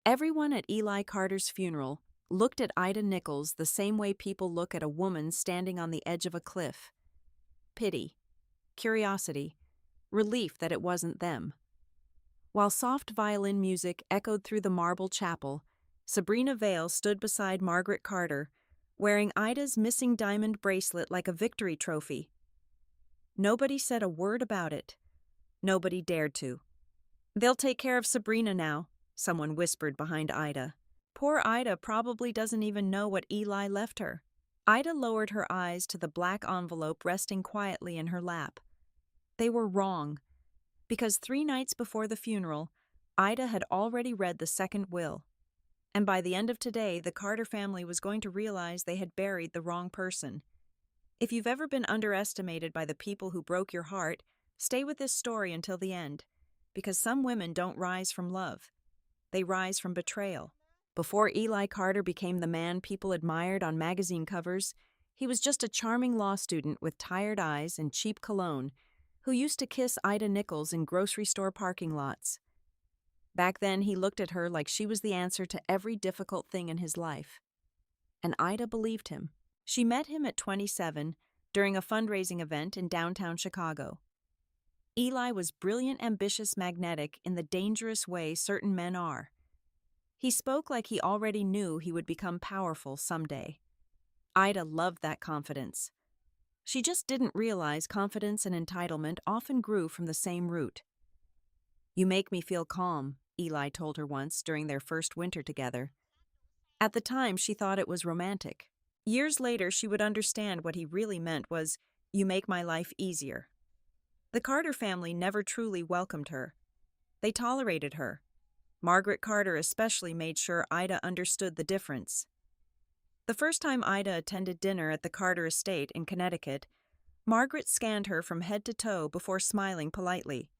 Everyone at Eli Carter's funeral looked at Ida Nichols the same way people look at a woman standing on the edge of a cliff. Pity, curiosity, relief that it wasn't them. While soft violin music echoed through the marble chapel, Sabrina Vale stood beside Margaret Carter, wearing Ida's missing diamond bracelet like a victory trophy. Nobody said a word about it. Nobody dared to. "They'll take care of Sabrina now," someone whispered behind Ida. "Poor Ida probably doesn't even know what Eli left her." Ida lowered her eyes to the black envelope resting quietly in her lap. They were wrong, because 3 nights before the funeral, Ida had already read the second will. And by the end of today, the Carter family was going to realize they had buried the wrong person. If you've ever been underestimated by the people who broke your heart, stay with this story until the end, because some women don't rise from love. They rise from betrayal. Before Eli Carter became the man people admired on magazine covers, he was just a charming law student with tired eyes and cheap cologne who used to kiss Ida Nichols in grocery store parking lots. Back then, he looked at her like she was the answer to every difficult thing in his life. And Ida believed him. She met him at 27 during a fundraising event in downtown Chicago. Eli was brilliant, ambitious, magnetic in the dangerous way certain men are. He spoke like he already knew he would become powerful someday. Ida loved that confidence. She just didn't realize confidence and entitlement often grew from the same root. "You make me feel calm," Eli told her once during their first winter together. At the time, she thought it was romantic. Years later, she would understand what he really meant was, "You make my life easier." The Carter family never truly welcomed her. They tolerated her. Margaret Carter especially made sure Ida understood the difference. The first time Ida attended dinner at the Carter estate in Connecticut, Margaret scanned her from head to toe before smiling politely.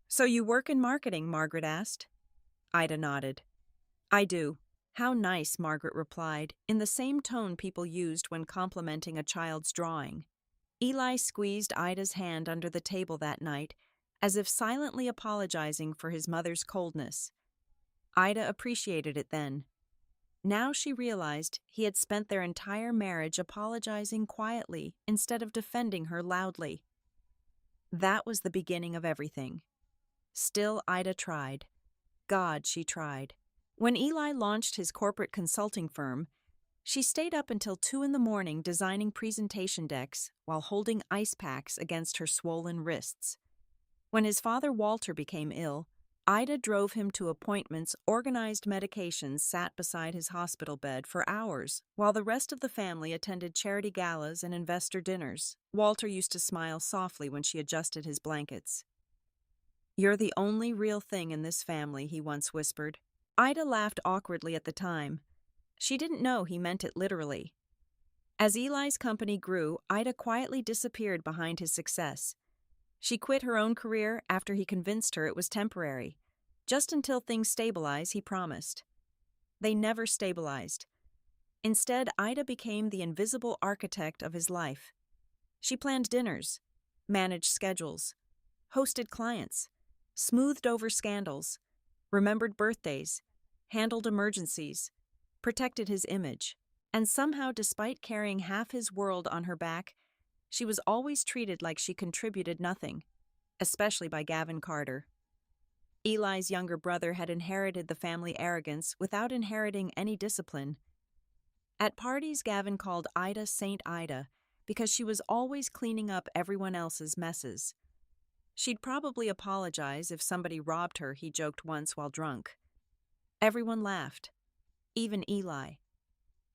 "So you work in marketing?" Margaret asked. Ida nodded. "I do." "How nice," Margaret replied, in the same tone people used when complimenting a child's drawing. Eli squeezed Ida's hand under the table that night, as if silently apologizing for his mother's coldness. Ida appreciated it then. Now she realized he had spent their entire marriage apologizing quietly instead of defending her loudly. That was the beginning of everything. Still, Ida tried. God, she tried. When Eli launched his corporate consulting firm, she stayed up until 2 a.m. designing presentation decks while holding ice packs against her swollen wrists. When his father Walter became ill, Ida drove him to appointments, organized medications, sat beside his hospital bed for hours, while the rest of the family attended charity galas and investor dinners. Walter used to smile softly when she adjusted his blankets. "You're the only real thing in this family," he once whispered. Ida laughed awkwardly at the time. She didn't know he meant it literally. As Eli's company grew, Ida quietly disappeared behind his success. She quit her own career after he convinced her it was temporary. Just until things stabilize, he promised. They never stabilized. Instead, Ida became the invisible architect of his life. She planned dinners, managed schedules, hosted clients, smoothed over scandals, remembered birthdays, handled emergencies, protected his image. And somehow, despite carrying half his world on her back, she was always treated like she contributed nothing, especially by Gavin Carter. Eli's younger brother had inherited the family arrogance without inheriting any discipline. At parties, Gavin called Ida Saint Ida because she was always cleaning up everyone else's messes. She'd probably apologize if somebody robbed her, he joked once while drunk. Everyone laughed, even Eli.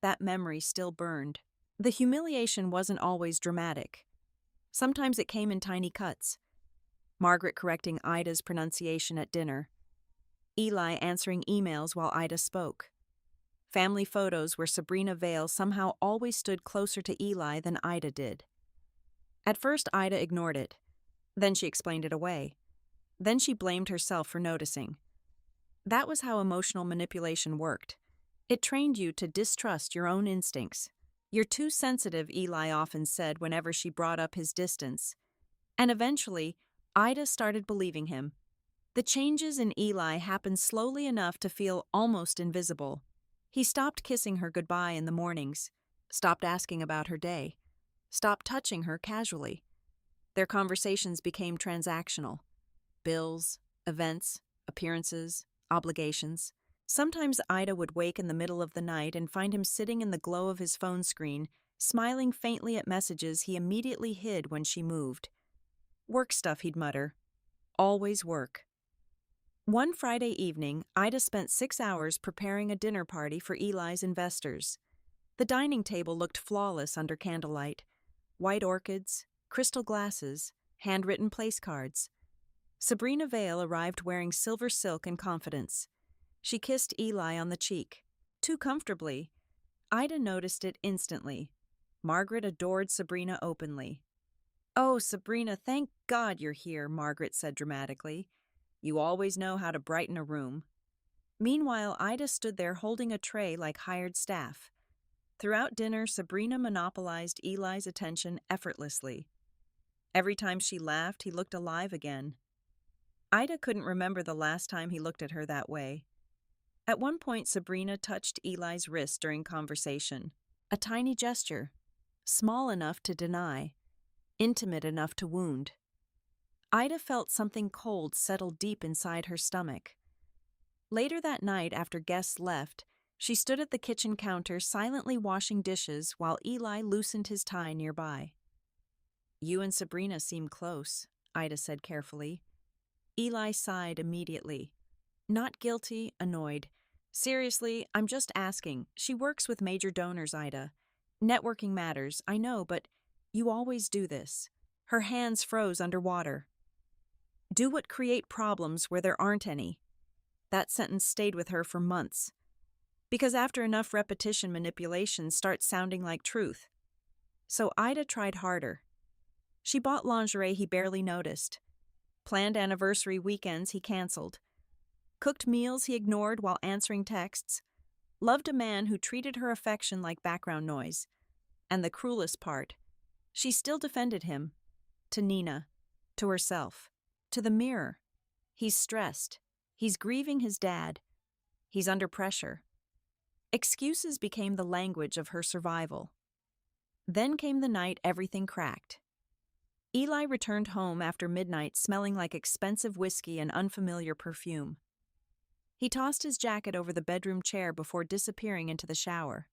That memory still burned. The humiliation wasn't always dramatic. Sometimes it came in tiny cuts. Margaret correcting Ida's pronunciation at dinner. Eli answering emails while Ida spoke. Family photos where Sabrina Vale somehow always stood closer to Eli than Ida did. At first, Ida ignored it. Then she explained it away. Then she blamed herself for noticing. That was how emotional manipulation worked. It trained you to distrust your own instincts. "You're too sensitive," Eli often said whenever she brought up his distance. And eventually, Ida started believing him. The changes in Eli happened slowly enough to feel almost invisible. He stopped kissing her goodbye in the mornings, stopped asking about her day, stopped touching her casually. Their conversations became transactional. Bills, events, appearances, obligations. Sometimes Ida would wake in the middle of the night and find him sitting in the glow of his phone screen, smiling faintly at messages he immediately hid when she moved. Work stuff, he'd mutter. Always work. One Friday evening, Ida spent 6 hours preparing a dinner party for Eli's investors. The dining table looked flawless under candlelight. White orchids, crystal glasses, handwritten place cards. Sabrina Vale arrived wearing silver silk and confidence. She kissed Eli on the cheek. Too comfortably. Ida noticed it instantly. Margaret adored Sabrina openly. "Oh, Sabrina, thank God you're here," Margaret said dramatically. "You always know how to brighten a room." Meanwhile, Ida stood there holding a tray like hired staff. Throughout dinner, Sabrina monopolized Eli's attention effortlessly. Every time she laughed, he looked alive again. Ida couldn't remember the last time he looked at her that way. At one point, Sabrina touched Eli's wrist during conversation. A tiny gesture, small enough to deny, intimate enough to wound. Ida felt something cold settle deep inside her stomach. Later that night, after guests left, she stood at the kitchen counter silently washing dishes while Eli loosened his tie nearby. "You and Sabrina seem close," Ida said carefully. Eli sighed immediately. "Not guilty, annoyed. Seriously, I'm just asking. She works with major donors, Ida. Networking matters, I know, but you always do this." Her hands froze underwater. "Do what create problems where there aren't any." That sentence stayed with her for months. Because after enough repetition, manipulation starts sounding like truth. So Ida tried harder. She bought lingerie he barely noticed. Planned anniversary weekends he canceled. Cooked meals he ignored while answering texts. Loved a man who treated her affection like background noise. And the cruelest part, she still defended him. To Nina. To herself. To the mirror. He's stressed. He's grieving his dad. He's under pressure. Excuses became the language of her survival. Then came the night everything cracked. Eli returned home after midnight smelling like expensive whiskey and unfamiliar perfume. He tossed his jacket over the bedroom chair before disappearing into the shower.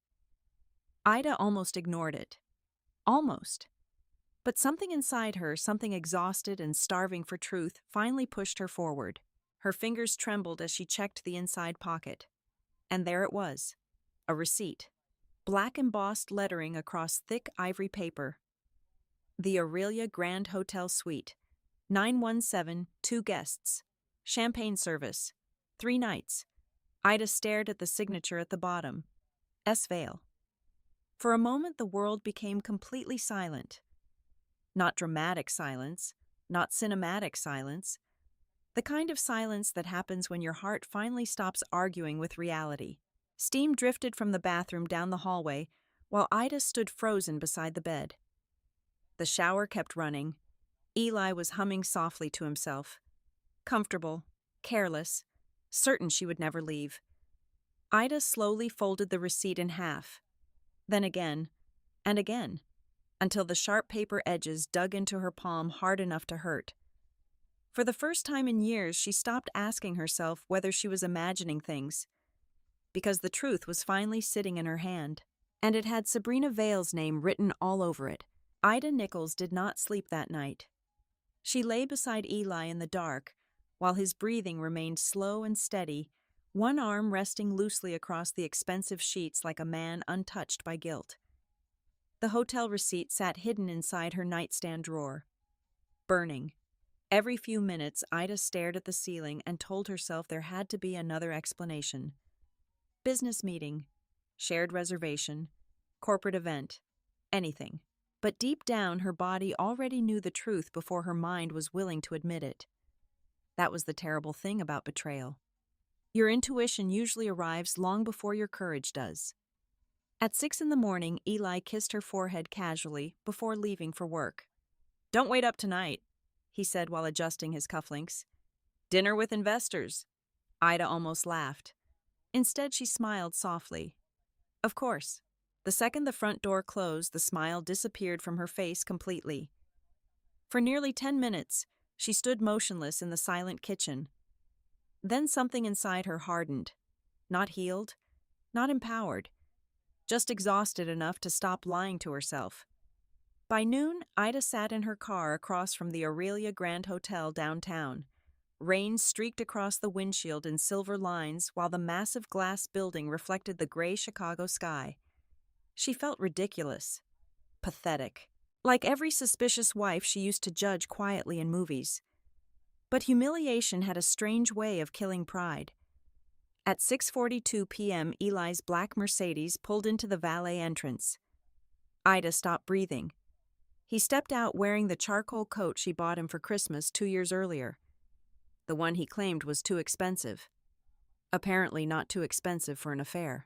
Ida almost ignored it. Almost. But something inside her, something exhausted and starving for truth, finally pushed her forward. Her fingers trembled as she checked the inside pocket. And there it was. A receipt. Black embossed lettering across thick ivory paper. The Aurelia Grand Hotel Suite. 917, 2 guests. Champagne service. 3 nights. Ida stared at the signature at the bottom. S. Vale. For a moment the world became completely silent. Not dramatic silence, not cinematic silence. The kind of silence that happens when your heart finally stops arguing with reality. Steam drifted from the bathroom down the hallway, while Ida stood frozen beside the bed. The shower kept running. Eli was humming softly to himself. Comfortable, careless, certain she would never leave. Ida slowly folded the receipt in half. Then again, and again, until the sharp paper edges dug into her palm hard enough to hurt. For the first time in years, she stopped asking herself whether she was imagining things, because the truth was finally sitting in her hand, and it had Sabrina Vale's name written all over it. Ida Nichols did not sleep that night. She lay beside Eli in the dark, while his breathing remained slow and steady, one arm resting loosely across the expensive sheets like a man untouched by guilt. The hotel receipt sat hidden inside her nightstand drawer. Burning. Every few minutes, Ida stared at the ceiling and told herself there had to be another explanation. Business meeting, shared reservation, corporate event, anything. But deep down, her body already knew the truth before her mind was willing to admit it. That was the terrible thing about betrayal. Your intuition usually arrives long before your courage does. At 6 a.m, Eli kissed her forehead casually before leaving for work. "Don't wait up tonight," he said while adjusting his cufflinks. Dinner with investors. Ida almost laughed. Instead, she smiled softly. Of course. The second the front door closed, the smile disappeared from her face completely. For nearly 10 minutes, she stood motionless in the silent kitchen. Then something inside her hardened. Not healed, not empowered, just exhausted enough to stop lying to herself. By noon, Ida sat in her car across from the Aurelia Grand Hotel downtown. Rain streaked across the windshield in silver lines while the massive glass building reflected the gray Chicago sky. She felt ridiculous, pathetic, like every suspicious wife she used to judge quietly in movies. But humiliation had a strange way of killing pride. At 6:42 p.m., Eli's black Mercedes pulled into the valet entrance. Ida stopped breathing. He stepped out wearing the charcoal coat she bought him for Christmas 2 years earlier. The one he claimed was too expensive. Apparently not too expensive for an affair.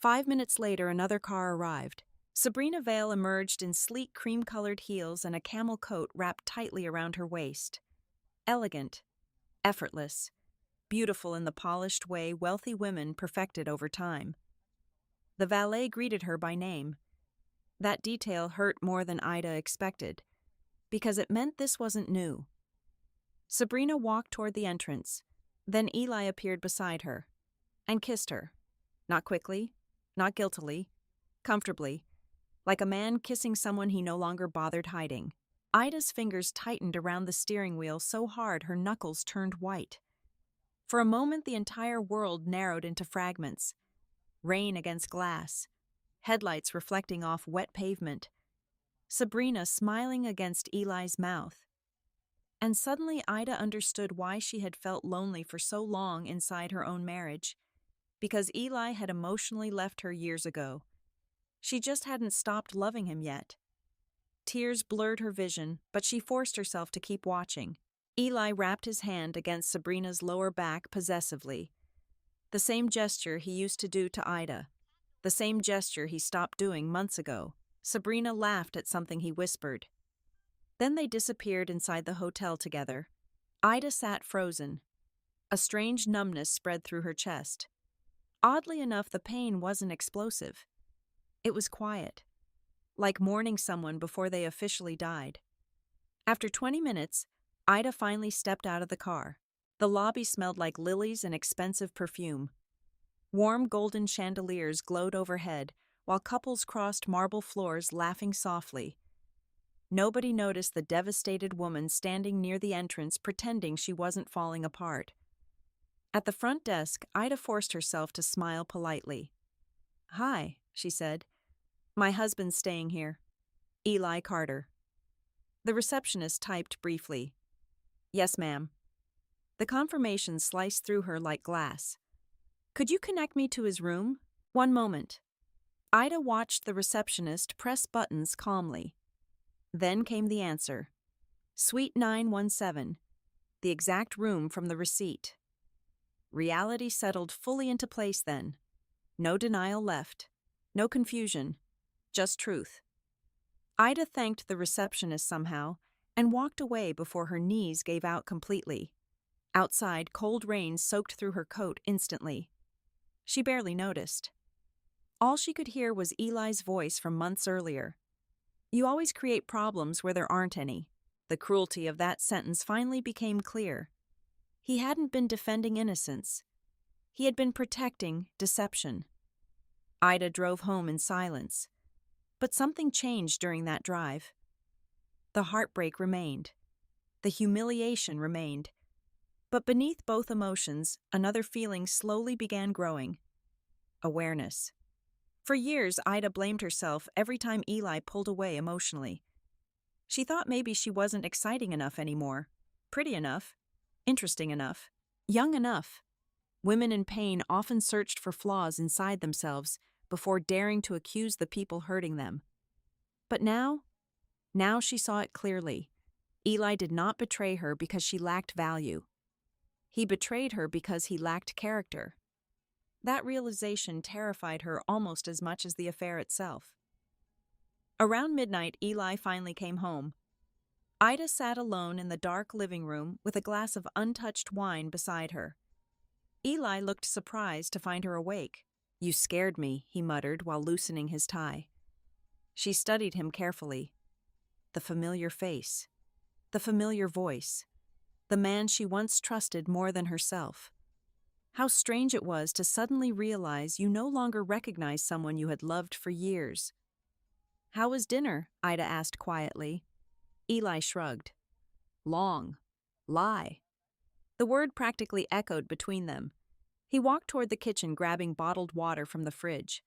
5 minutes later, another car arrived. Sabrina Vale emerged in sleek cream-colored heels and a camel coat wrapped tightly around her waist. Elegant, effortless, beautiful in the polished way wealthy women perfected over time. The valet greeted her by name. That detail hurt more than Ida expected, because it meant this wasn't new. Sabrina walked toward the entrance. Then Eli appeared beside her and kissed her. Not quickly, not guiltily, comfortably, like a man kissing someone he no longer bothered hiding. Ida's fingers tightened around the steering wheel so hard her knuckles turned white. For a moment, the entire world narrowed into fragments. Rain against glass, headlights reflecting off wet pavement, Sabrina smiling against Eli's mouth. And suddenly Ida understood why she had felt lonely for so long inside her own marriage. Because Eli had emotionally left her years ago. She just hadn't stopped loving him yet. Tears blurred her vision, but she forced herself to keep watching. Eli wrapped his hand against Sabrina's lower back possessively. The same gesture he used to do to Ida. The same gesture he stopped doing months ago. Sabrina laughed at something he whispered. Then they disappeared inside the hotel together. Ida sat frozen. A strange numbness spread through her chest. Oddly enough, the pain wasn't explosive. It was quiet, like mourning someone before they officially died. After 20 minutes, Ida finally stepped out of the car. The lobby smelled like lilies and expensive perfume. Warm golden chandeliers glowed overhead, while couples crossed marble floors laughing softly. Nobody noticed the devastated woman standing near the entrance pretending she wasn't falling apart. At the front desk, Ida forced herself to smile politely. "Hi," she said. "My husband's staying here. Eli Carter." The receptionist typed briefly. "Yes, ma'am." The confirmation sliced through her like glass. "Could you connect me to his room?" "One moment." Ida watched the receptionist press buttons calmly. Then came the answer. Suite 917, the exact room from the receipt. Reality settled fully into place then. No denial left. No confusion. Just truth. Ida thanked the receptionist somehow and walked away before her knees gave out completely. Outside, cold rain soaked through her coat instantly. She barely noticed. All she could hear was Eli's voice from months earlier. "You always create problems where there aren't any." The cruelty of that sentence finally became clear. He hadn't been defending innocence. He had been protecting deception. Ida drove home in silence. But something changed during that drive. The heartbreak remained. The humiliation remained. But beneath both emotions, another feeling slowly began growing. Awareness. For years, Ida blamed herself every time Eli pulled away emotionally. She thought maybe she wasn't exciting enough anymore, pretty enough, interesting enough, young enough. Women in pain often searched for flaws inside themselves before daring to accuse the people hurting them. But now she saw it clearly. Eli did not betray her because she lacked value. He betrayed her because he lacked character. That realization terrified her almost as much as the affair itself. Around midnight, Eli finally came home. Ida sat alone in the dark living room with a glass of untouched wine beside her. Eli looked surprised to find her awake. "You scared me," he muttered while loosening his tie. She studied him carefully. The familiar face, the familiar voice, the man she once trusted more than herself. How strange it was to suddenly realize you no longer recognized someone you had loved for years. "How was dinner?" Ida asked quietly. Eli shrugged. "Long. Lie." The word practically echoed between them. He walked toward the kitchen, grabbing bottled water from the fridge.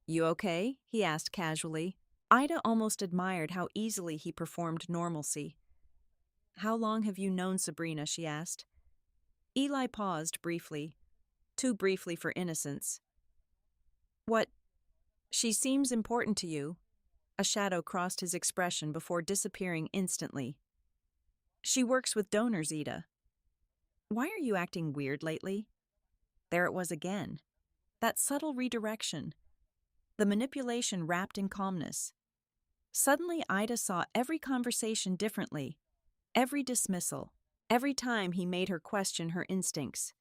"You okay?" he asked casually. Ida almost admired how easily he performed normalcy. "How long have you known Sabrina?" she asked. Eli paused briefly, too briefly for innocence. "What? She seems important to you." A shadow crossed his expression before disappearing instantly. "She works with donors, Ida." "Why are you acting weird lately?" There it was again. That subtle redirection. The manipulation wrapped in calmness. Suddenly, Ida saw every conversation differently, every dismissal, every time he made her question her instincts.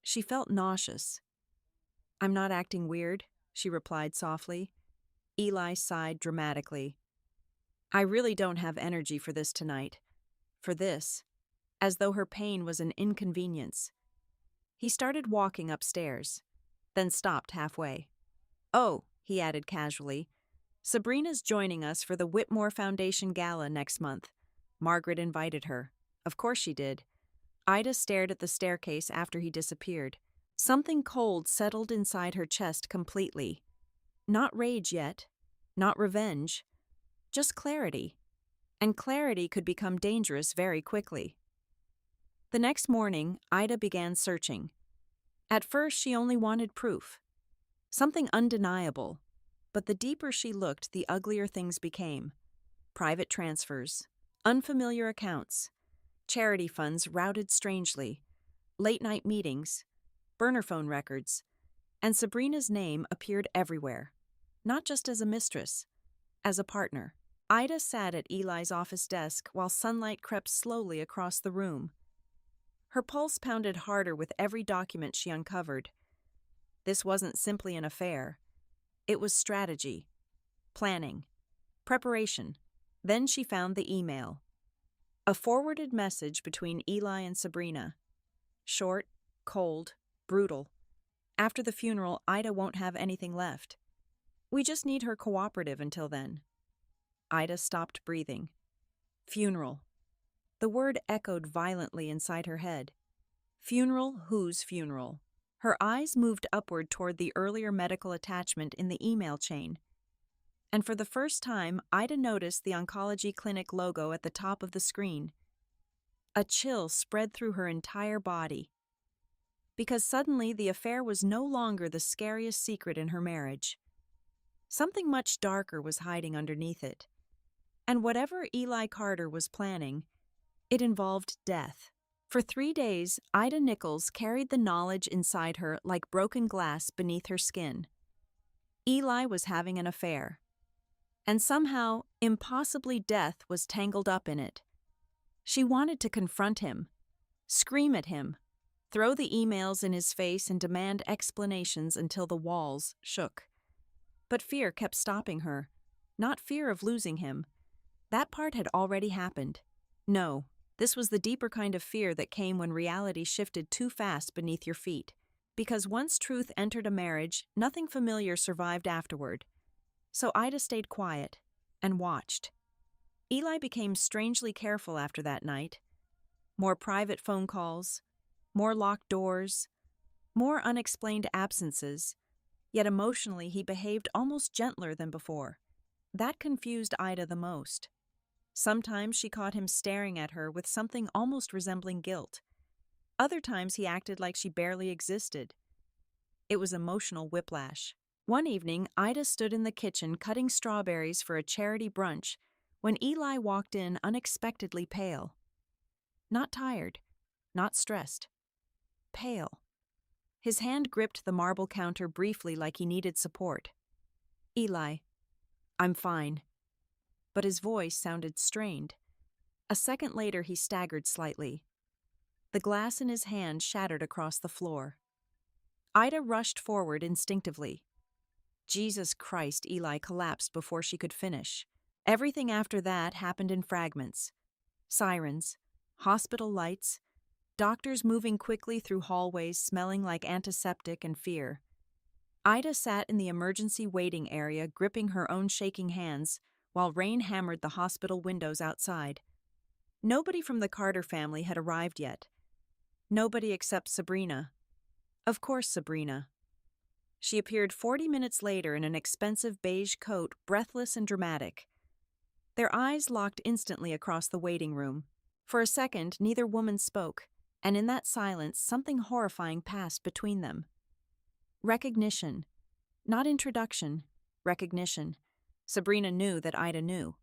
She felt nauseous. "I'm not acting weird," she replied softly. Eli sighed dramatically. "I really don't have energy for this tonight. For this," as though her pain was an inconvenience. He started walking upstairs, then stopped halfway. "Oh," he added casually, "Sabrina's joining us for the Whitmore Foundation Gala next month. Margaret invited her." Of course she did. Ida stared at the staircase after he disappeared. Something cold settled inside her chest completely. Not rage yet, not revenge, just clarity. And clarity could become dangerous very quickly. The next morning, Ida began searching. At first, she only wanted proof. Something undeniable. But the deeper she looked, the uglier things became. Private transfers, unfamiliar accounts, charity funds routed strangely, late-night meetings, burner phone records, and Sabrina's name appeared everywhere. Not just as a mistress, as a partner. Ida sat at Eli's office desk while sunlight crept slowly across the room. Her pulse pounded harder with every document she uncovered. This wasn't simply an affair. It was strategy, planning, preparation. Then she found the email. A forwarded message between Eli and Sabrina. Short, cold, brutal. "After the funeral, Ida won't have anything left. We just need her cooperative until then." Ida stopped breathing. Funeral. The word echoed violently inside her head. Funeral? Whose funeral? Her eyes moved upward toward the earlier medical attachment in the email chain. And for the first time, Ida noticed the oncology clinic logo at the top of the screen. A chill spread through her entire body. Because suddenly the affair was no longer the scariest secret in her marriage. Something much darker was hiding underneath it. And whatever Eli Carter was planning, it involved death. For 3 days, Ida Nichols carried the knowledge inside her like broken glass beneath her skin. Eli was having an affair. And somehow, impossibly, death was tangled up in it. She wanted to confront him, scream at him, throw the emails in his face and demand explanations until the walls shook. But fear kept stopping her. Not fear of losing him. That part had already happened. No, this was the deeper kind of fear that came when reality shifted too fast beneath your feet. Because once truth entered a marriage, nothing familiar survived afterward. So Ida stayed quiet and watched. Eli became strangely careful after that night. More private phone calls, more locked doors, more unexplained absences, yet emotionally he behaved almost gentler than before. That confused Ida the most. Sometimes she caught him staring at her with something almost resembling guilt. Other times he acted like she barely existed. It was emotional whiplash. One evening, Ida stood in the kitchen cutting strawberries for a charity brunch when Eli walked in unexpectedly pale. Not tired, not stressed. Pale. His hand gripped the marble counter briefly like he needed support. "Eli, I'm fine." But his voice sounded strained. A second later, he staggered slightly. The glass in his hand shattered across the floor. Ida rushed forward instinctively. Jesus Christ, Eli collapsed before she could finish. Everything after that happened in fragments. Sirens, hospital lights, doctors moving quickly through hallways smelling like antiseptic and fear. Ida sat in the emergency waiting area, gripping her own shaking hands, while rain hammered the hospital windows outside. Nobody from the Carter family had arrived yet. Nobody except Sabrina. Of course, Sabrina. She appeared 40 minutes later in an expensive beige coat, breathless and dramatic. Their eyes locked instantly across the waiting room. For a second, neither woman spoke, and in that silence, something horrifying passed between them. Recognition. Not introduction. Recognition. Sabrina knew that Ida knew.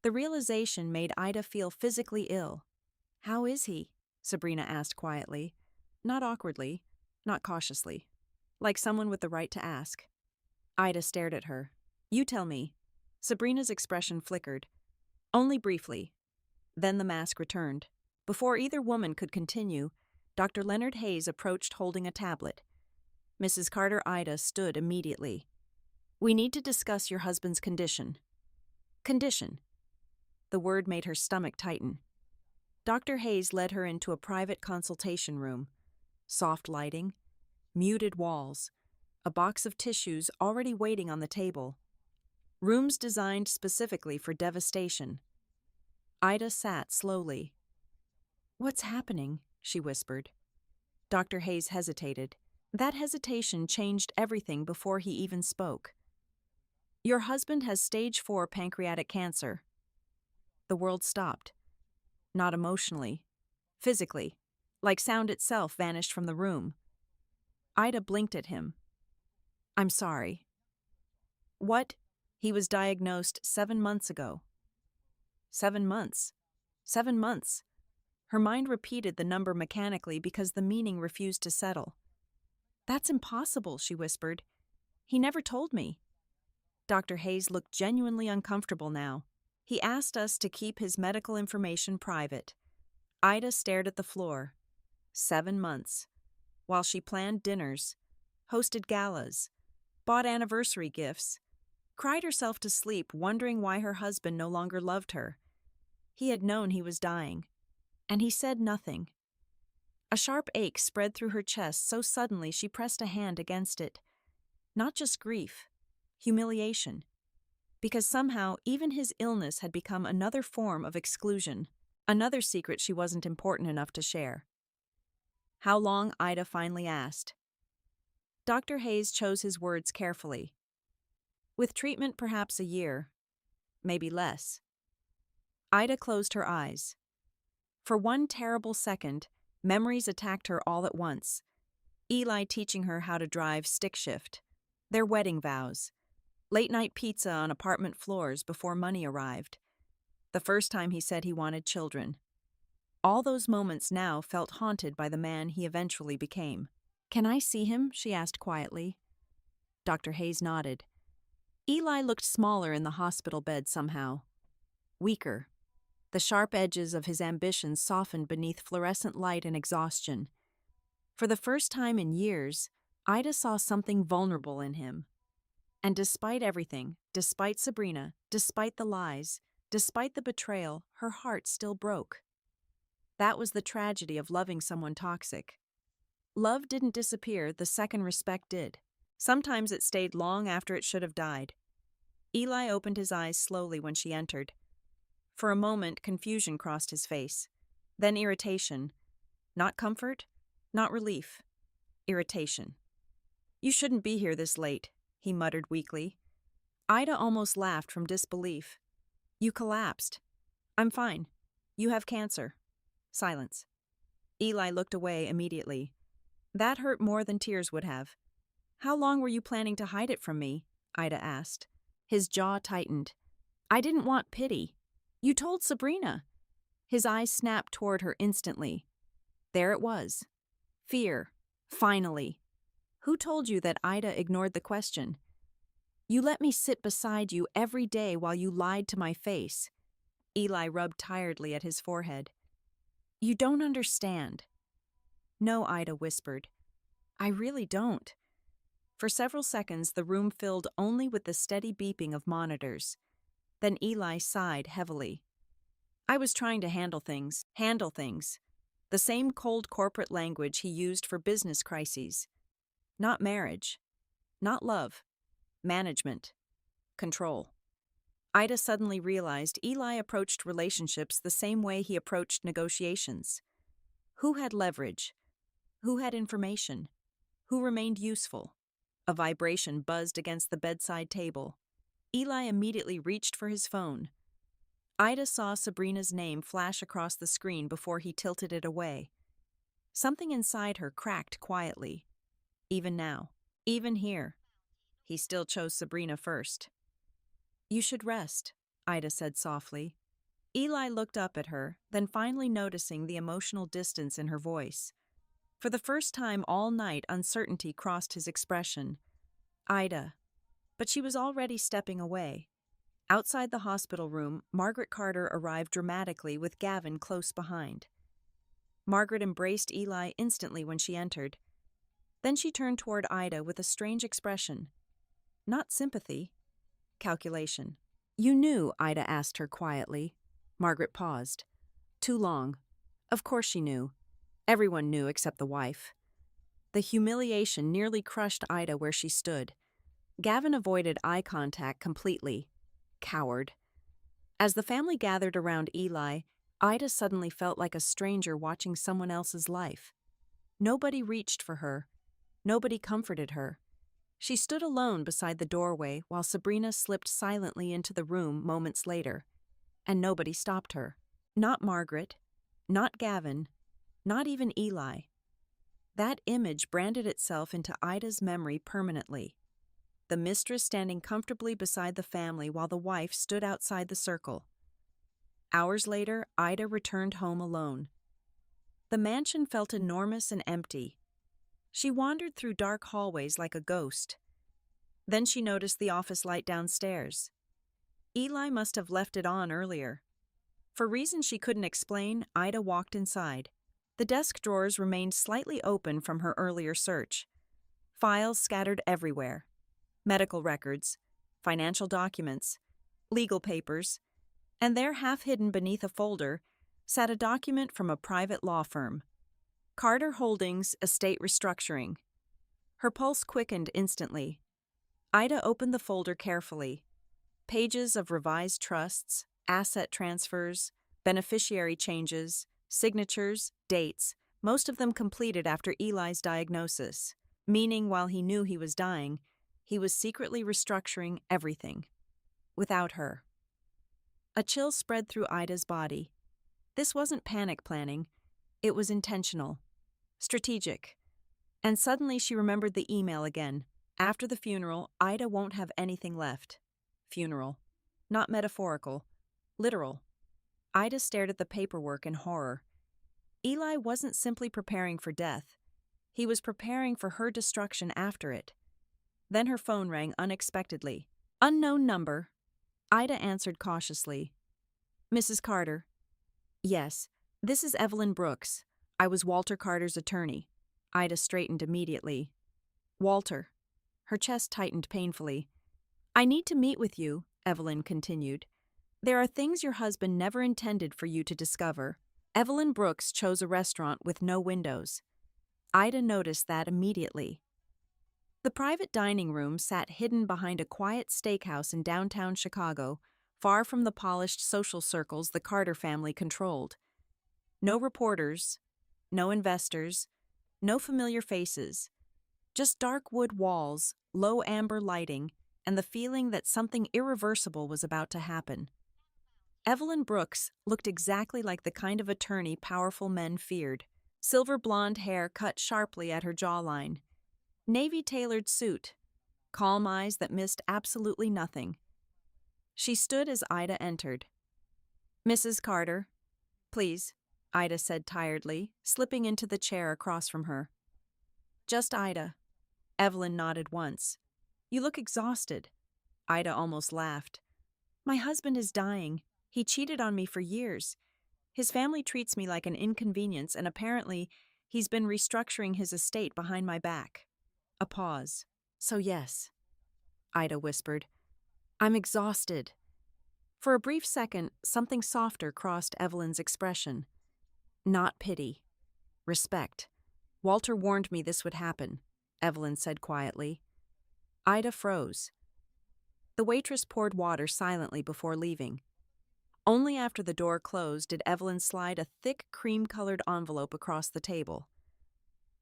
The realization made Ida feel physically ill. "How is he?" Sabrina asked quietly. Not awkwardly, not cautiously. Like someone with the right to ask. Ida stared at her. "You tell me." Sabrina's expression flickered. Only briefly. Then the mask returned. Before either woman could continue, Dr. Leonard Hayes approached holding a tablet. Mrs. Carter Ida stood immediately. "We need to discuss your husband's condition." Condition. The word made her stomach tighten. Dr. Hayes led her into a private consultation room. Soft lighting, muted walls, a box of tissues already waiting on the table. Rooms designed specifically for devastation. Ida sat slowly. "What's happening?" she whispered. Dr. Hayes hesitated. That hesitation changed everything before he even spoke. "Your husband has stage 4 pancreatic cancer." The world stopped. Not emotionally. Physically. Like sound itself vanished from the room. Ida blinked at him. "I'm sorry." "What?" "He was diagnosed 7 months ago." 7 months. 7 months. Her mind repeated the number mechanically because the meaning refused to settle. "That's impossible," she whispered. "He never told me." Dr. Hayes looked genuinely uncomfortable now. "He asked us to keep his medical information private." Ida stared at the floor. 7 months. While she planned dinners, hosted galas, bought anniversary gifts, cried herself to sleep wondering why her husband no longer loved her. He had known he was dying. And he said nothing. A sharp ache spread through her chest so suddenly she pressed a hand against it. Not just grief, humiliation. Because somehow even his illness had become another form of exclusion, another secret she wasn't important enough to share. "How long?" Ida finally asked. Dr. Hayes chose his words carefully. "With treatment, perhaps a year. Maybe less." Ida closed her eyes. For one terrible second, memories attacked her all at once. Eli teaching her how to drive stick shift. Their wedding vows. Late-night pizza on apartment floors before money arrived. The first time he said he wanted children. All those moments now felt haunted by the man he eventually became. "Can I see him?" she asked quietly. Dr. Hayes nodded. Eli looked smaller in the hospital bed somehow. Weaker. The sharp edges of his ambitions softened beneath fluorescent light and exhaustion. For the first time in years, Ida saw something vulnerable in him. And despite everything, despite Sabrina, despite the lies, despite the betrayal, her heart still broke. That was the tragedy of loving someone toxic. Love didn't disappear the second respect did. Sometimes it stayed long after it should have died. Eli opened his eyes slowly when she entered. For a moment, confusion crossed his face. Then irritation. Not comfort, not relief. Irritation. "You shouldn't be here this late," he muttered weakly. Ida almost laughed from disbelief. "You collapsed." "I'm fine. You have cancer." Silence. Eli looked away immediately. That hurt more than tears would have. "How long were you planning to hide it from me?" Ida asked. His jaw tightened. "I didn't want pity. You told Sabrina." His eyes snapped toward her instantly. There it was. Fear. Finally. "Who told you that?" Ida ignored the question. "You let me sit beside you every day while you lied to my face." Eli rubbed tiredly at his forehead. You don't understand. No, Ida whispered. I really don't. For several seconds, the room filled only with the steady beeping of monitors. Then Eli sighed heavily. I was trying to handle things. The same cold corporate language he used for business crises. Not marriage. Not love. Management. Control. Ida suddenly realized Eli approached relationships the same way he approached negotiations. Who had leverage? Who had information? Who remained useful? A vibration buzzed against the bedside table. Eli immediately reached for his phone. Ida saw Sabrina's name flash across the screen before he tilted it away. Something inside her cracked quietly. Even now, even here, he still chose Sabrina first. You should rest, Ida said softly. Eli looked up at her, then finally noticing the emotional distance in her voice. For the first time all night, uncertainty crossed his expression. Ida. But she was already stepping away. Outside the hospital room, Margaret Carter arrived dramatically with Gavin close behind. Margaret embraced Eli instantly when she entered. Then she turned toward Ida with a strange expression. Not sympathy. Calculation. You knew, Ida asked her quietly. Margaret paused. Too long. Of course she knew. Everyone knew except the wife. The humiliation nearly crushed Ida where she stood. Gavin avoided eye contact completely. Coward. As the family gathered around Eli, Ida suddenly felt like a stranger watching someone else's life. Nobody reached for her. Nobody comforted her. She stood alone beside the doorway while Sabrina slipped silently into the room moments later. And nobody stopped her. Not Margaret. Not Gavin. Not even Eli. That image branded itself into Ida's memory permanently. The mistress standing comfortably beside the family while the wife stood outside the circle. Hours later, Ida returned home alone. The mansion felt enormous and empty. She wandered through dark hallways like a ghost. Then she noticed the office light downstairs. Eli must have left it on earlier. For reasons she couldn't explain, Ida walked inside. The desk drawers remained slightly open from her earlier search. Files scattered everywhere. Medical records, financial documents, legal papers, and there, half hidden beneath a folder, sat a document from a private law firm. Carter Holdings Estate Restructuring. Her pulse quickened instantly. Ida opened the folder carefully. Pages of revised trusts, asset transfers, beneficiary changes, signatures, dates, most of them completed after Eli's diagnosis, meaning while he knew he was dying, he was secretly restructuring everything. Without her. A chill spread through Ida's body. This wasn't panic planning. It was intentional. Strategic. And suddenly she remembered the email again. After the funeral, Ida won't have anything left. Funeral. Not metaphorical. Literal. Ida stared at the paperwork in horror. Eli wasn't simply preparing for death. He was preparing for her destruction after it. Then her phone rang unexpectedly. Unknown number. Ida answered cautiously. Mrs. Carter. Yes, this is Evelyn Brooks. I was Walter Carter's attorney. Ida straightened immediately. Walter. Her chest tightened painfully. I need to meet with you, Evelyn continued. There are things your husband never intended for you to discover. Evelyn Brooks chose a restaurant with no windows. Ida noticed that immediately. The private dining room sat hidden behind a quiet steakhouse in downtown Chicago, far from the polished social circles the Carter family controlled. No reporters, no investors, no familiar faces. Just dark wood walls, low amber lighting, and the feeling that something irreversible was about to happen. Evelyn Brooks looked exactly like the kind of attorney powerful men feared. Silver blonde hair cut sharply at her jawline. Navy-tailored suit. Calm eyes that missed absolutely nothing. She stood as Ida entered. Mrs. Carter. Please, Ida said tiredly, slipping into the chair across from her. Just Ida. Evelyn nodded once. You look exhausted. Ida almost laughed. My husband is dying. He cheated on me for years. His family treats me like an inconvenience, and apparently, he's been restructuring his estate behind my back. A pause. So yes, Ida whispered. I'm exhausted. For a brief second, something softer crossed Evelyn's expression. Not pity. Respect. Walter warned me this would happen, Evelyn said quietly. Ida froze. The waitress poured water silently before leaving. Only after the door closed did Evelyn slide a thick cream-colored envelope across the table.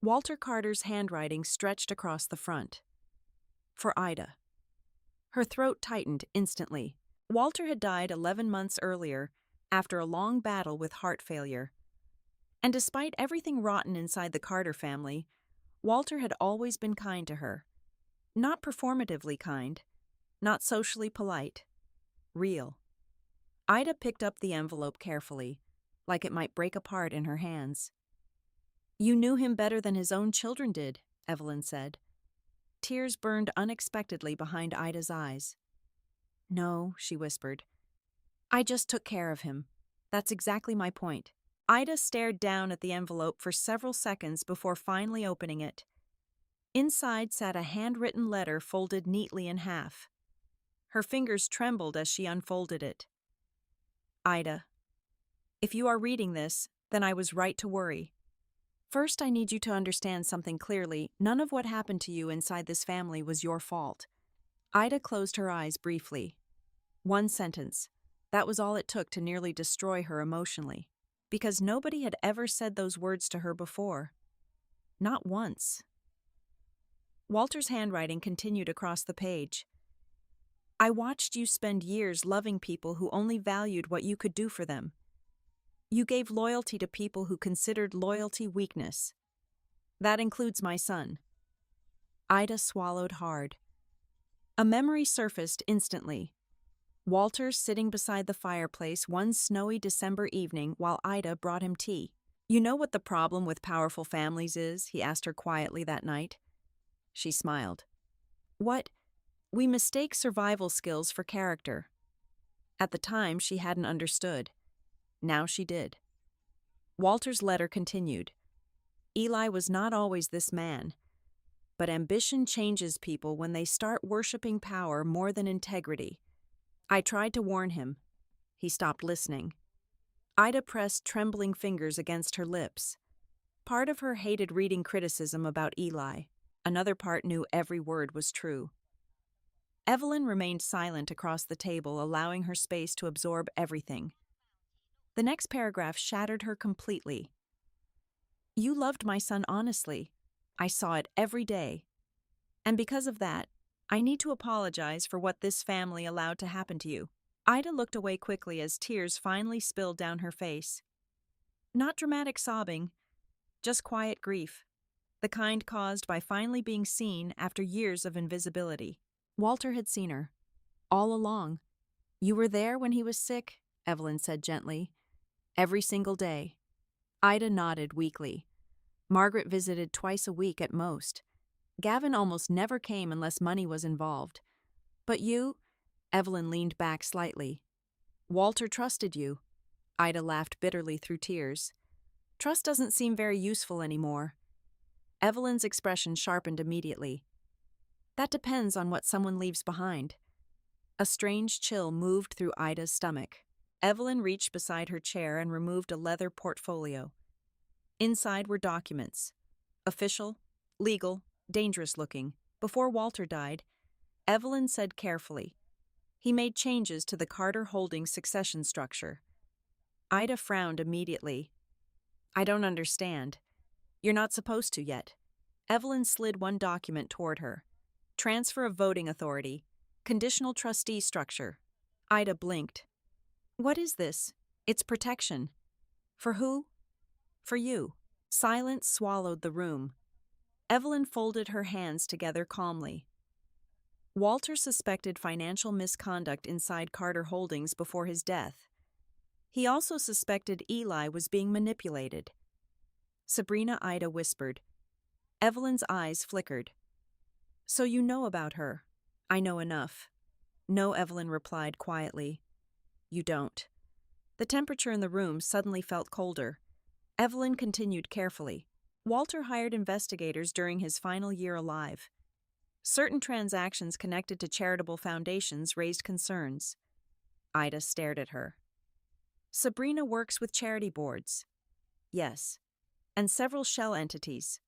Walter Carter's handwriting stretched across the front. For Ida. Her throat tightened instantly. Walter had died 11 months earlier, after a long battle with heart failure. And despite everything rotten inside the Carter family, Walter had always been kind to her. Not performatively kind, not socially polite. Real. Ida picked up the envelope carefully, like it might break apart in her hands. You knew him better than his own children did, Evelyn said. Tears burned unexpectedly behind Ida's eyes. No, she whispered. I just took care of him. That's exactly my point. Ida stared down at the envelope for several seconds before finally opening it. Inside sat a handwritten letter folded neatly in half. Her fingers trembled as she unfolded it. Ida, if you are reading this, then I was right to worry. First, I need you to understand something clearly. None of what happened to you inside this family was your fault. Ida closed her eyes briefly. One sentence. That was all it took to nearly destroy her emotionally. Because nobody had ever said those words to her before. Not once. Walter's handwriting continued across the page. I watched you spend years loving people who only valued what you could do for them. You gave loyalty to people who considered loyalty weakness. That includes my son. Ida swallowed hard. A memory surfaced instantly. Walter sitting beside the fireplace one snowy December evening while Ida brought him tea. You know what the problem with powerful families is? He asked her quietly that night. She smiled. What? We mistake survival skills for character. At the time, she hadn't understood. Now she did. Walter's letter continued. Eli was not always this man, but ambition changes people when they start worshiping power more than integrity. I tried to warn him. He stopped listening. Ida pressed trembling fingers against her lips. Part of her hated reading criticism about Eli. Another part knew every word was true. Evelyn remained silent across the table, allowing her space to absorb everything. The next paragraph shattered her completely. You loved my son honestly. I saw it every day. And because of that, I need to apologize for what this family allowed to happen to you. Ida looked away quickly as tears finally spilled down her face. Not dramatic sobbing, just quiet grief, the kind caused by finally being seen after years of invisibility. Walter had seen her. All along. You were there when he was sick, Evelyn said gently. Every single day. Ida nodded weakly. Margaret visited twice a week at most. Gavin almost never came unless money was involved. But you, Evelyn leaned back slightly. Walter trusted you. Ida laughed bitterly through tears. Trust doesn't seem very useful anymore. Evelyn's expression sharpened immediately. That depends on what someone leaves behind. A strange chill moved through Ida's stomach. Evelyn reached beside her chair and removed a leather portfolio. Inside were documents. Official, legal, dangerous-looking. Before Walter died, Evelyn said carefully, he made changes to the Carter Holdings succession structure. Ida frowned immediately. I don't understand. You're not supposed to yet. Evelyn slid one document toward her. Transfer of voting authority. Conditional trustee structure. Ida blinked. What is this? It's protection. For who? For you. Silence swallowed the room. Evelyn folded her hands together calmly. Walter suspected financial misconduct inside Carter Holdings before his death. He also suspected Eli was being manipulated. Sabrina, Ida whispered. Evelyn's eyes flickered. So you know about her. I know enough. No, Evelyn replied quietly. You don't. The temperature in the room suddenly felt colder. Evelyn continued carefully. Walter hired investigators during his final year alive. Certain transactions connected to charitable foundations raised concerns. Ida stared at her. Sabrina works with charity boards. Yes. And several shell entities.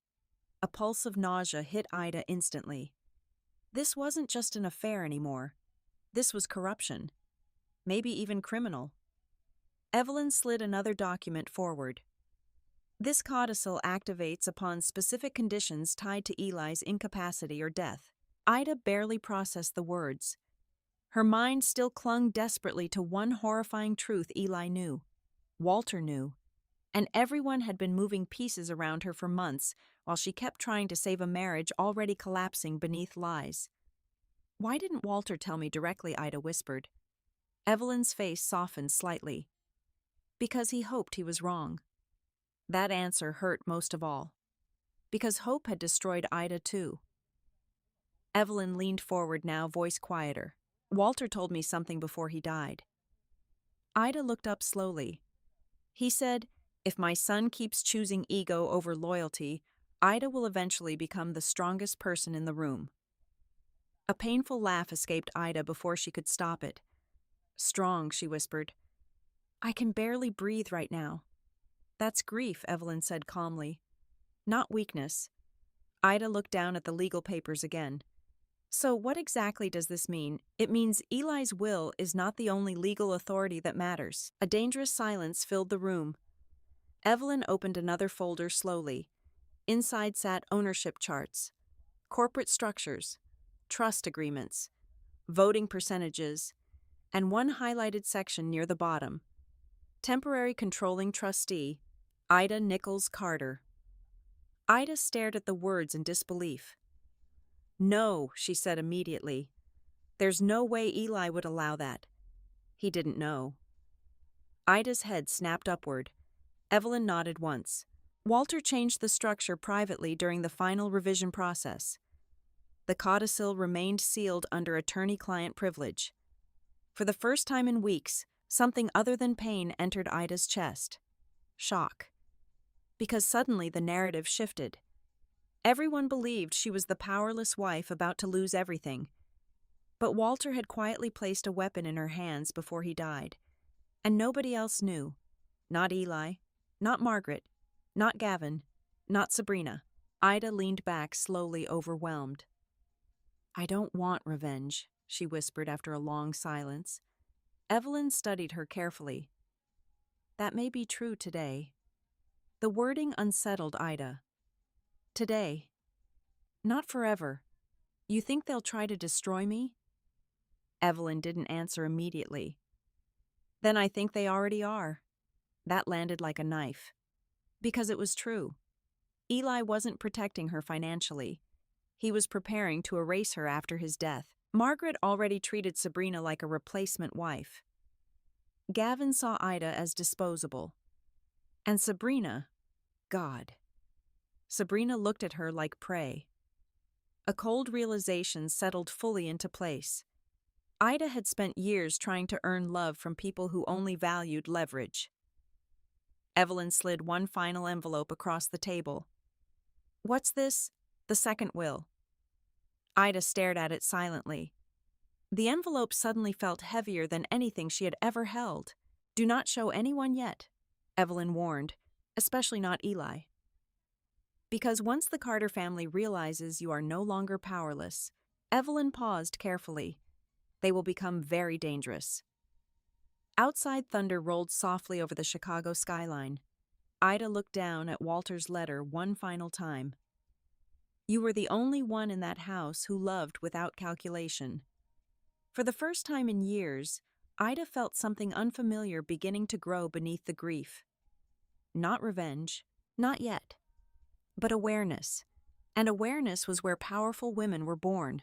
A pulse of nausea hit Ida instantly. This wasn't just an affair anymore. This was corruption. Maybe even criminal. Evelyn slid another document forward. This codicil activates upon specific conditions tied to Eli's incapacity or death. Ida barely processed the words. Her mind still clung desperately to one horrifying truth Eli knew. Walter knew. And everyone had been moving pieces around her for months while she kept trying to save a marriage already collapsing beneath lies. Why didn't Walter tell me directly? Ida whispered. Evelyn's face softened slightly. Because he hoped he was wrong. That answer hurt most of all. Because hope had destroyed Ida too. Evelyn leaned forward now, voice quieter. Walter told me something before he died. Ida looked up slowly. He said, if my son keeps choosing ego over loyalty, Ida will eventually become the strongest person in the room. A painful laugh escaped Ida before she could stop it. Strong, she whispered. I can barely breathe right now. That's grief, Evelyn said calmly. Not weakness. Ida looked down at the legal papers again. So what exactly does this mean? It means Eli's will is not the only legal authority that matters. A dangerous silence filled the room. Evelyn opened another folder slowly. Inside sat ownership charts, corporate structures, trust agreements, voting percentages, and one highlighted section near the bottom. Temporary controlling trustee, Ida Nichols Carter. Ida stared at the words in disbelief. No, she said immediately. There's no way Eli would allow that. He didn't know. Ida's head snapped upward. Evelyn nodded once. Walter changed the structure privately during the final revision process. The codicil remained sealed under attorney-client privilege. For the first time in weeks, something other than pain entered Ida's chest. Shock. Because suddenly the narrative shifted. Everyone believed she was the powerless wife about to lose everything. But Walter had quietly placed a weapon in her hands before he died. And nobody else knew. Not Eli, not Margaret, not Gavin, not Sabrina. Ida leaned back, slowly overwhelmed. I don't want revenge, she whispered after a long silence. Evelyn studied her carefully. That may be true today. The wording unsettled Ida. Today. Not forever. You think they'll try to destroy me? Evelyn didn't answer immediately. Then I think they already are. That landed like a knife. Because it was true. Eli wasn't protecting her financially. He was preparing to erase her after his death. Margaret already treated Sabrina like a replacement wife. Gavin saw Ida as disposable. And Sabrina, God. Sabrina looked at her like prey. A cold realization settled fully into place. Ida had spent years trying to earn love from people who only valued leverage. Evelyn slid one final envelope across the table. What's this? The second will. Ida stared at it silently. The envelope suddenly felt heavier than anything she had ever held. Do not show anyone yet, Evelyn warned, especially not Eli. Because once the Carter family realizes you are no longer powerless, Evelyn paused carefully. They will become very dangerous. Outside thunder rolled softly over the Chicago skyline. Ida looked down at Walter's letter one final time. You were the only one in that house who loved without calculation. For the first time in years, Ida felt something unfamiliar beginning to grow beneath the grief. Not revenge, not yet, but awareness. And awareness was where powerful women were born.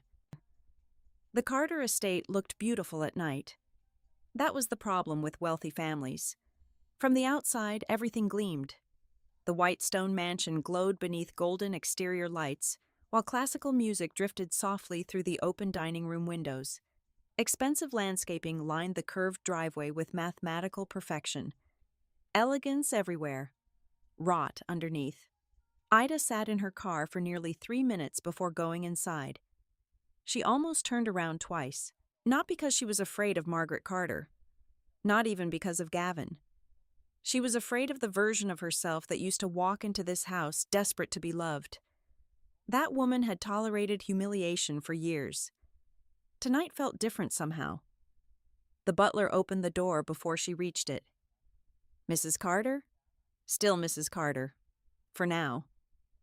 The Carter estate looked beautiful at night. That was the problem with wealthy families. From the outside, everything gleamed. The white stone mansion glowed beneath golden exterior lights, while classical music drifted softly through the open dining room windows. Expensive landscaping lined the curved driveway with mathematical perfection. Elegance everywhere, rot underneath. Ida sat in her car for nearly 3 minutes before going inside. She almost turned around twice, not because she was afraid of Margaret Carter, not even because of Gavin. She was afraid of the version of herself that used to walk into this house desperate to be loved. That woman had tolerated humiliation for years. Tonight felt different somehow. The butler opened the door before she reached it. Mrs. Carter? Still Mrs. Carter. For now.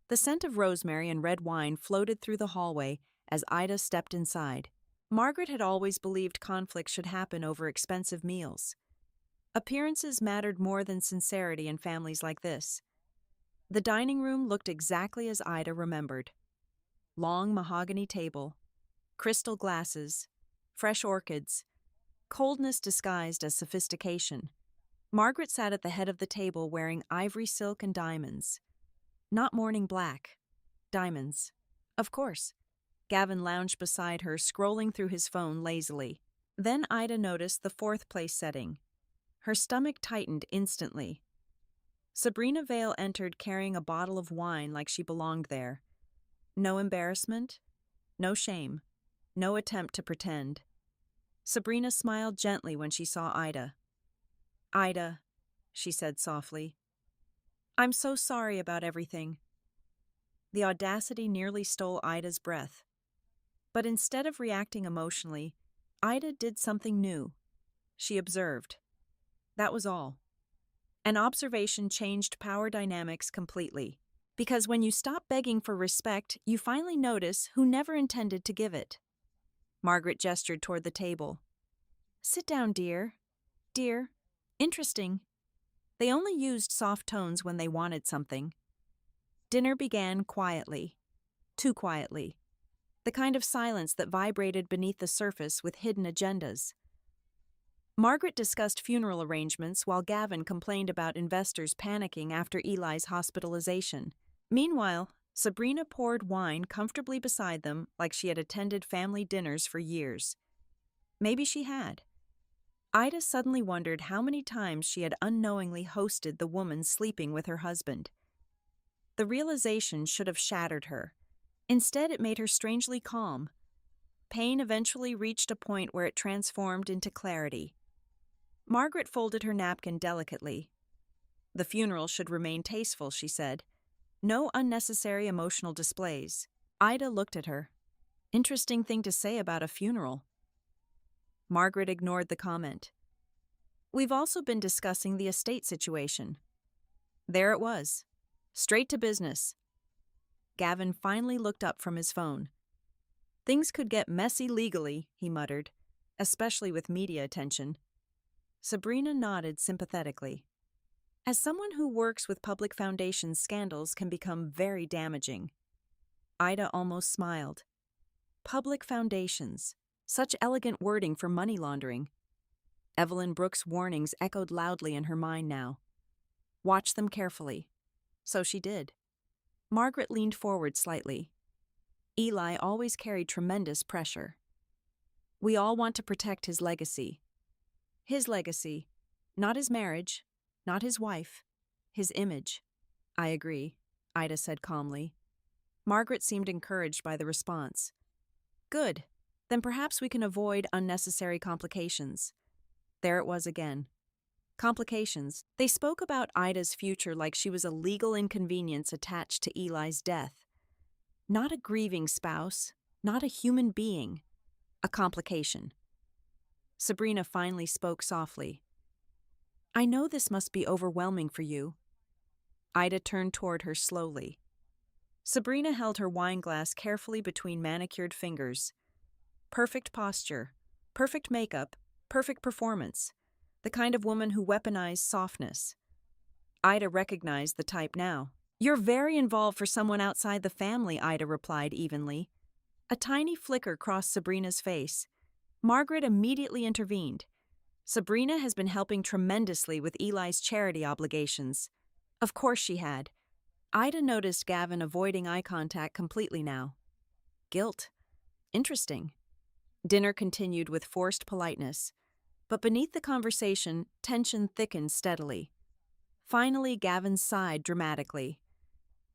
The scent of rosemary and red wine floated through the hallway as Ida stepped inside. Margaret had always believed conflict should happen over expensive meals. Appearances mattered more than sincerity in families like this. The dining room looked exactly as Ida remembered. Long mahogany table, crystal glasses, fresh orchids, coldness disguised as sophistication. Margaret sat at the head of the table wearing ivory silk and diamonds. Not morning black. Diamonds. Of course. Gavin lounged beside her, scrolling through his phone lazily. Then Ida noticed the fourth place setting. Her stomach tightened instantly. Sabrina Vale entered carrying a bottle of wine like she belonged there. No embarrassment, no shame, no attempt to pretend. Sabrina smiled gently when she saw Ida. "Ida," she said softly, "I'm so sorry about everything." The audacity nearly stole Ida's breath. But instead of reacting emotionally, Ida did something new. She observed. That was all. An observation changed power dynamics completely. Because when you stop begging for respect, you finally notice who never intended to give it. Margaret gestured toward the table. "Sit down, dear. Dear. Interesting." They only used soft tones when they wanted something. Dinner began quietly. Too quietly. The kind of silence that vibrated beneath the surface with hidden agendas. Margaret discussed funeral arrangements while Gavin complained about investors panicking after Eli's hospitalization. Meanwhile, Sabrina poured wine comfortably beside them like she had attended family dinners for years. Maybe she had. Ida suddenly wondered how many times she had unknowingly hosted the woman sleeping with her husband. The realization should have shattered her. Instead, it made her strangely calm. Pain eventually reached a point where it transformed into clarity. Margaret folded her napkin delicately. The funeral should remain tasteful, she said. No unnecessary emotional displays. Ida looked at her. Interesting thing to say about a funeral. Margaret ignored the comment. "We've also been discussing the estate situation." There it was. Straight to business. Gavin finally looked up from his phone. "Things could get messy legally," he muttered, "especially with media attention." Sabrina nodded sympathetically. As someone who works with public foundations, scandals can become very damaging. Ida almost smiled. Public foundations. Such elegant wording for money laundering. Evelyn Brooks' warnings echoed loudly in her mind now. Watch them carefully. So she did. Margaret leaned forward slightly. Eli always carried tremendous pressure. We all want to protect his legacy. His legacy, not his marriage, not his wife, his image. I agree, Ida said calmly. Margaret seemed encouraged by the response. Good, then perhaps we can avoid unnecessary complications. There it was again. Complications. They spoke about Ida's future like she was a legal inconvenience attached to Eli's death. Not a grieving spouse, not a human being. A complication. Sabrina finally spoke softly. I know this must be overwhelming for you. Ida turned toward her slowly. Sabrina held her wine glass carefully between manicured fingers. Perfect posture, perfect makeup, perfect performance. The kind of woman who weaponized softness. Ida recognized the type now. You're very involved for someone outside the family, Ida replied evenly. A tiny flicker crossed Sabrina's face. Margaret immediately intervened. Sabrina has been helping tremendously with Eli's charity obligations. Of course she had. Ida noticed Gavin avoiding eye contact completely now. Guilt. Interesting. Dinner continued with forced politeness, but beneath the conversation, tension thickened steadily. Finally, Gavin sighed dramatically.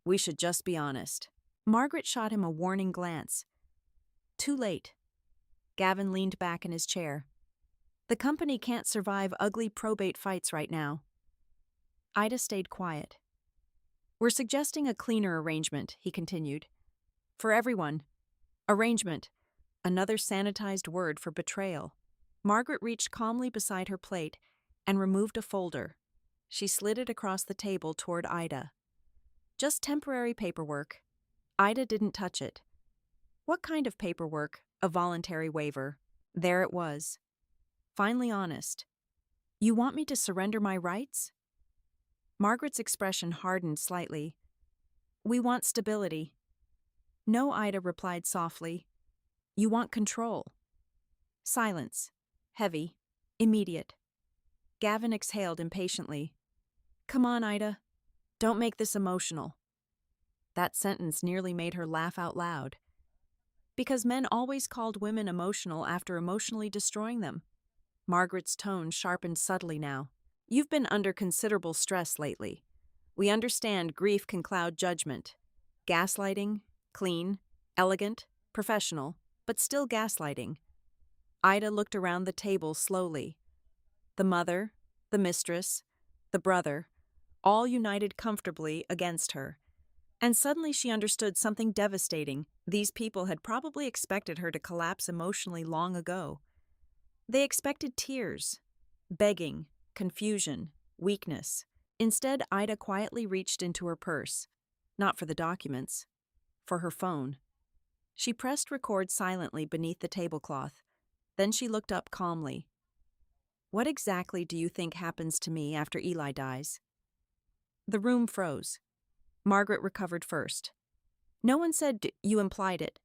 "We should just be honest." Margaret shot him a warning glance. Too late. Gavin leaned back in his chair. "The company can't survive ugly probate fights right now." Ida stayed quiet. "We're suggesting a cleaner arrangement," he continued. "For everyone. Arrangement. Another sanitized word for betrayal." Margaret reached calmly beside her plate and removed a folder. She slid it across the table toward Ida. "Just temporary paperwork." Ida didn't touch it. What kind of paperwork? A voluntary waiver. There it was. Finally honest. "You want me to surrender my rights?" Margaret's expression hardened slightly. "We want stability." "No," Ida replied softly. "You want control." Silence. Heavy. Immediate. Gavin exhaled impatiently. "Come on, Ida. Don't make this emotional." That sentence nearly made her laugh out loud. Because men always called women emotional after emotionally destroying them. Margaret's tone sharpened subtly now. "You've been under considerable stress lately. We understand grief can cloud judgment. Gaslighting, clean, elegant, professional, but still gaslighting." Ida looked around the table slowly. The mother, the mistress, the brother, all united comfortably against her. And suddenly she understood something devastating. These people had probably expected her to collapse emotionally long ago. They expected tears, begging, confusion, weakness. Instead, Ida quietly reached into her purse. Not for the documents. For her phone. She pressed record silently beneath the tablecloth. Then she looked up calmly. "What exactly do you think happens to me after Eli dies?" The room froze. Margaret recovered first. "No one said you implied it."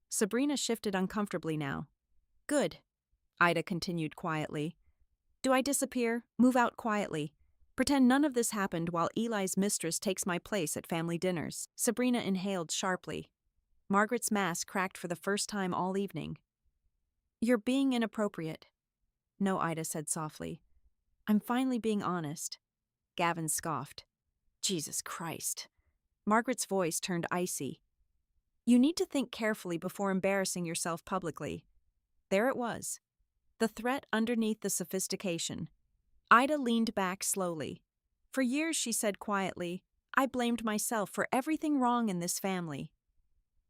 Sabrina shifted uncomfortably now. "Good," Ida continued quietly. "Do I disappear? Move out quietly. Pretend none of this happened while Eli's mistress takes my place at family dinners." Sabrina inhaled sharply. Margaret's mask cracked for the first time all evening. "You're being inappropriate." "No," Ida said softly. "I'm finally being honest." Gavin scoffed. "Jesus Christ." Margaret's voice turned icy. "You need to think carefully before embarrassing yourself publicly." There it was. The threat underneath the sophistication. Ida leaned back slowly. For years, she said quietly, "I blamed myself for everything wrong in this family."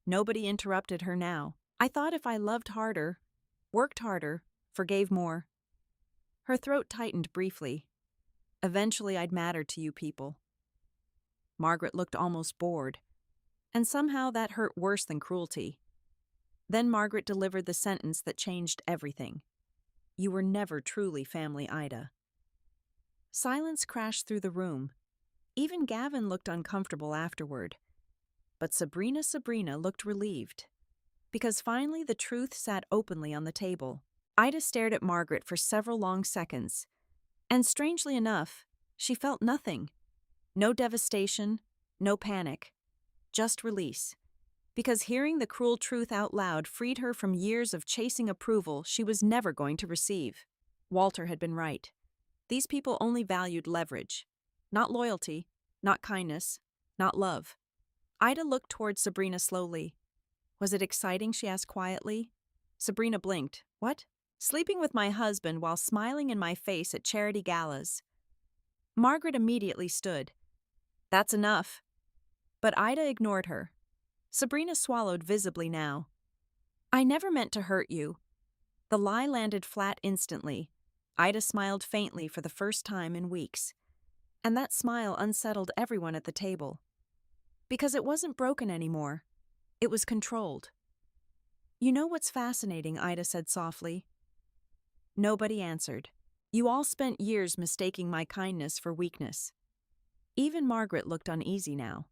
Nobody interrupted her now. "I thought if I loved harder, worked harder, forgave more." Her throat tightened briefly. "Eventually I'd matter to you people." Margaret looked almost bored. And somehow that hurt worse than cruelty. Then Margaret delivered the sentence that changed everything. "You were never truly family, Ida." Silence crashed through the room. Even Gavin looked uncomfortable afterward. But Sabrina looked relieved. Because finally the truth sat openly on the table. Ida stared at Margaret for several long seconds. And strangely enough, she felt nothing. No devastation, no panic. Just release. Because hearing the cruel truth out loud freed her from years of chasing approval she was never going to receive. Walter had been right. These people only valued leverage. Not loyalty, not kindness, not love. Ida looked toward Sabrina slowly. "Was it exciting?" she asked quietly. Sabrina blinked. "What?" "Sleeping with my husband while smiling in my face at charity galas." Margaret immediately stood. "That's enough." But Ida ignored her. Sabrina swallowed visibly now. "I never meant to hurt you." The lie landed flat instantly. Ida smiled faintly for the first time in weeks. And that smile unsettled everyone at the table. Because it wasn't broken anymore. It was controlled. "You know what's fascinating?" Ida said softly. Nobody answered. "You all spent years mistaking my kindness for weakness." Even Margaret looked uneasy now.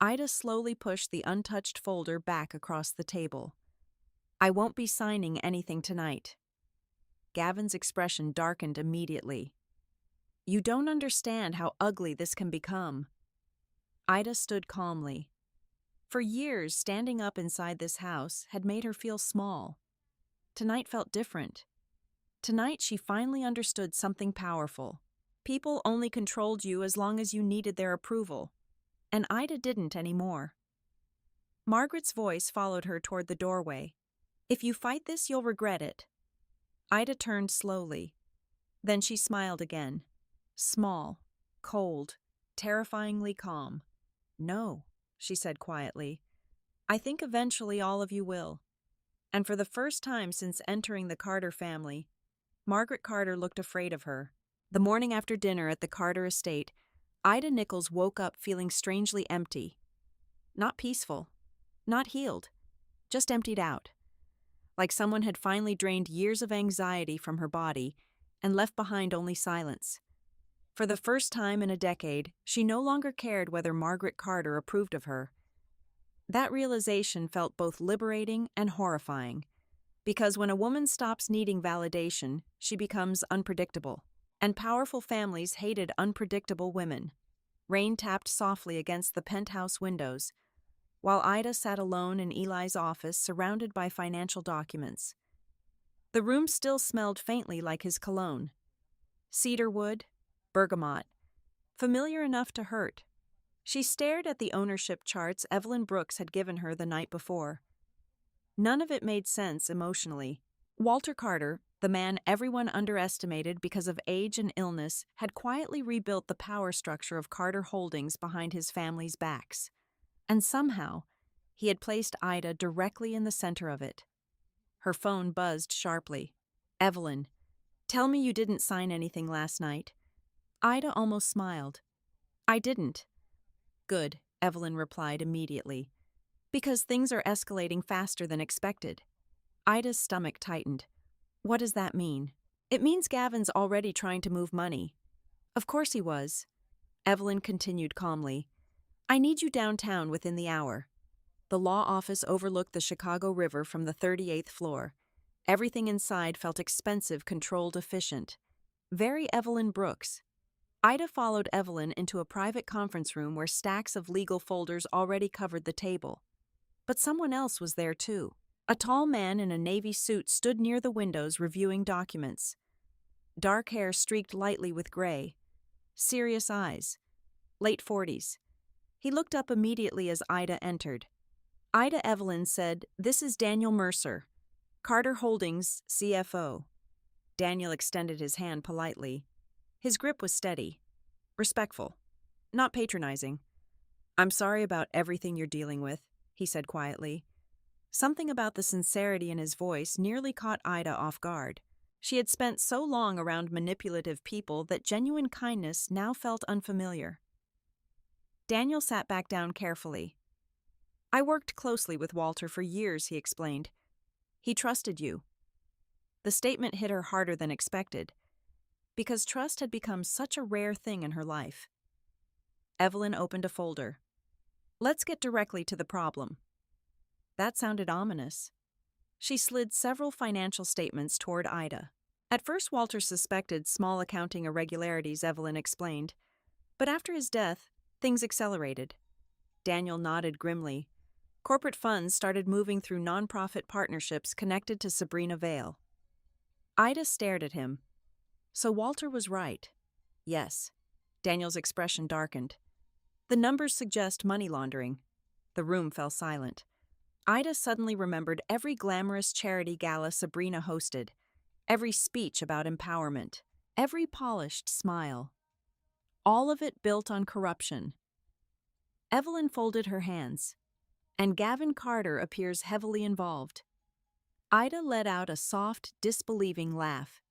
Ida slowly pushed the untouched folder back across the table. "I won't be signing anything tonight." Gavin's expression darkened immediately. "You don't understand how ugly this can become." Ida stood calmly. For years, standing up inside this house had made her feel small. tonight felt different. Tonight she finally understood something powerful. People only controlled you as long as you needed their approval, and Ida didn't anymore. Margaret's voice followed her toward the doorway. "If you fight this, you'll regret it." Ida turned slowly. Then she smiled again. Small, cold, terrifyingly calm. "No," she said quietly. "I think eventually all of you will." And for the first time since entering the Carter family, Margaret Carter looked afraid of her. The morning after dinner at the Carter estate, Ida Nichols woke up feeling strangely empty. Not peaceful, not healed, just emptied out. Like someone had finally drained years of anxiety from her body and left behind only silence. For the first time in a decade, she no longer cared whether Margaret Carter approved of her. That realization felt both liberating and horrifying, because when a woman stops needing validation, she becomes unpredictable. And powerful families hated unpredictable women. Rain tapped softly against the penthouse windows, while Ida sat alone in Eli's office surrounded by financial documents. The room still smelled faintly like his cologne. Cedarwood, bergamot, familiar enough to hurt. She stared at the ownership charts Evelyn Brooks had given her the night before. None of it made sense emotionally. Walter Carter, the man everyone underestimated because of age and illness, had quietly rebuilt the power structure of Carter Holdings behind his family's backs. And somehow, he had placed Ida directly in the center of it. Her phone buzzed sharply. "Evelyn, tell me you didn't sign anything last night." Ida almost smiled. "I didn't." "Good," Evelyn replied immediately. "Because things are escalating faster than expected." Ida's stomach tightened. "What does that mean?" "It means Gavin's already trying to move money." "Of course he was." Evelyn continued calmly. "I need you downtown within the hour." The law office overlooked the Chicago River from the 38th floor. Everything inside felt expensive, controlled, efficient. Very Evelyn Brooks. Ida followed Evelyn into a private conference room where stacks of legal folders already covered the table. But someone else was there too. A tall man in a navy suit stood near the windows reviewing documents. Dark hair streaked lightly with gray. Serious eyes. Late 40s. He looked up immediately as Ida entered. Ida Evelyn said, "This is Daniel Mercer, Carter Holdings CFO." Daniel extended his hand politely. His grip was steady, respectful, not patronizing. "I'm sorry about everything you're dealing with," he said quietly. Something about the sincerity in his voice nearly caught Ida off guard. She had spent so long around manipulative people that genuine kindness now felt unfamiliar. Daniel sat back down carefully. "I worked closely with Walter for years," he explained. "He trusted you." The statement hit her harder than expected, because trust had become such a rare thing in her life. Evelyn opened a folder. "Let's get directly to the problem." That sounded ominous. She slid several financial statements toward Ida. At first, Walter suspected small accounting irregularities, Evelyn explained. But after his death, things accelerated. Daniel nodded grimly. Corporate funds started moving through nonprofit partnerships connected to Sabrina Vale. Ida stared at him. So Walter was right. Yes. Daniel's expression darkened. The numbers suggest money laundering. The room fell silent. Ida suddenly remembered every glamorous charity gala Sabrina hosted, every speech about empowerment, every polished smile. All of it built on corruption. Evelyn folded her hands, and Gavin Carter appears heavily involved. Ida let out a soft, disbelieving laugh.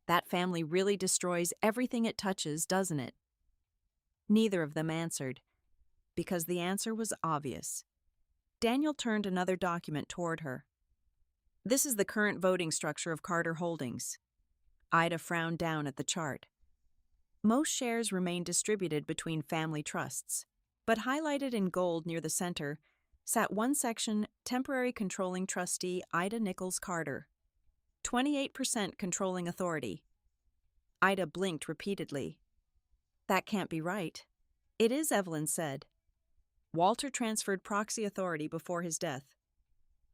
That family really destroys everything it touches, doesn't it? Neither of them answered, because the answer was obvious. Daniel turned another document toward her. "This is the current voting structure of Carter Holdings." Ida frowned down at the chart. Most shares remained distributed between family trusts, but highlighted in gold near the center sat one section temporary controlling trustee Ida Nichols Carter, 28% controlling authority. Ida blinked repeatedly. "That can't be right." "It is," Evelyn said. "Walter transferred proxy authority before his death."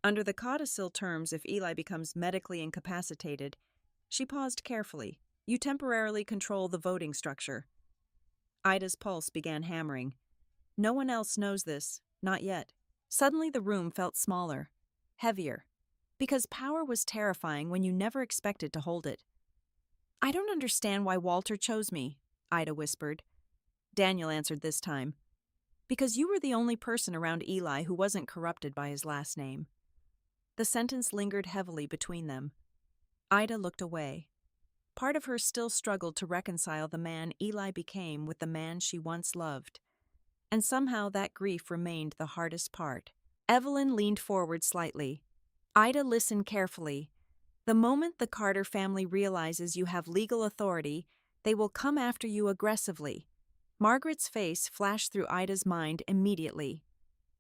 Under the codicil terms, if Eli becomes medically incapacitated, she paused carefully. You temporarily control the voting structure. Ida's pulse began hammering. No one else knows this, not yet. Suddenly the room felt smaller, heavier, because power was terrifying when you never expected to hold it. I don't understand why Walter chose me, Ida whispered. Daniel answered this time. Because you were the only person around Eli who wasn't corrupted by his last name. The sentence lingered heavily between them. Ida looked away. Part of her still struggled to reconcile the man Eli became with the man she once loved. And somehow that grief remained the hardest part. Evelyn leaned forward slightly. Ida listened carefully. The moment the Carter family realizes you have legal authority, they will come after you aggressively. Margaret's face flashed through Ida's mind immediately.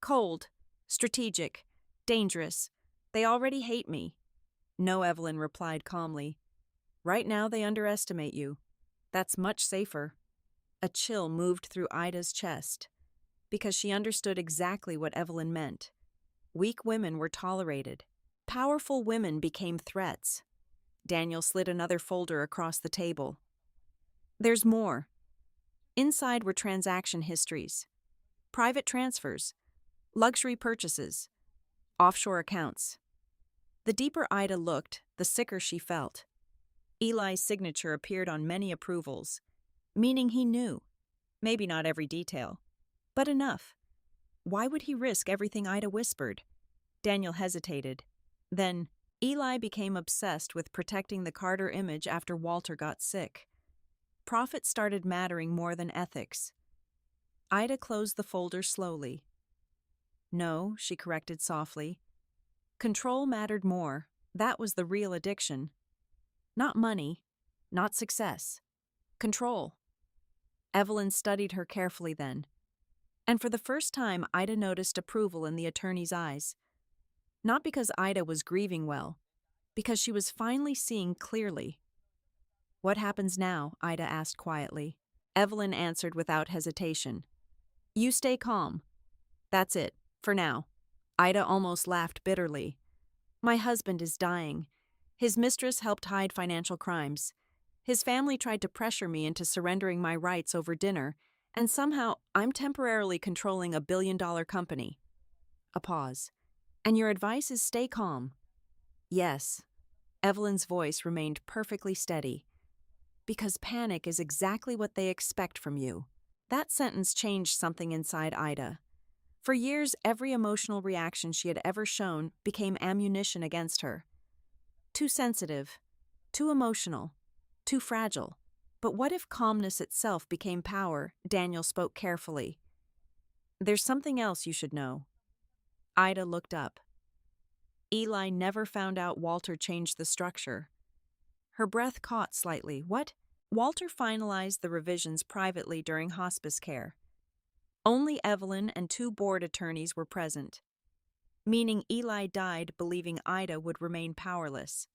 Cold, strategic, dangerous. They already hate me. No, Evelyn replied calmly. Right now they underestimate you. That's much safer. A chill moved through Ida's chest, because she understood exactly what Evelyn meant. Weak women were tolerated. Powerful women became threats. Daniel slid another folder across the table. There's more. Inside were transaction histories, private transfers, luxury purchases, offshore accounts. The deeper Ida looked, the sicker she felt. Eli's signature appeared on many approvals, meaning he knew. Maybe not every detail, but enough. Why would he risk everything Ida whispered? Daniel hesitated. Then, Eli became obsessed with protecting the Carter image after Walter got sick. Profit started mattering more than ethics. Ida closed the folder slowly. No, she corrected softly. Control mattered more. That was the real addiction. Not money, not success. Control. Evelyn studied her carefully then. And for the first time, Ida noticed approval in the attorney's eyes. Not because Ida was grieving well, because she was finally seeing clearly. What happens now? Ida asked quietly. Evelyn answered without hesitation. You stay calm. That's it, for now. Ida almost laughed bitterly. My husband is dying. His mistress helped hide financial crimes. His family tried to pressure me into surrendering my rights over dinner, and somehow I'm temporarily controlling a billion-dollar company. A pause. And your advice is stay calm. Yes. Evelyn's voice remained perfectly steady. Because panic is exactly what they expect from you. That sentence changed something inside Ida. For years, every emotional reaction she had ever shown became ammunition against her. Too sensitive, too emotional, too fragile. But what if calmness itself became power? Daniel spoke carefully. There's something else you should know. Ida looked up. Eli never found out Walter changed the structure. Her breath caught slightly. What? Walter finalized the revisions privately during hospice care. Only Evelyn and 2 board attorneys were present, meaning Eli died believing Ida would remain powerless.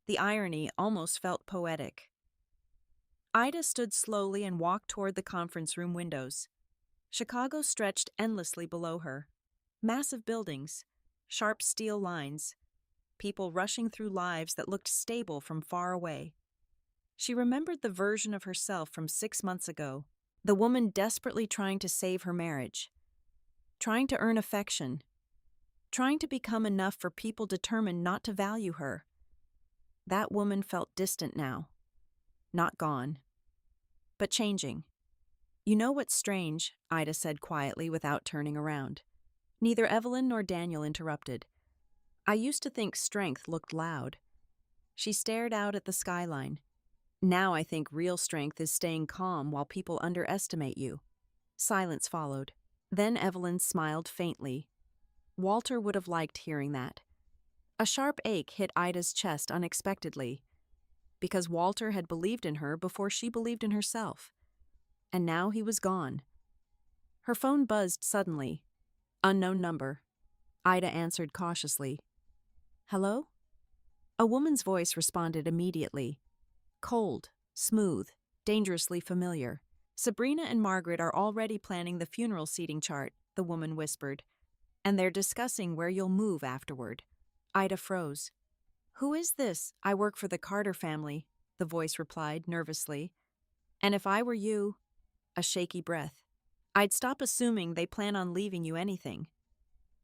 The irony almost felt poetic. Ida stood slowly and walked toward the conference room windows. Chicago stretched endlessly below her. Massive buildings, sharp steel lines, people rushing through lives that looked stable from far away. She remembered the version of herself from 6 months ago, the woman desperately trying to save her marriage, trying to earn affection, trying to become enough for people determined not to value her. That woman felt distant now. Not gone, but changing. You know what's strange, Ida said quietly without turning around. Neither Evelyn nor Daniel interrupted. I used to think strength looked loud. She stared out at the skyline. Now I think real strength is staying calm while people underestimate you. Silence followed. Then Evelyn smiled faintly. Walter would have liked hearing that. A sharp ache hit Ida's chest unexpectedly, because Walter had believed in her before she believed in herself. And now he was gone. Her phone buzzed suddenly. Unknown number. Ida answered cautiously. Hello? A woman's voice responded immediately. Cold, smooth, dangerously familiar. Sabrina and Margaret are already planning the funeral seating chart, the woman whispered. And they're discussing where you'll move afterward. Ida froze. Who is this? I work for the Carter family, the voice replied nervously. And if I were you, a shaky breath, I'd stop assuming they plan on leaving you anything.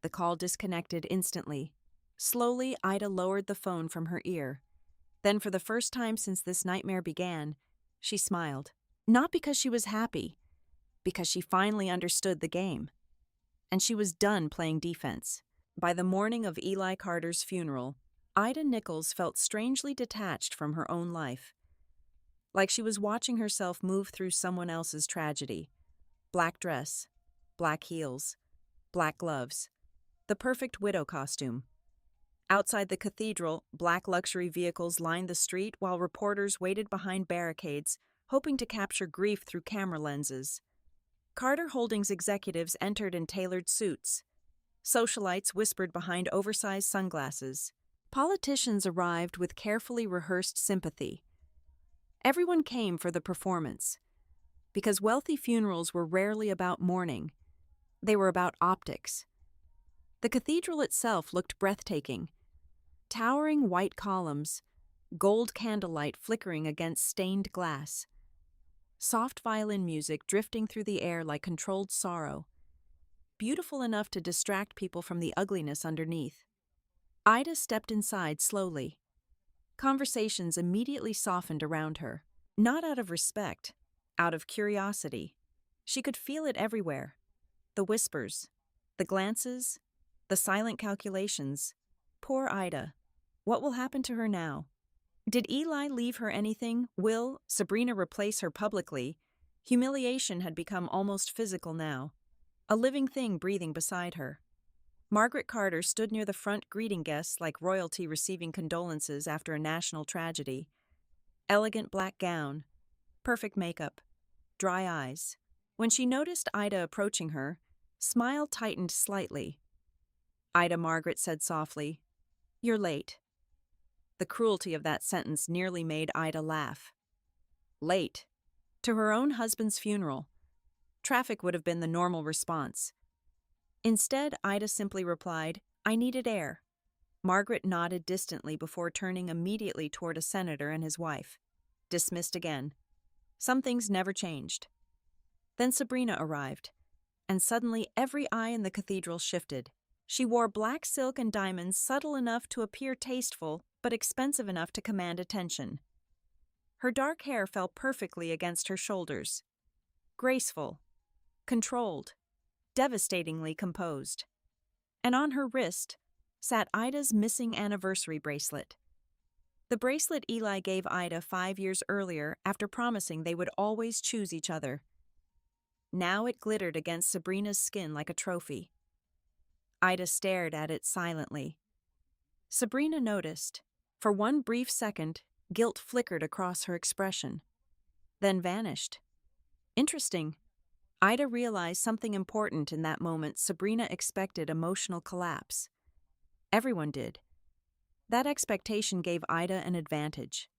The call disconnected instantly. Slowly, Ida lowered the phone from her ear. Then, for the first time since this nightmare began, she smiled. Not because she was happy, because she finally understood the game. And she was done playing defense. By the morning of Eli Carter's funeral, Ida Nichols felt strangely detached from her own life. Like she was watching herself move through someone else's tragedy. Black dress, black heels, black gloves. The perfect widow costume. Outside the cathedral, black luxury vehicles lined the street while reporters waited behind barricades, hoping to capture grief through camera lenses. Carter Holdings executives entered in tailored suits. Socialites whispered behind oversized sunglasses. Politicians arrived with carefully rehearsed sympathy. Everyone came for the performance. Because wealthy funerals were rarely about mourning. They were about optics. The cathedral itself looked breathtaking. Towering white columns, gold candlelight flickering against stained glass. Soft violin music drifting through the air like controlled sorrow. Beautiful enough to distract people from the ugliness underneath. Ida stepped inside slowly. Conversations immediately softened around her. Not out of respect, out of curiosity. She could feel it everywhere. The whispers, the glances, the silent calculations. Poor Ida. What will happen to her now? Did Eli leave her anything? Will Sabrina replace her publicly? Humiliation had become almost physical now. A living thing breathing beside her. Margaret Carter stood near the front greeting guests like royalty receiving condolences after a national tragedy. Elegant black gown, perfect makeup, dry eyes. When she noticed Ida approaching her, smile tightened slightly. Ida, Margaret said softly, "You're late." The cruelty of that sentence nearly made Ida laugh. Late? To her own husband's funeral. Traffic would have been the normal response. Instead, Ida simply replied, "I needed air." Margaret nodded distantly before turning immediately toward a senator and his wife. Dismissed again. Some things never changed. Then Sabrina arrived, and suddenly every eye in the cathedral shifted. She wore black silk and diamonds subtle enough to appear tasteful, but expensive enough to command attention. Her dark hair fell perfectly against her shoulders. Graceful, controlled, devastatingly composed. And on her wrist sat Ida's missing anniversary bracelet. The bracelet Eli gave Ida 5 years earlier after promising they would always choose each other. Now it glittered against Sabrina's skin like a trophy. Ida stared at it silently. Sabrina noticed. For one brief second, guilt flickered across her expression, then vanished. Interesting. Ida realized something important in that moment. Sabrina expected emotional collapse. Everyone did. That expectation gave Ida an advantage.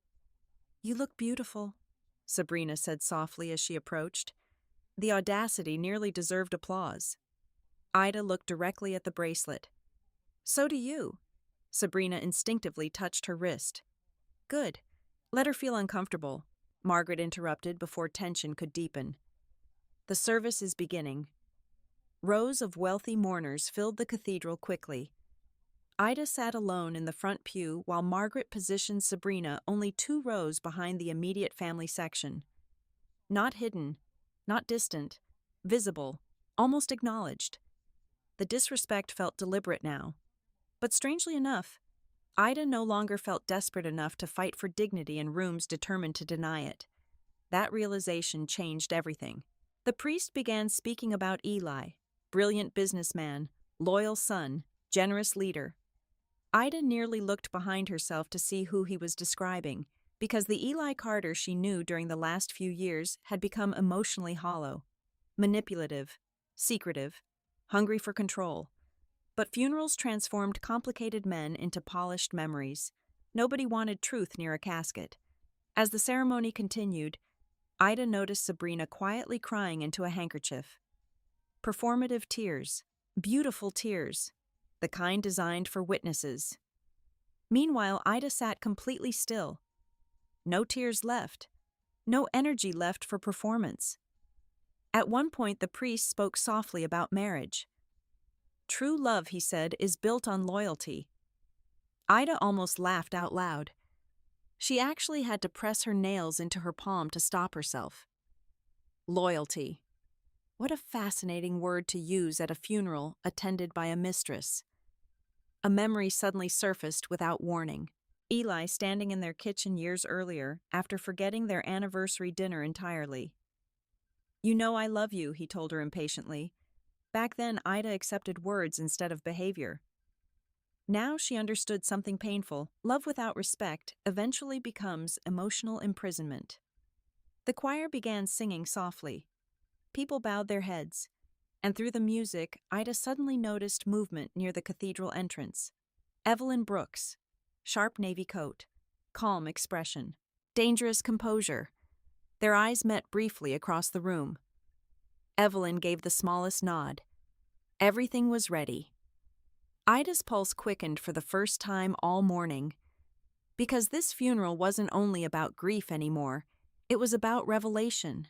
"You look beautiful," Sabrina said softly as she approached. The audacity nearly deserved applause. Ida looked directly at the bracelet. "So do you." Sabrina instinctively touched her wrist. "Good. Let her feel uncomfortable," Margaret interrupted before tension could deepen. "The service is beginning." Rows of wealthy mourners filled the cathedral quickly. Ida sat alone in the front pew while Margaret positioned Sabrina only 2 rows behind the immediate family section. Not hidden, not distant, visible, almost acknowledged. The disrespect felt deliberate now. But strangely enough, Ida no longer felt desperate enough to fight for dignity in rooms determined to deny it. That realization changed everything. The priest began speaking about Eli, brilliant businessman, loyal son, generous leader. Ida nearly looked behind herself to see who he was describing, because the Eli Carter she knew during the last few years had become emotionally hollow, manipulative, secretive, hungry for control. But funerals transformed complicated men into polished memories. Nobody wanted truth near a casket. As the ceremony continued, Ida noticed Sabrina quietly crying into a handkerchief. Performative tears, Beautiful tears, the kind designed for witnesses. Meanwhile, Ida sat completely still. No tears left, no energy left for performance. At one point, the priest spoke softly about marriage. True love, he said, is built on loyalty. Ida almost laughed out loud. She actually had to press her nails into her palm to stop herself. Loyalty. What a fascinating word to use at a funeral attended by a mistress. A memory suddenly surfaced without warning. Eli standing in their kitchen years earlier after forgetting their anniversary dinner entirely. "You know I love you," he told her impatiently. Back then, Ida accepted words instead of behavior. Now she understood something painful. Love without respect eventually becomes emotional imprisonment. The choir began singing softly. People bowed their heads, and through the music, Ida suddenly noticed movement near the cathedral entrance. Evelyn Brooks, sharp navy coat, calm expression, dangerous composure. Their eyes met briefly across the room. Evelyn gave the smallest nod. Everything was ready. Ida's pulse quickened for the first time all morning. Because this funeral wasn't only about grief anymore, it was about revelation.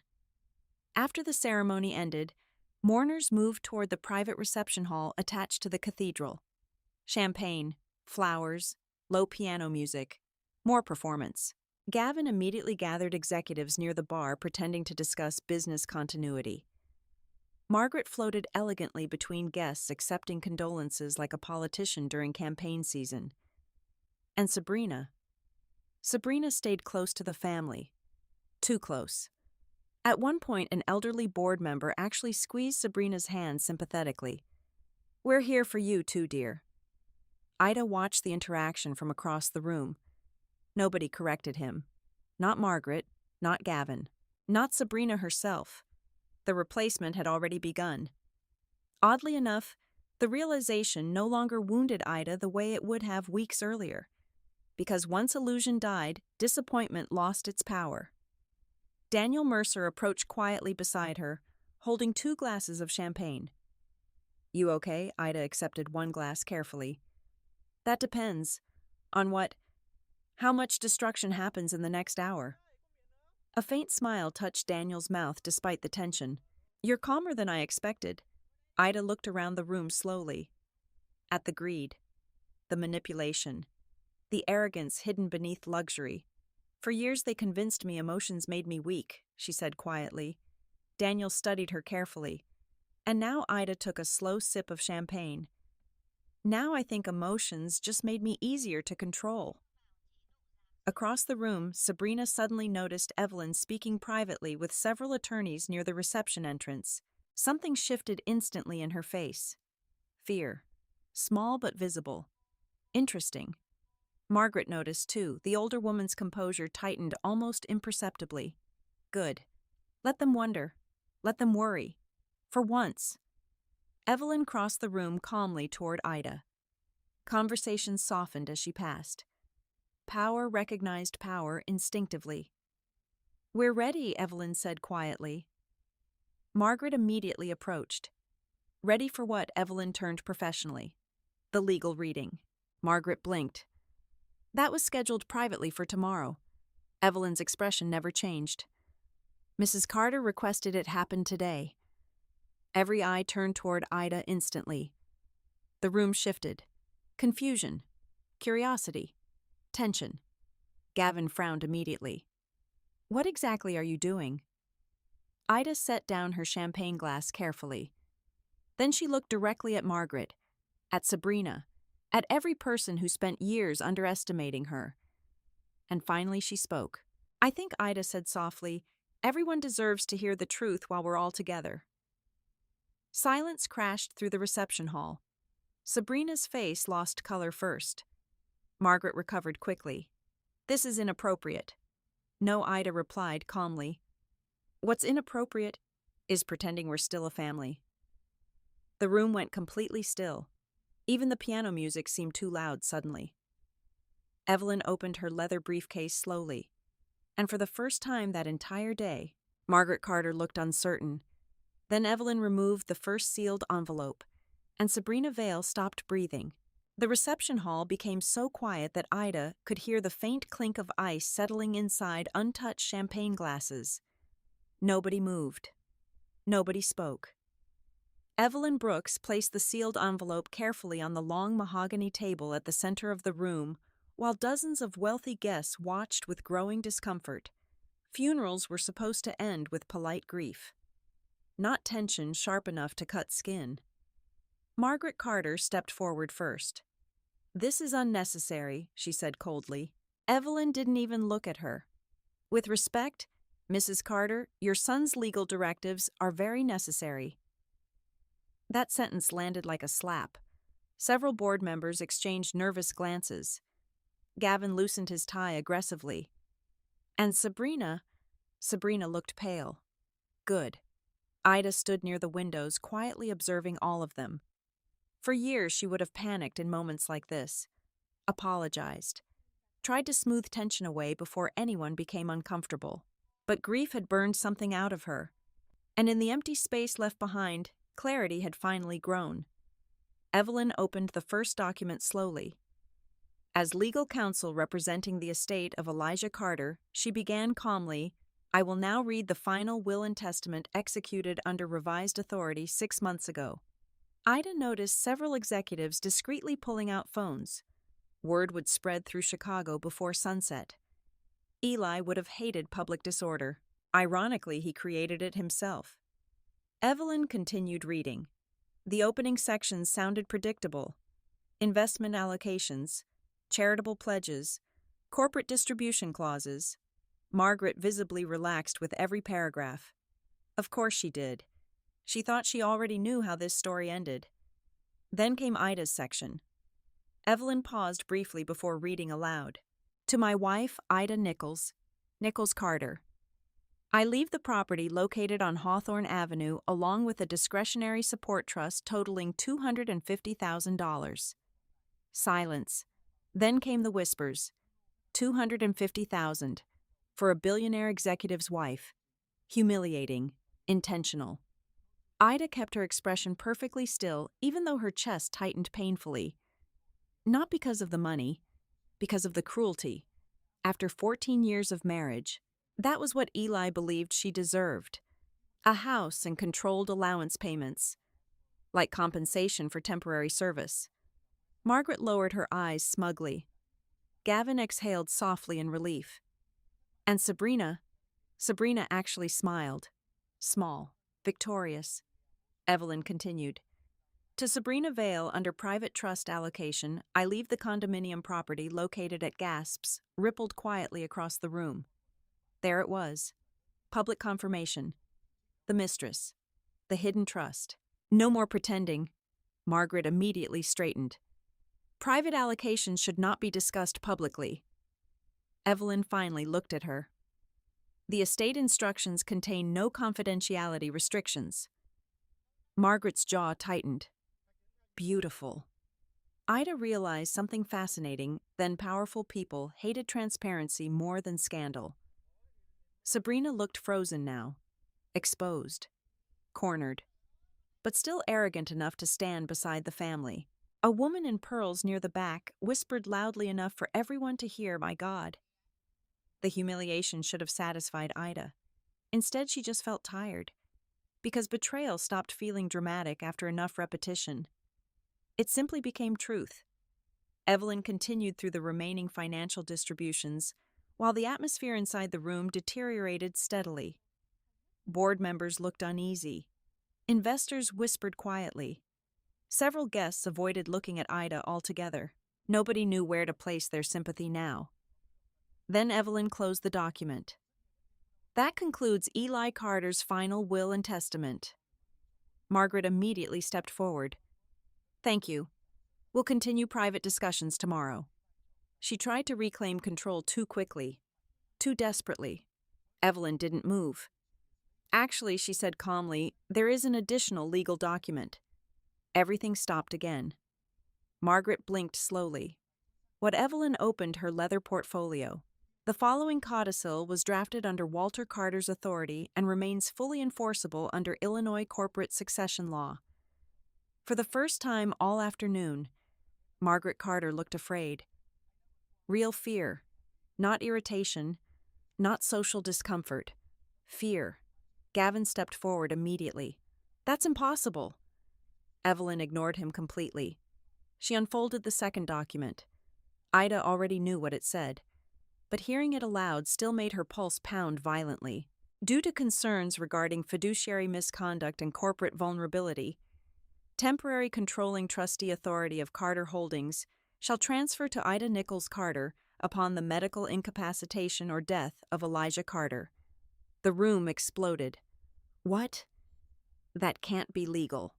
After the ceremony ended, mourners moved toward the private reception hall attached to the cathedral. Champagne, flowers, low piano music, more performance. Gavin immediately gathered executives near the bar pretending to discuss business continuity. Margaret floated elegantly between guests accepting condolences like a politician during campaign season. And Sabrina stayed close to the family. Too close. At one point, an elderly board member actually squeezed Sabrina's hand sympathetically. "We're here for you too, dear." Ida watched the interaction from across the room. Nobody corrected him. Not Margaret, not Gavin, not Sabrina herself. The replacement had already begun. Oddly enough, the realization no longer wounded Ida the way it would have weeks earlier. Because once illusion died, disappointment lost its power. Daniel Mercer approached quietly beside her, holding 2 glasses of champagne. "You okay?" Ida accepted one glass carefully. "That depends. On what? How much destruction happens in the next hour?" A faint smile touched Daniel's mouth despite the tension. "You're calmer than I expected." Ida looked around the room slowly. At the greed, the manipulation, the arrogance hidden beneath luxury. "For years they convinced me emotions made me weak," she said quietly. Daniel studied her carefully. And now Ida took a slow sip of champagne. "Now I think emotions just made me easier to control." Across the room, Sabrina suddenly noticed Evelyn speaking privately with several attorneys near the reception entrance. Something shifted instantly in her face. Fear. Small but visible. Interesting. Margaret noticed too. The older woman's composure tightened almost imperceptibly. Good. Let them wonder. Let them worry. For once. Evelyn crossed the room calmly toward Ida. Conversation softened as she passed. Power recognized power instinctively. "We're ready," Evelyn said quietly. Margaret immediately approached. Ready for what? Evelyn turned professionally. "The legal reading." Margaret blinked. "That was scheduled privately for tomorrow." Evelyn's expression never changed. "Mrs. Carter requested it happen today." Every eye turned toward Ida instantly. The room shifted. Confusion. Curiosity. Tension. Gavin frowned immediately. "What exactly are you doing?" Ida set down her champagne glass carefully. Then she looked directly at Margaret, at Sabrina, at every person who spent years underestimating her. And finally she spoke. "I think," Ida said softly, "everyone deserves to hear the truth while we're all together." Silence crashed through the reception hall. Sabrina's face lost color first. Margaret recovered quickly. "This is inappropriate." "No," Ida replied calmly. "What's inappropriate is pretending we're still a family." The room went completely still. Even the piano music seemed too loud suddenly. Evelyn opened her leather briefcase slowly. And for the first time that entire day, Margaret Carter looked uncertain. Then Evelyn removed the first sealed envelope. and Sabrina Vale stopped breathing. The reception hall became so quiet that Ida could hear the faint clink of ice settling inside untouched champagne glasses. Nobody moved. Nobody spoke. Evelyn Brooks placed the sealed envelope carefully on the long mahogany table at the center of the room, while dozens of wealthy guests watched with growing discomfort. Funerals were supposed to end with polite grief, not tension sharp enough to cut skin. Margaret Carter stepped forward first. "This is unnecessary," she said coldly. Evelyn didn't even look at her. "With respect, Mrs. Carter, your son's legal directives are very necessary." That sentence landed like a slap. Several board members exchanged nervous glances. Gavin loosened his tie aggressively. And Sabrina looked pale. Good. Ida stood near the windows, quietly observing all of them. For years, she would have panicked in moments like this, apologized, tried to smooth tension away before anyone became uncomfortable. But grief had burned something out of her, and in the empty space left behind, clarity had finally grown. Evelyn opened the first document slowly. As legal counsel representing the estate of Elijah Carter, she began calmly, "I will now read the final will and testament executed under revised authority 6 months ago." Ida noticed several executives discreetly pulling out phones. Word would spread through Chicago before sunset. Eli would have hated public disorder. Ironically, he created it himself. Evelyn continued reading. The opening sections sounded predictable. Investment allocations, charitable pledges, corporate distribution clauses. Margaret visibly relaxed with every paragraph. Of course she did. She thought she already knew how this story ended. Then came Ida's section. Evelyn paused briefly before reading aloud. "To my wife, Ida Nichols, Nichols Carter. I leave the property located on Hawthorne Avenue along with a discretionary support trust totaling $250,000. Silence. Then came the whispers. $250,000 for a billionaire executive's wife. Humiliating. Intentional. Ida kept her expression perfectly still, even though her chest tightened painfully. Not because of the money, because of the cruelty. After 14 years of marriage, that was what Eli believed she deserved. A house and controlled allowance payments, like compensation for temporary service. Margaret lowered her eyes smugly. Gavin exhaled softly in relief. And Sabrina actually smiled. Small, victorious. Evelyn continued. To Sabrina Vale, under private trust allocation, I leave the condominium property located at Gasps, rippled quietly across the room. There it was. Public confirmation. The mistress. The hidden trust. No more pretending. Margaret immediately straightened. Private allocations should not be discussed publicly. Evelyn finally looked at her. The estate instructions contain no confidentiality restrictions. Margaret's jaw tightened. Beautiful. Ida realized something fascinating, then powerful people hated transparency more than scandal. Sabrina looked frozen now, exposed, cornered, but still arrogant enough to stand beside the family. A woman in pearls near the back whispered loudly enough for everyone to hear, "My God." The humiliation should have satisfied Ida. Instead, she just felt tired, because betrayal stopped feeling dramatic after enough repetition. It simply became truth. Evelyn continued through the remaining financial distributions, while the atmosphere inside the room deteriorated steadily. Board members looked uneasy. Investors whispered quietly. Several guests avoided looking at Ida altogether. Nobody knew where to place their sympathy now. Then Evelyn closed the document. That concludes Eli Carter's final will and testament. Margaret immediately stepped forward. Thank you. We'll continue private discussions tomorrow. She tried to reclaim control too quickly, too desperately. Evelyn didn't move. Actually, she said calmly, there is an additional legal document. Everything stopped again. Margaret blinked slowly. What Evelyn opened her leather portfolio. The following codicil was drafted under Walter Carter's authority and remains fully enforceable under Illinois corporate succession law. For the first time all afternoon, Margaret Carter looked afraid. Real fear, not irritation, not social discomfort. Fear. Gavin stepped forward immediately. That's impossible. Evelyn ignored him completely. She unfolded the second document. Ida already knew what it said, but hearing it aloud still made her pulse pound violently. Due to concerns regarding fiduciary misconduct and corporate vulnerability, temporary controlling trustee authority of Carter Holdings shall transfer to Ida Nichols Carter upon the medical incapacitation or death of Elijah Carter. The room exploded. What? That can't be legal.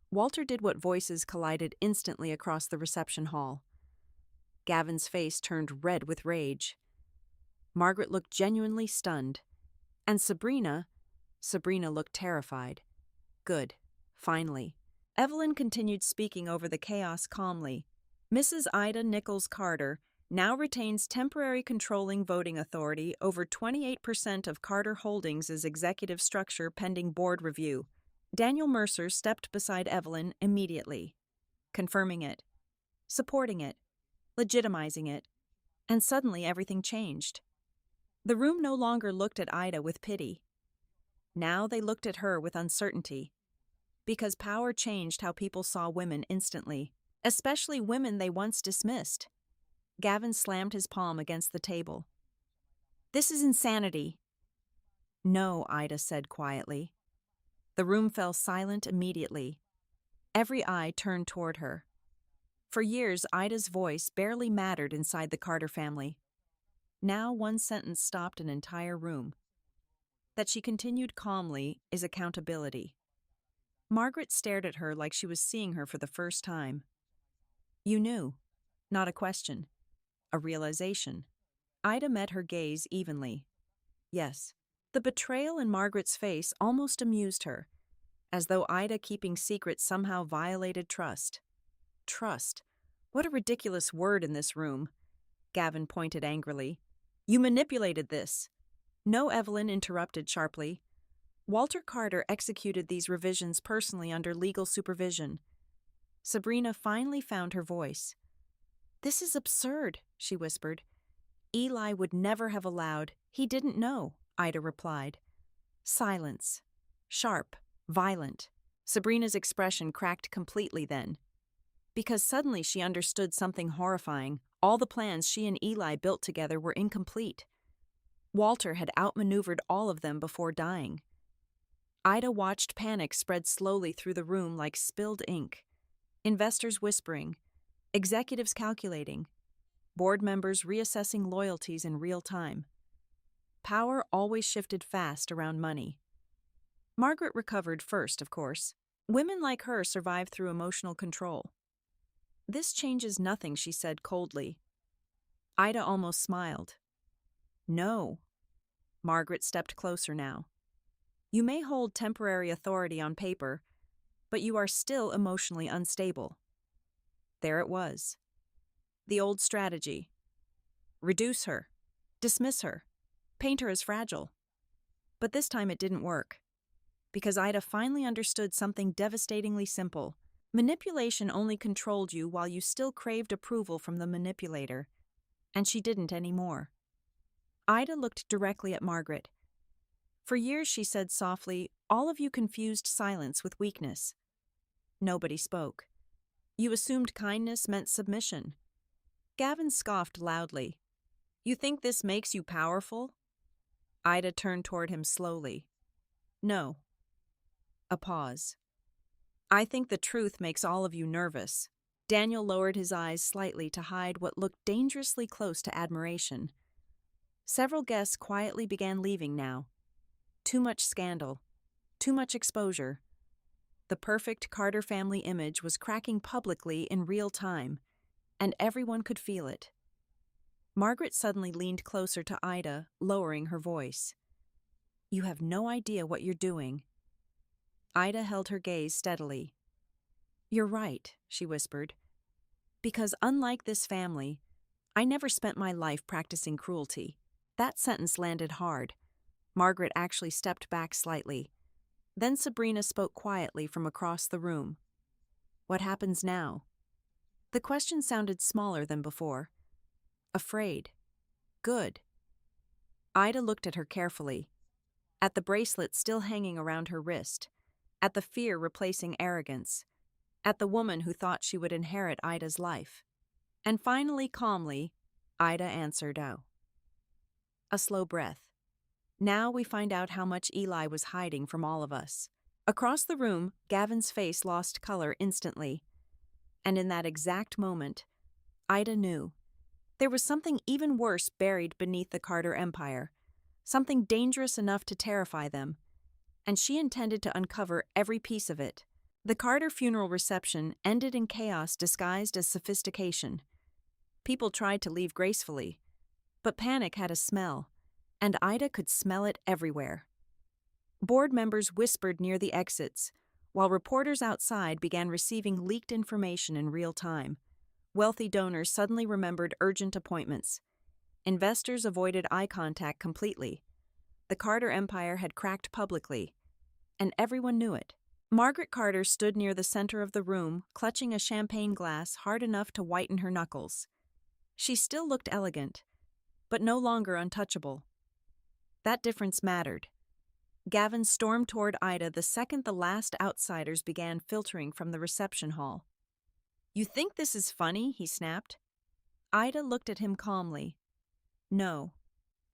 Walter did what voices collided instantly across the reception hall. Gavin's face turned red with rage. Margaret looked genuinely stunned. And Sabrina looked terrified. Good. Finally. Evelyn continued speaking over the chaos calmly. Mrs. Ida Nichols Carter now retains temporary controlling voting authority over 28% of Carter Holdings' executive structure pending board review. Daniel Mercer stepped beside Evelyn immediately, confirming it, supporting it, legitimizing it, and suddenly everything changed. The room no longer looked at Ida with pity. Now they looked at her with uncertainty, because power changed how people saw women instantly, especially women they once dismissed. Gavin slammed his palm against the table. This is insanity. No, Ida said quietly. The room fell silent immediately. Every eye turned toward her. For years, Ida's voice barely mattered inside the Carter family. Now one sentence stopped an entire room. That she continued calmly is accountability. Margaret stared at her like she was seeing her for the first time. You knew. Not a question. A realization. Ida met her gaze evenly. Yes. The betrayal in Margaret's face almost amused her, as though Ida keeping secrets somehow violated trust. Trust. What a ridiculous word in this room. Gavin pointed angrily. You manipulated this. No, Evelyn interrupted sharply. Walter Carter executed these revisions personally under legal supervision. Sabrina finally found her voice. This is absurd, she whispered. Eli would never have allowed. He didn't know, Ida replied. Silence. Sharp. Violent. Sabrina's expression cracked completely then. Because suddenly she understood something horrifying. All the plans she and Eli built together were incomplete. Walter had outmaneuvered all of them before dying. Ida watched panic spread slowly through the room like spilled ink. Investors whispering, executives calculating, board members reassessing loyalties in real time. Power always shifted fast around money. Margaret recovered first, of course. Women like her survived through emotional control. This changes nothing, she said coldly. Ida almost smiled. No. Margaret stepped closer now. You may hold temporary authority on paper, but you are still emotionally unstable. There it was. The old strategy. Reduce her. Dismiss her. Paint her as fragile. But this time it didn't work. Because Ida finally understood something devastatingly simple. Manipulation only controlled you while you still craved approval from the manipulator. And she didn't anymore. Ida looked directly at Margaret. For years, she said softly, all of you confused silence with weakness. Nobody spoke. You assumed kindness meant submission. Gavin scoffed loudly. You think this makes you powerful? Ida turned toward him slowly. No. A pause. I think the truth makes all of you nervous. Daniel lowered his eyes slightly to hide what looked dangerously close to admiration. Several guests quietly began leaving now. Too much scandal. Too much exposure. The perfect Carter family image was cracking publicly in real time, and everyone could feel it. Margaret suddenly leaned closer to Ida, lowering her voice. You have no idea what you're doing. Ida held her gaze steadily. You're right, she whispered. Because unlike this family, I never spent my life practicing cruelty. That sentence landed hard. Margaret actually stepped back slightly. Then Sabrina spoke quietly from across the room. What happens now? The question sounded smaller than before. Afraid. Good. Ida looked at her carefully, at the bracelet still hanging around her wrist, at the fear replacing arrogance, at the woman who thought she would inherit Ida's life. And finally, calmly, Ida answered, "Oh." A slow breath. Now we find out how much Eli was hiding from all of us. Across the room, Gavin's face lost color instantly. And in that exact moment, Ida knew. There was something even worse buried beneath the Carter empire, something dangerous enough to terrify them, and she intended to uncover every piece of it. The Carter funeral reception ended in chaos disguised as sophistication. People tried to leave gracefully, but panic had a smell, and Ida could smell it everywhere. Board members whispered near the exits, while reporters outside began receiving leaked information in real time. Wealthy donors suddenly remembered urgent appointments. Investors avoided eye contact completely. The Carter empire had cracked publicly, and everyone knew it. Margaret Carter stood near the center of the room, clutching a champagne glass hard enough to whiten her knuckles. She still looked elegant, but no longer untouchable. That difference mattered. Gavin stormed toward Ida the second the last outsiders began filtering from the reception hall. "You think this is funny?" he snapped. Ida looked at him calmly. "No,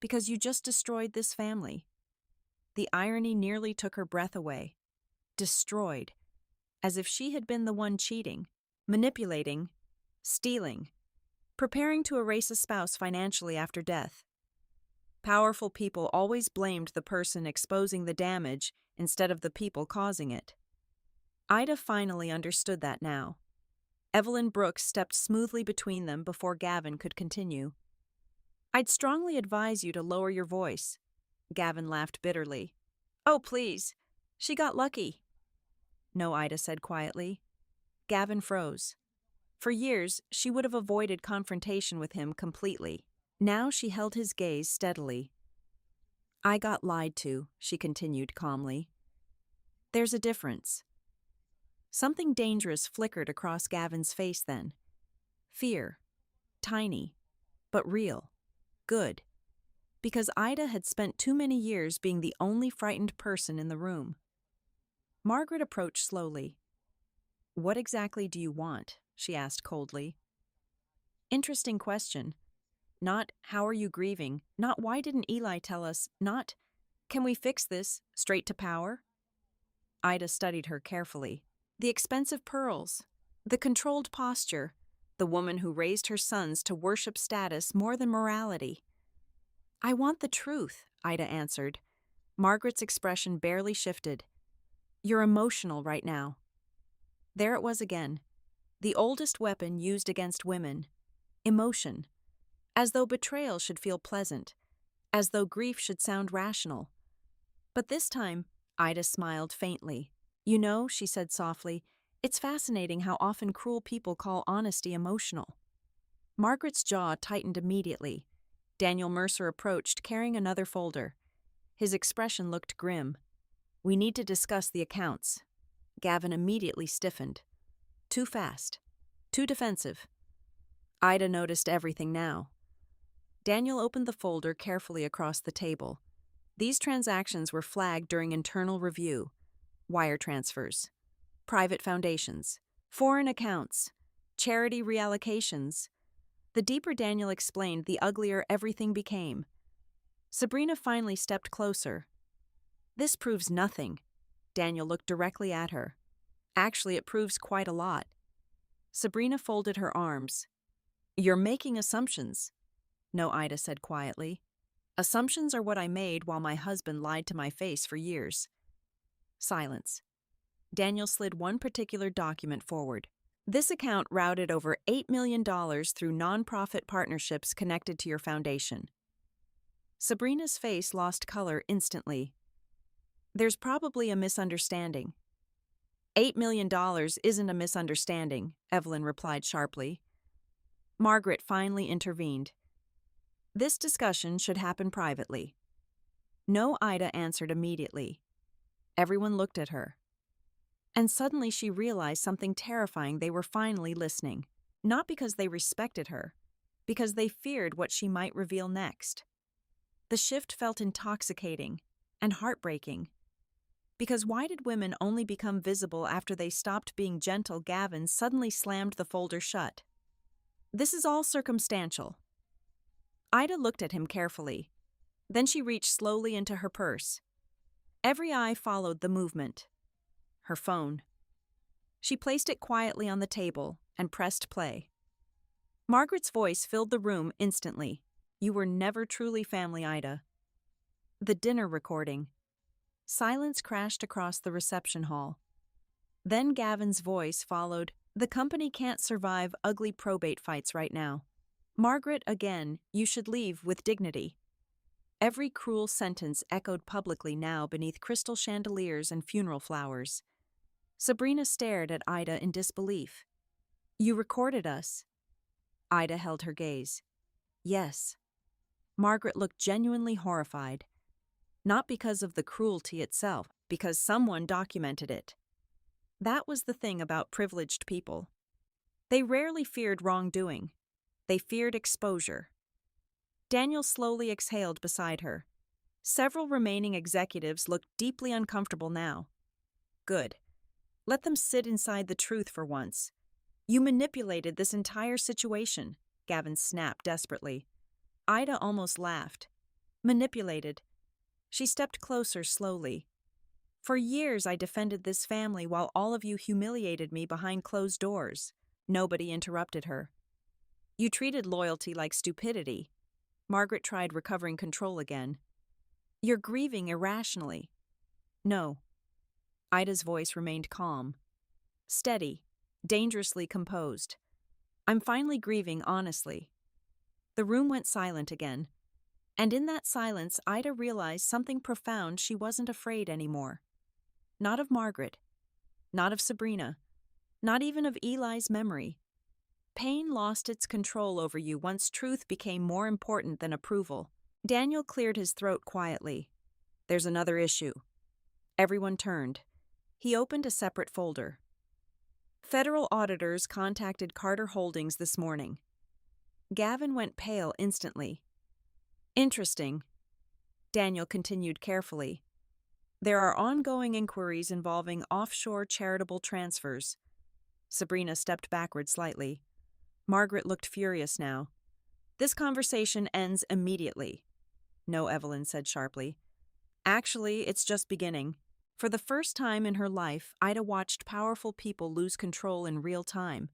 because you just destroyed this family." The irony nearly took her breath away. Destroyed. As if she had been the one cheating, manipulating, stealing, preparing to erase a spouse financially after death. Powerful people always blamed the person exposing the damage instead of the people causing it. Ida finally understood that now. Evelyn Brooks stepped smoothly between them before Gavin could continue. "I'd strongly advise you to lower your voice." Gavin laughed bitterly. "Oh, please. She got lucky." "No," Ida said quietly. Gavin froze. For years, she would have avoided confrontation with him completely. Now she held his gaze steadily. "I got lied to," she continued calmly. "There's a difference." Something dangerous flickered across Gavin's face then. Fear. Tiny, but real. Good. Because Ida had spent too many years being the only frightened person in the room. Margaret approached slowly. "What exactly do you want?" she asked coldly. Interesting question. Not, "How are you grieving?" Not, "Why didn't Eli tell us?" Not, "Can we fix this?" Straight to power. Ida studied her carefully. The expensive pearls, the controlled posture, the woman who raised her sons to worship status more than morality. "I want the truth," Ida answered. Margaret's expression barely shifted. "You're emotional right now." There it was again. The oldest weapon used against women. Emotion. As though betrayal should feel pleasant. As though grief should sound rational. But this time, Ida smiled faintly. "You know," she said softly, "it's fascinating how often cruel people call honesty emotional." Margaret's jaw tightened immediately. Daniel Mercer approached, carrying another folder. His expression looked grim. "We need to discuss the accounts." Gavin immediately stiffened. Too fast. Too defensive. Ida noticed everything now. Daniel opened the folder carefully across the table. These transactions were flagged during internal review. Wire transfers, private foundations, foreign accounts, charity reallocations. The deeper Daniel explained, the uglier everything became. Sabrina finally stepped closer. "This proves nothing." Daniel looked directly at her. "Actually, it proves quite a lot." Sabrina folded her arms. "You're making assumptions." "No," Ida said quietly. "Assumptions are what I made while my husband lied to my face for years." Silence. Daniel slid one particular document forward. "This account routed over $8 million through nonprofit partnerships connected to your foundation." Sabrina's face lost color instantly. "There's probably a misunderstanding." $8 million isn't a misunderstanding," Evelyn replied sharply. Margaret finally intervened. "This discussion should happen privately." "No," Ida answered immediately. Everyone looked at her. And suddenly she realized something terrifying: they were finally listening. Not because they respected her, because they feared what she might reveal next. The shift felt intoxicating and heartbreaking. Because why did women only become visible after they stopped being gentle? Gavin suddenly slammed the folder shut. This is all circumstantial. Ida looked at him carefully. Then she reached slowly into her purse. Every eye followed the movement. Her phone. She placed it quietly on the table and pressed play. Margaret's voice filled the room instantly. You were never truly family, Ida. The dinner recording. Silence crashed across the reception hall. Then Gavin's voice followed. The company can't survive ugly probate fights right now. Margaret, again, you should leave with dignity. Every cruel sentence echoed publicly now beneath crystal chandeliers and funeral flowers. Sabrina stared at Ida in disbelief. You recorded us. Ida held her gaze. Yes. Margaret looked genuinely horrified. Not because of the cruelty itself, because someone documented it. That was the thing about privileged people. They rarely feared wrongdoing. They feared exposure. Daniel slowly exhaled beside her. Several remaining executives looked deeply uncomfortable now. Good. Let them sit inside the truth for once. You manipulated this entire situation, Gavin snapped desperately. Ida almost laughed. Manipulated. She stepped closer slowly. For years I defended this family while all of you humiliated me behind closed doors. Nobody interrupted her. You treated loyalty like stupidity. Margaret tried recovering control again. You're grieving irrationally. No. Ida's voice remained calm. Steady. Dangerously composed. I'm finally grieving honestly. The room went silent again. And in that silence, Ida realized something profound. She wasn't afraid anymore. Not of Margaret. Not of Sabrina. Not even of Eli's memory. Pain lost its control over you once truth became more important than approval. Daniel cleared his throat quietly. There's another issue. Everyone turned. He opened a separate folder. Federal auditors contacted Carter Holdings this morning. Gavin went pale instantly. Interesting. Daniel continued carefully. There are ongoing inquiries involving offshore charitable transfers. Sabrina stepped backward slightly. Margaret looked furious now. This conversation ends immediately. No, Evelyn said sharply. Actually, it's just beginning. For the first time in her life, Ida watched powerful people lose control in real time.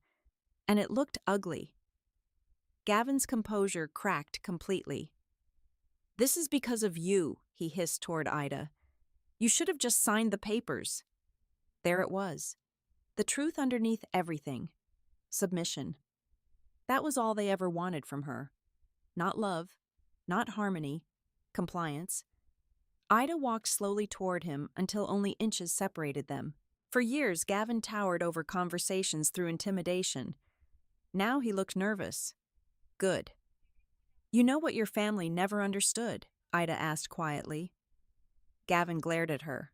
And it looked ugly. Gavin's composure cracked completely. This is because of you, he hissed toward Ida. You should have just signed the papers. There it was. The truth underneath everything. Submission. That was all they ever wanted from her. Not love, not harmony, compliance. Ida walked slowly toward him until only inches separated them. For years, Gavin towered over conversations through intimidation. Now he looked nervous. Good. You know what your family never understood? Ida asked quietly. Gavin glared at her.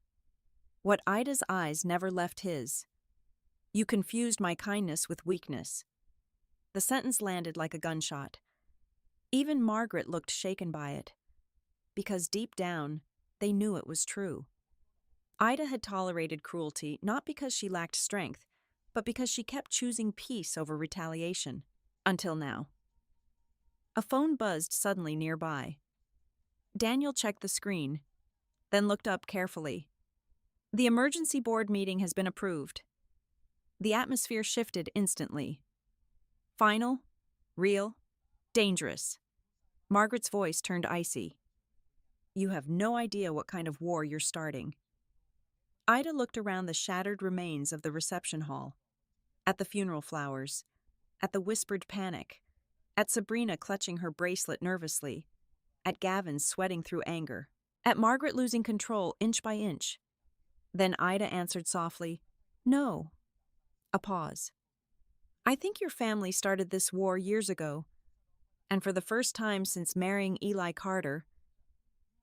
What Ida's eyes never left his. You confused my kindness with weakness. The sentence landed like a gunshot. Even Margaret looked shaken by it. Because deep down, they knew it was true. Ida had tolerated cruelty not because she lacked strength, but because she kept choosing peace over retaliation. Until now. A phone buzzed suddenly nearby. Daniel checked the screen, then looked up carefully. The emergency board meeting has been approved. The atmosphere shifted instantly. Final, real, dangerous. Margaret's voice turned icy. You have no idea what kind of war you're starting. Ida looked around the shattered remains of the reception hall, at the funeral flowers, at the whispered panic, at Sabrina clutching her bracelet nervously, at Gavin sweating through anger, at Margaret losing control inch by inch. Then Ida answered softly, No. A pause. I think your family started this war years ago, and for the first time since marrying Eli Carter,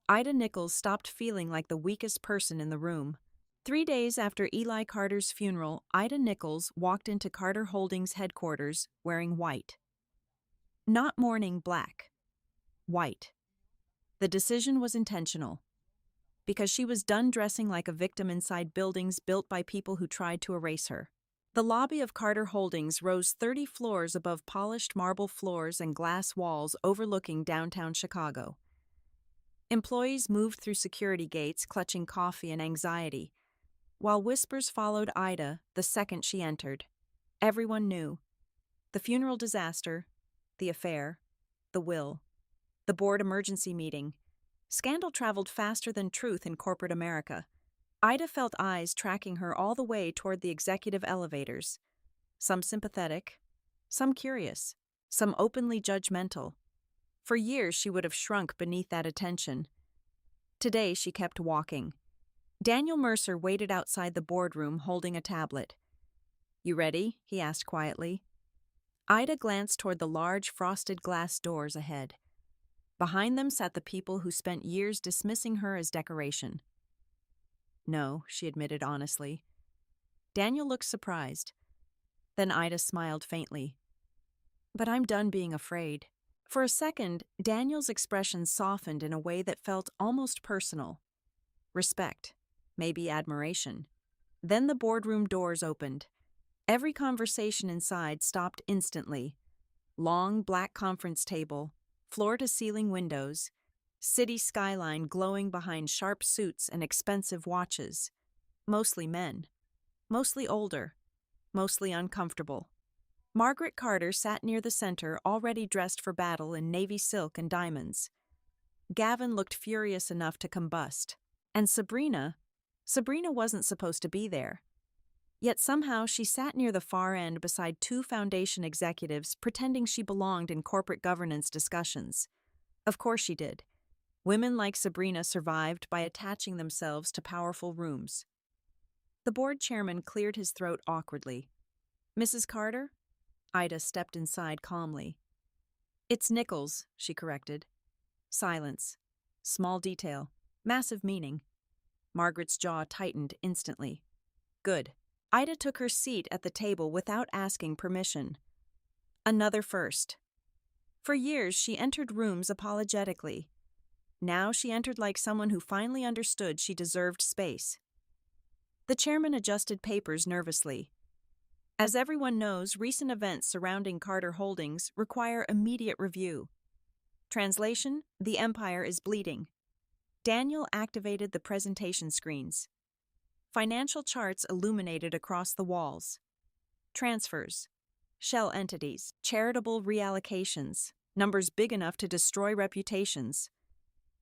Ida Nichols stopped feeling like the weakest person in the room. 3 days after Eli Carter's funeral, Ida Nichols walked into Carter Holdings headquarters wearing white. Not mourning black. White. The decision was intentional, because she was done dressing like a victim inside buildings built by people who tried to erase her. The lobby of Carter Holdings rose 30 floors above polished marble floors and glass walls overlooking downtown Chicago. Employees moved through security gates clutching coffee and anxiety, while whispers followed Ida the second she entered. Everyone knew. The funeral disaster, the affair, the will, the board emergency meeting. Scandal traveled faster than truth in corporate America. Ida felt eyes tracking her all the way toward the executive elevators, some sympathetic, some curious, some openly judgmental. For years she would have shrunk beneath that attention. Today she kept walking. Daniel Mercer waited outside the boardroom holding a tablet. "You ready?" he asked quietly. Ida glanced toward the large frosted glass doors ahead. Behind them sat the people who spent years dismissing her as decoration. "No," she admitted honestly. Daniel looked surprised. Then Ida smiled faintly. "But I'm done being afraid." For a second, Daniel's expression softened in a way that felt almost personal. Respect, maybe admiration. Then the boardroom doors opened. Every conversation inside stopped instantly. Long black conference table, floor-to-ceiling windows, city skyline glowing behind sharp suits and expensive watches. Mostly men. Mostly older. Mostly uncomfortable. Margaret Carter sat near the center, already dressed for battle in navy silk and diamonds. Gavin looked furious enough to combust. And Sabrina wasn't supposed to be there. Yet somehow she sat near the far end beside two foundation executives pretending she belonged in corporate governance discussions. Of course she did. Women like Sabrina survived by attaching themselves to powerful rooms. The board chairman cleared his throat awkwardly. "Mrs. Carter?" Ida stepped inside calmly. "It's Nichols," she corrected. Silence. Small detail. Massive meaning. Margaret's jaw tightened instantly. "Good." Ida took her seat at the table without asking permission. Another first. For years she entered rooms apologetically. Now she entered like someone who finally understood she deserved space. The chairman adjusted papers nervously. As everyone knows, recent events surrounding Carter Holdings require immediate review. Translation: the empire is bleeding. Daniel activated the presentation screens. Financial charts illuminated across the walls. Transfers, shell entities, charitable reallocations, numbers big enough to destroy reputations.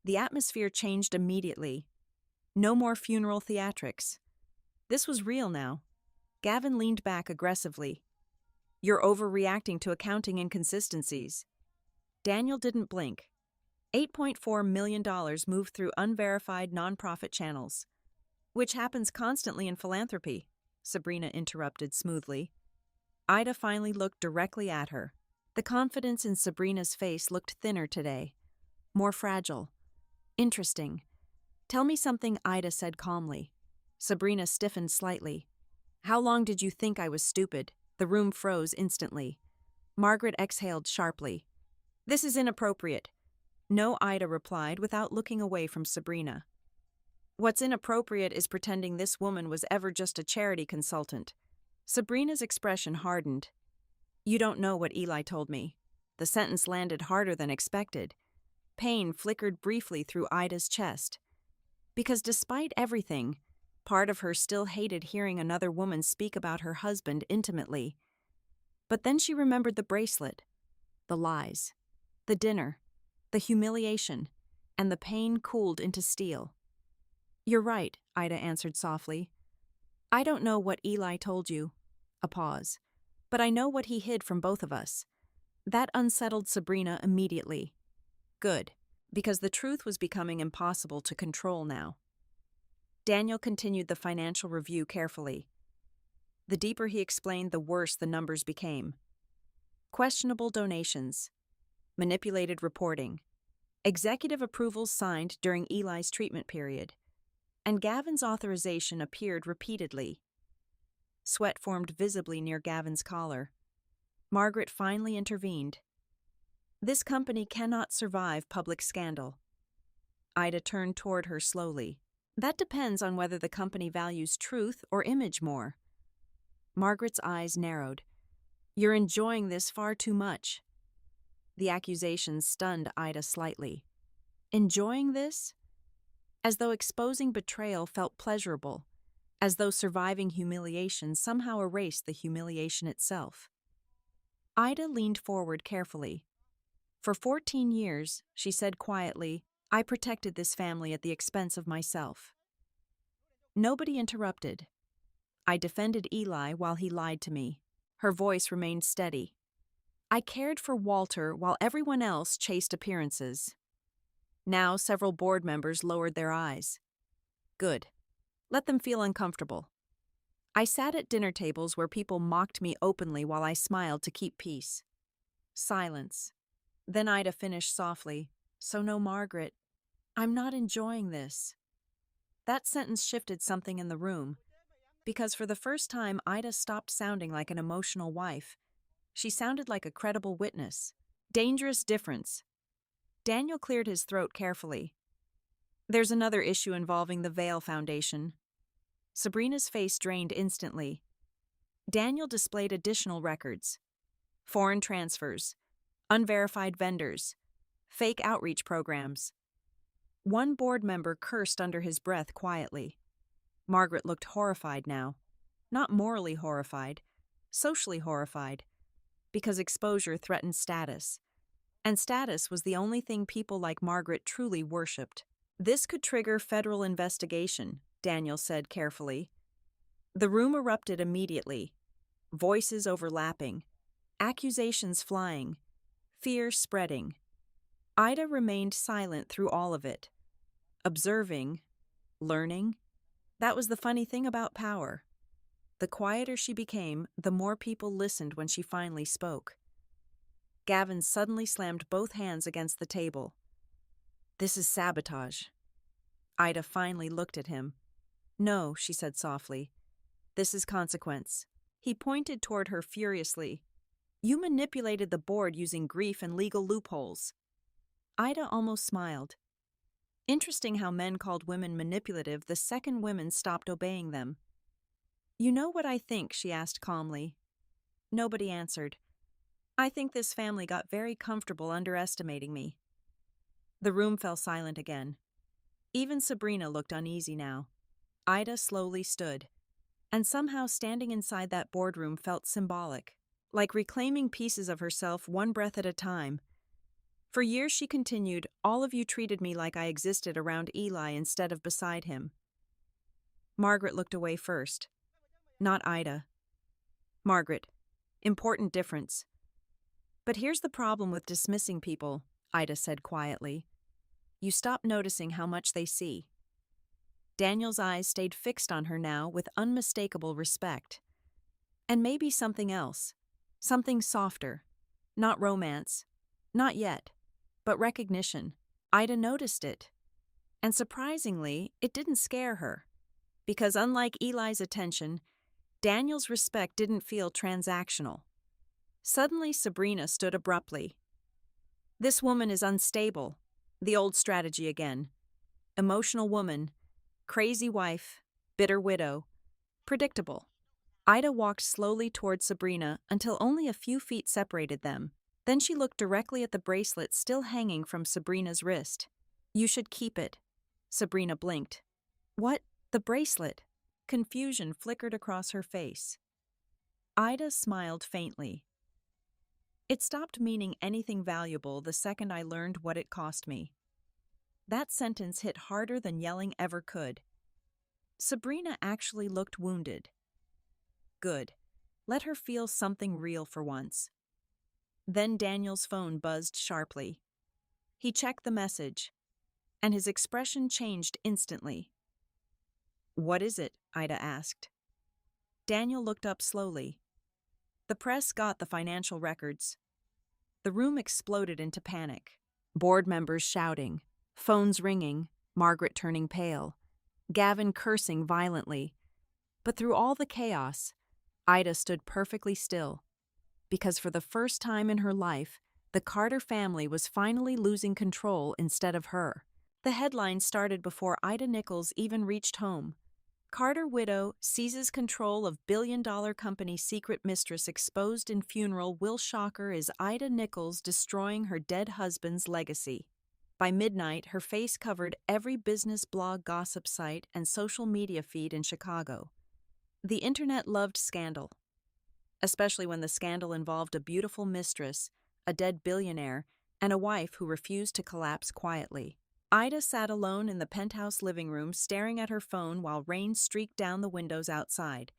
The atmosphere changed immediately. No more funeral theatrics. This was real now. Gavin leaned back aggressively. "You're overreacting to accounting inconsistencies." Daniel didn't blink. $8.4 million moved through unverified nonprofit channels. "Which happens constantly in philanthropy," Sabrina interrupted smoothly. Ida finally looked directly at her. The confidence in Sabrina's face looked thinner today. More fragile. "Interesting. Tell me something," Ida said calmly. Sabrina stiffened slightly. "How long did you think I was stupid?" The room froze instantly. Margaret exhaled sharply. "This is inappropriate." "No," Ida replied without looking away from Sabrina. "What's inappropriate is pretending this woman was ever just a charity consultant." Sabrina's expression hardened. "You don't know what Eli told me." The sentence landed harder than expected. Pain flickered briefly through Ida's chest. Because despite everything, part of her still hated hearing another woman speak about her husband intimately. But then she remembered the bracelet, the lies, the dinner, the humiliation, and the pain cooled into steel. "You're right," Ida answered softly. "I don't know what Eli told you." A pause. "But I know what he hid from both of us." That unsettled Sabrina immediately. Good, because the truth was becoming impossible to control now. Daniel continued the financial review carefully. The deeper he explained, the worse the numbers became. Questionable donations, manipulated reporting, executive approvals signed during Eli's treatment period, and Gavin's authorization appeared repeatedly. Sweat formed visibly near Gavin's collar. Margaret finally intervened. This company cannot survive public scandal. Ida turned toward her slowly. That depends on whether the company values truth or image more. Margaret's eyes narrowed. You're enjoying this far too much. The accusation stunned Ida slightly. Enjoying this? As though exposing betrayal felt pleasurable, as though surviving humiliation somehow erased the humiliation itself. Ida leaned forward carefully. For 14 years, she said quietly, I protected this family at the expense of myself. Nobody interrupted. I defended Eli while he lied to me. Her voice remained steady. I cared for Walter while everyone else chased appearances. Now several board members lowered their eyes. Good. Let them feel uncomfortable. I sat at dinner tables where people mocked me openly while I smiled to keep peace. Silence. Then Ida finished softly, So no, Margaret, I'm not enjoying this. That sentence shifted something in the room, because for the first time Ida stopped sounding like an emotional wife. She sounded like a credible witness. Dangerous difference. Daniel cleared his throat carefully. There's another issue involving the Vale Foundation. Sabrina's face drained instantly. Daniel displayed additional records. Foreign transfers, unverified vendors, fake outreach programs. One board member cursed under his breath quietly. Margaret looked horrified now. Not morally horrified, socially horrified, because exposure threatened status. And status was the only thing people like Margaret truly worshipped. This could trigger federal investigation, Daniel said carefully. The room erupted immediately. Voices overlapping, accusations flying, fear spreading. Ida remained silent through all of it. Observing, learning. That was the funny thing about power. The quieter she became, the more people listened when she finally spoke. Gavin suddenly slammed both hands against the table. This is sabotage. Ida finally looked at him. No, she said softly. This is consequence. He pointed toward her furiously. You manipulated the board using grief and legal loopholes. Ida almost smiled. Interesting how men called women manipulative the second women stopped obeying them. You know what I think? She asked calmly. Nobody answered. I think this family got very comfortable underestimating me. The room fell silent again. Even Sabrina looked uneasy now. Ida slowly stood, and somehow standing inside that boardroom felt symbolic, like reclaiming pieces of herself one breath at a time. For years she continued, all of you treated me like I existed around Eli instead of beside him. Margaret looked away first. Not Ida. Margaret, important difference. But here's the problem with dismissing people, Ida said quietly. You stop noticing how much they see. Daniel's eyes stayed fixed on her now with unmistakable respect. And maybe something else. Something softer. Not romance. Not yet. But recognition. Ida noticed it. And surprisingly, it didn't scare her. Because unlike Eli's attention, Daniel's respect didn't feel transactional. Suddenly, Sabrina stood abruptly. This woman is unstable. The old strategy again. Emotional woman. Crazy wife. Bitter widow. Predictable. Ida walked slowly toward Sabrina until only a few feet separated them. Then she looked directly at the bracelet still hanging from Sabrina's wrist. You should keep it. Sabrina blinked. What? The bracelet? Confusion flickered across her face. Ida smiled faintly. It stopped meaning anything valuable the second I learned what it cost me. That sentence hit harder than yelling ever could. Sabrina actually looked wounded. Good. Let her feel something real for once. Then Daniel's phone buzzed sharply. He checked the message, and his expression changed instantly. What is it? Ida asked. Daniel looked up slowly. The press got the financial records. The room exploded into panic. Board members shouting, phones ringing, Margaret turning pale. Gavin cursing violently. But through all the chaos, Ida stood perfectly still, because for the first time in her life, the Carter family was finally losing control instead of her. The headline started before Ida Nichols even reached home. Carter widow seizes control of billion-dollar company secret mistress exposed in funeral will shocker is Ida Nichols destroying her dead husband's legacy. By midnight, her face covered every business blog, gossip site, and social media feed in Chicago. The internet loved scandal, especially when the scandal involved a beautiful mistress, a dead billionaire, and a wife who refused to collapse quietly. Ida sat alone in the penthouse living room staring at her phone while rain streaked down the windows outside.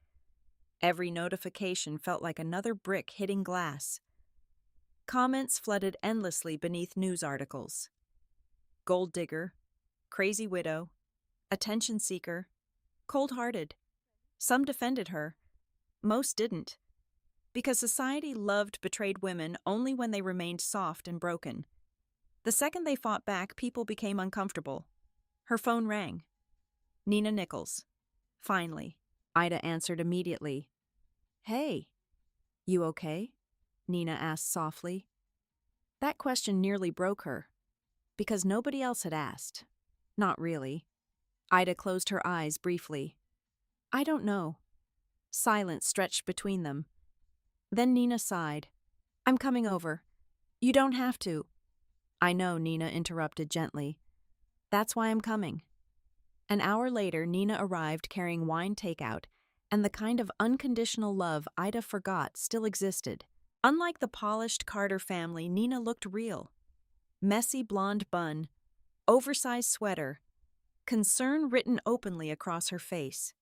Every notification felt like another brick hitting glass. Comments flooded endlessly beneath news articles. Gold digger, crazy widow, attention seeker, cold-hearted. Some defended her. Most didn't. Because society loved betrayed women only when they remained soft and broken. The second they fought back, people became uncomfortable. Her phone rang. Nina Nichols. Finally, Ida answered immediately. "Hey, you okay?" Nina asked softly. That question nearly broke her, because nobody else had asked. Not really. Ida closed her eyes briefly. "I don't know." Silence stretched between them. Then Nina sighed. "I'm coming over. You don't have to." "I know," Nina interrupted gently. "That's why I'm coming." An hour later, Nina arrived carrying wine takeout, and the kind of unconditional love Ida forgot still existed. Unlike the polished Carter family, Nina looked real. Messy blonde bun, oversized sweater, concern written openly across her face.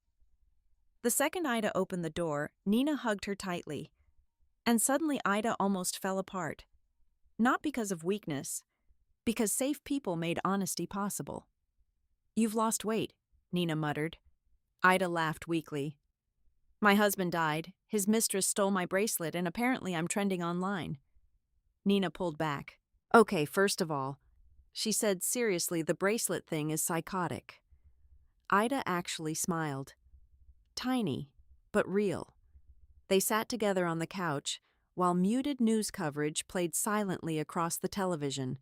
The second Ida opened the door, Nina hugged her tightly, and suddenly Ida almost fell apart. Not because of weakness, because safe people made honesty possible. "You've lost weight," Nina muttered. Ida laughed weakly. "My husband died, his mistress stole my bracelet, and apparently I'm trending online." Nina pulled back. "Okay, first of all," she said seriously, "the bracelet thing is psychotic." Ida actually smiled. Tiny, but real. They sat together on the couch, while muted news coverage played silently across the television.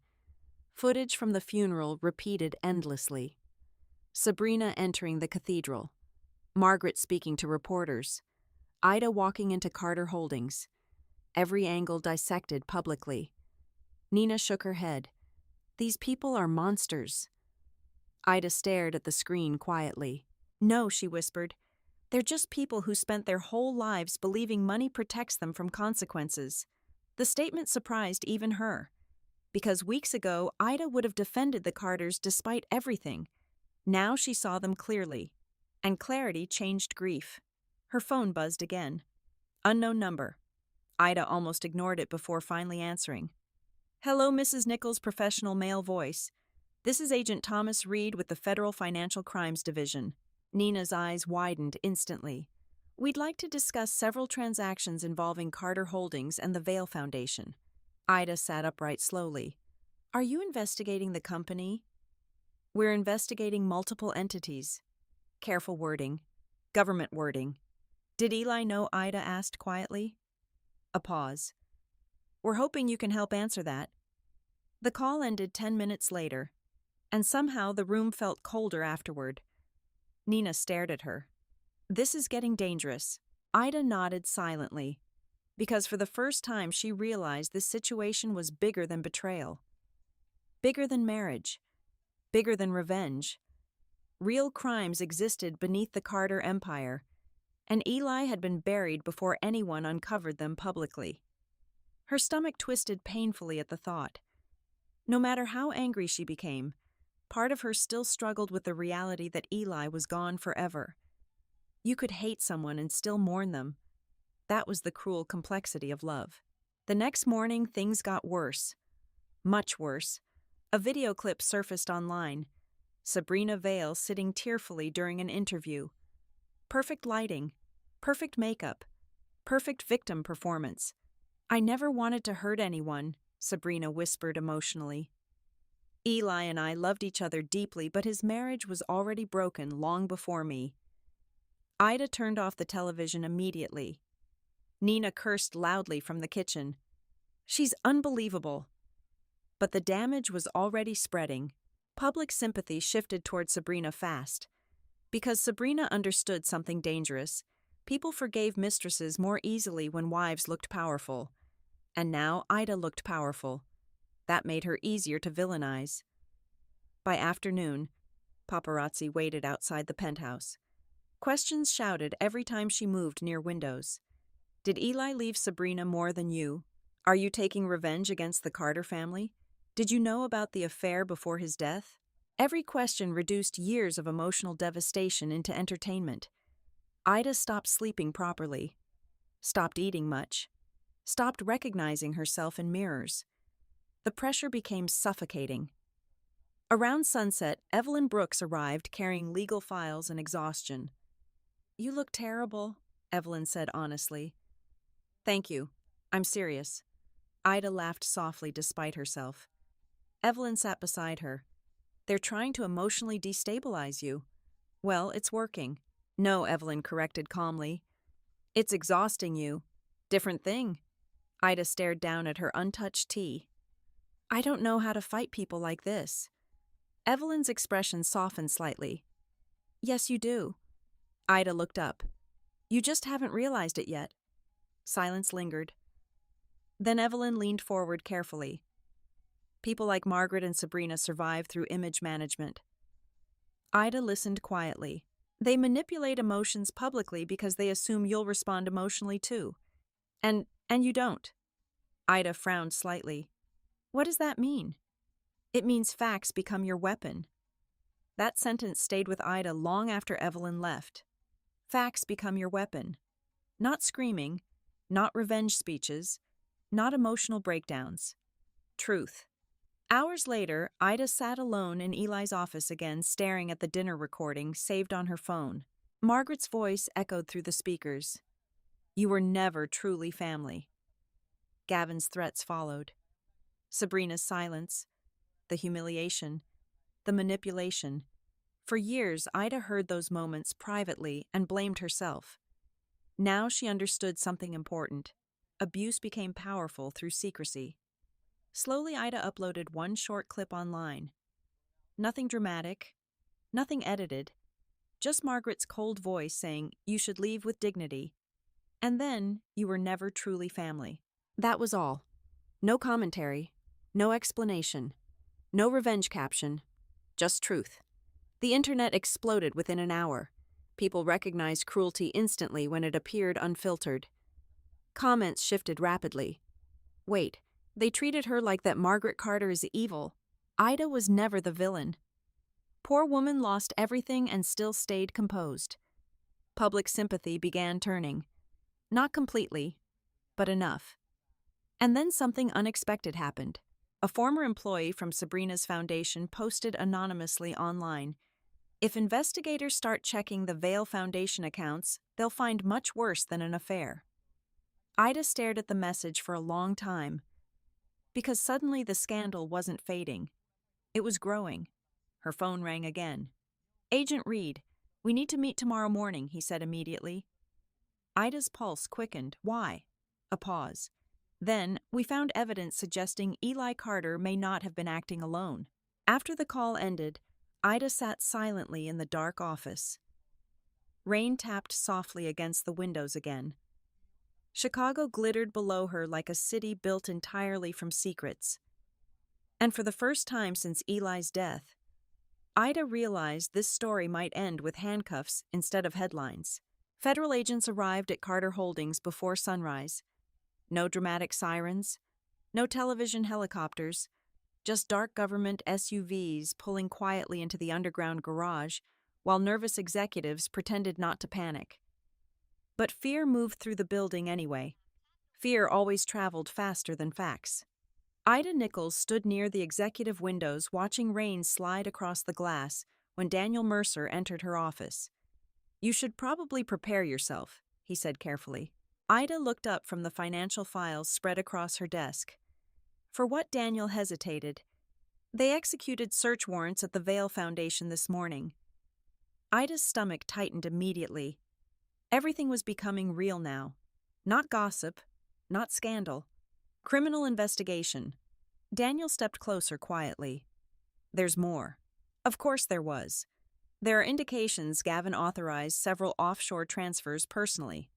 Footage from the funeral repeated endlessly. Sabrina entering the cathedral. Margaret speaking to reporters. Ida walking into Carter Holdings. Every angle dissected publicly. Nina shook her head. "These people are monsters." Ida stared at the screen quietly. "No," she whispered. "They're just people who spent their whole lives believing money protects them from consequences." The statement surprised even her, because weeks ago, Ida would have defended the Carters despite everything. Now she saw them clearly, and clarity changed grief. Her phone buzzed again. Unknown number. Ida almost ignored it before finally answering. "Hello, Mrs. Nichols' professional male voice. This is Agent Thomas Reed with the Federal Financial Crimes Division." Nina's eyes widened instantly. "We'd like to discuss several transactions involving Carter Holdings and the Vale Foundation." Ida sat upright slowly. "Are you investigating the company?" "We're investigating multiple entities." Careful wording. Government wording. "Did Eli know?" Ida asked quietly. A pause. "We're hoping you can help answer that." The call ended 10 minutes later, and somehow the room felt colder afterward. Nina stared at her. "This is getting dangerous." Ida nodded silently, because for the first time she realized this situation was bigger than betrayal. Bigger than marriage. Bigger than revenge. Real crimes existed beneath the Carter empire, and Eli had been buried before anyone uncovered them publicly. Her stomach twisted painfully at the thought. No matter how angry she became, part of her still struggled with the reality that Eli was gone forever. You could hate someone and still mourn them. That was the cruel complexity of love. The next morning, things got worse. Much worse. A video clip surfaced online. Sabrina Vale sitting tearfully during an interview. Perfect lighting, perfect makeup, perfect victim performance. "I never wanted to hurt anyone," Sabrina whispered emotionally. Eli and I loved each other deeply, but his marriage was already broken long before me. Ida turned off the television immediately. Nina cursed loudly from the kitchen. She's unbelievable. But the damage was already spreading. Public sympathy shifted toward Sabrina fast. Because Sabrina understood something dangerous, people forgave mistresses more easily when wives looked powerful. And now Ida looked powerful. That made her easier to villainize. By afternoon, paparazzi waited outside the penthouse. Questions shouted every time she moved near windows. Did Eli leave Sabrina more than you? Are you taking revenge against the Carter family? Did you know about the affair before his death? Every question reduced years of emotional devastation into entertainment. Ida stopped sleeping properly, stopped eating much, stopped recognizing herself in mirrors. The pressure became suffocating. Around sunset, Evelyn Brooks arrived carrying legal files and exhaustion. "You look terrible," Evelyn said honestly. "Thank you. I'm serious." Ida laughed softly despite herself. Evelyn sat beside her. "They're trying to emotionally destabilize you." "Well, it's working." "No," Evelyn corrected calmly. "It's exhausting you." "Different thing." Ida stared down at her untouched tea. "I don't know how to fight people like this." Evelyn's expression softened slightly. "Yes, you do." Ida looked up. "You just haven't realized it yet." Silence lingered. Then Evelyn leaned forward carefully. "People like Margaret and Sabrina survive through image management." Ida listened quietly. "They manipulate emotions publicly because they assume you'll respond emotionally too. And you don't." Ida frowned slightly. "What does that mean?" "It means facts become your weapon." That sentence stayed with Ida long after Evelyn left. Facts become your weapon. Not screaming, not revenge speeches, not emotional breakdowns. Truth. Hours later, Ida sat alone in Eli's office again, staring at the dinner recording saved on her phone. Margaret's voice echoed through the speakers. "You were never truly family." Gavin's threats followed. Sabrina's silence, the humiliation, the manipulation. For years, Ida heard those moments privately and blamed herself. Now she understood something important. Abuse became powerful through secrecy. Slowly, Ida uploaded one short clip online. Nothing dramatic, nothing edited, just Margaret's cold voice saying, "You should leave with dignity." And then, "You were never truly family." That was all. No commentary, no explanation, no revenge caption, just truth. The internet exploded within an hour. People recognized cruelty instantly when it appeared unfiltered. Comments shifted rapidly. "Wait, they treated her like that Margaret Carter is evil. Ida was never the villain." Poor woman lost everything and still stayed composed. Public sympathy began turning. Not completely, but enough. And then something unexpected happened. A former employee from Sabrina's foundation posted anonymously online. "If investigators start checking the Vale Foundation accounts, they'll find much worse than an affair." Ida stared at the message for a long time, because suddenly the scandal wasn't fading. It was growing. Her phone rang again. "Agent Reed, we need to meet tomorrow morning," he said immediately. Ida's pulse quickened. "Why?" A pause. Then, "We found evidence suggesting Eli Carter may not have been acting alone." After the call ended, Ida sat silently in the dark office. Rain tapped softly against the windows again. Chicago glittered below her like a city built entirely from secrets. And for the first time since Eli's death, Ida realized this story might end with handcuffs instead of headlines. Federal agents arrived at Carter Holdings before sunrise. No dramatic sirens, no television helicopters, just dark government SUVs pulling quietly into the underground garage while nervous executives pretended not to panic. But fear moved through the building anyway. Fear always traveled faster than facts. Ida Nichols stood near the executive windows watching rain slide across the glass when Daniel Mercer entered her office. "You should probably prepare yourself," he said carefully. Ida looked up from the financial files spread across her desk. For what Daniel hesitated, They executed search warrants at the Vale Foundation this morning. Ida's stomach tightened immediately. Everything was becoming real now. Not gossip, not scandal. Criminal investigation. Daniel stepped closer quietly. There's more. Of course there was. There are indications Gavin authorized several offshore transfers personally.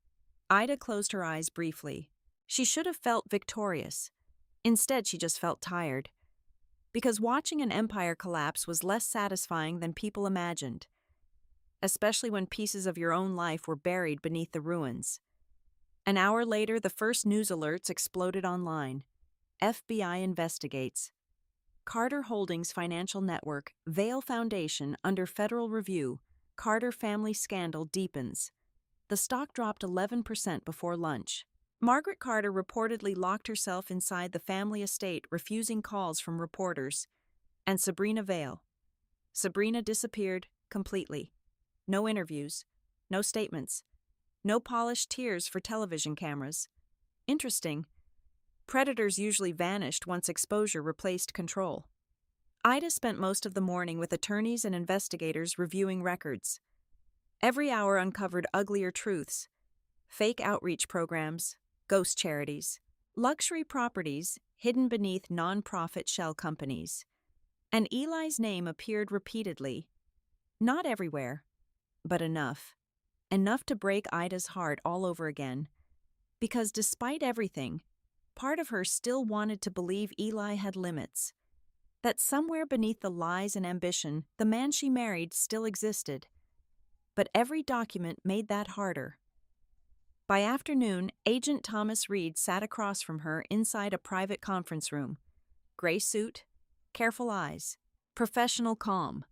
Ida closed her eyes briefly. She should have felt victorious. Instead, she just felt tired. Because watching an empire collapse was less satisfying than people imagined, especially when pieces of your own life were buried beneath the ruins. An hour later, the first news alerts exploded online. FBI investigates. Carter Holdings Financial Network, Vale Foundation under federal review. Carter family scandal deepens. The stock dropped 11% before lunch. Margaret Carter reportedly locked herself inside the family estate, refusing calls from reporters. And Sabrina Vale. Sabrina disappeared completely. No interviews, no statements, no polished tears for television cameras. Interesting. Predators usually vanished once exposure replaced control. Ida spent most of the morning with attorneys and investigators reviewing records. Every hour uncovered uglier truths. Fake outreach programs, ghost charities, luxury properties hidden beneath non-profit shell companies. And Eli's name appeared repeatedly. Not everywhere, but enough. Enough to break Ida's heart all over again. Because despite everything, part of her still wanted to believe Eli had limits. That somewhere beneath the lies and ambition, the man she married still existed. But every document made that harder. By afternoon, Agent Thomas Reed sat across from her inside a private conference room. Gray suit, careful eyes, professional calm.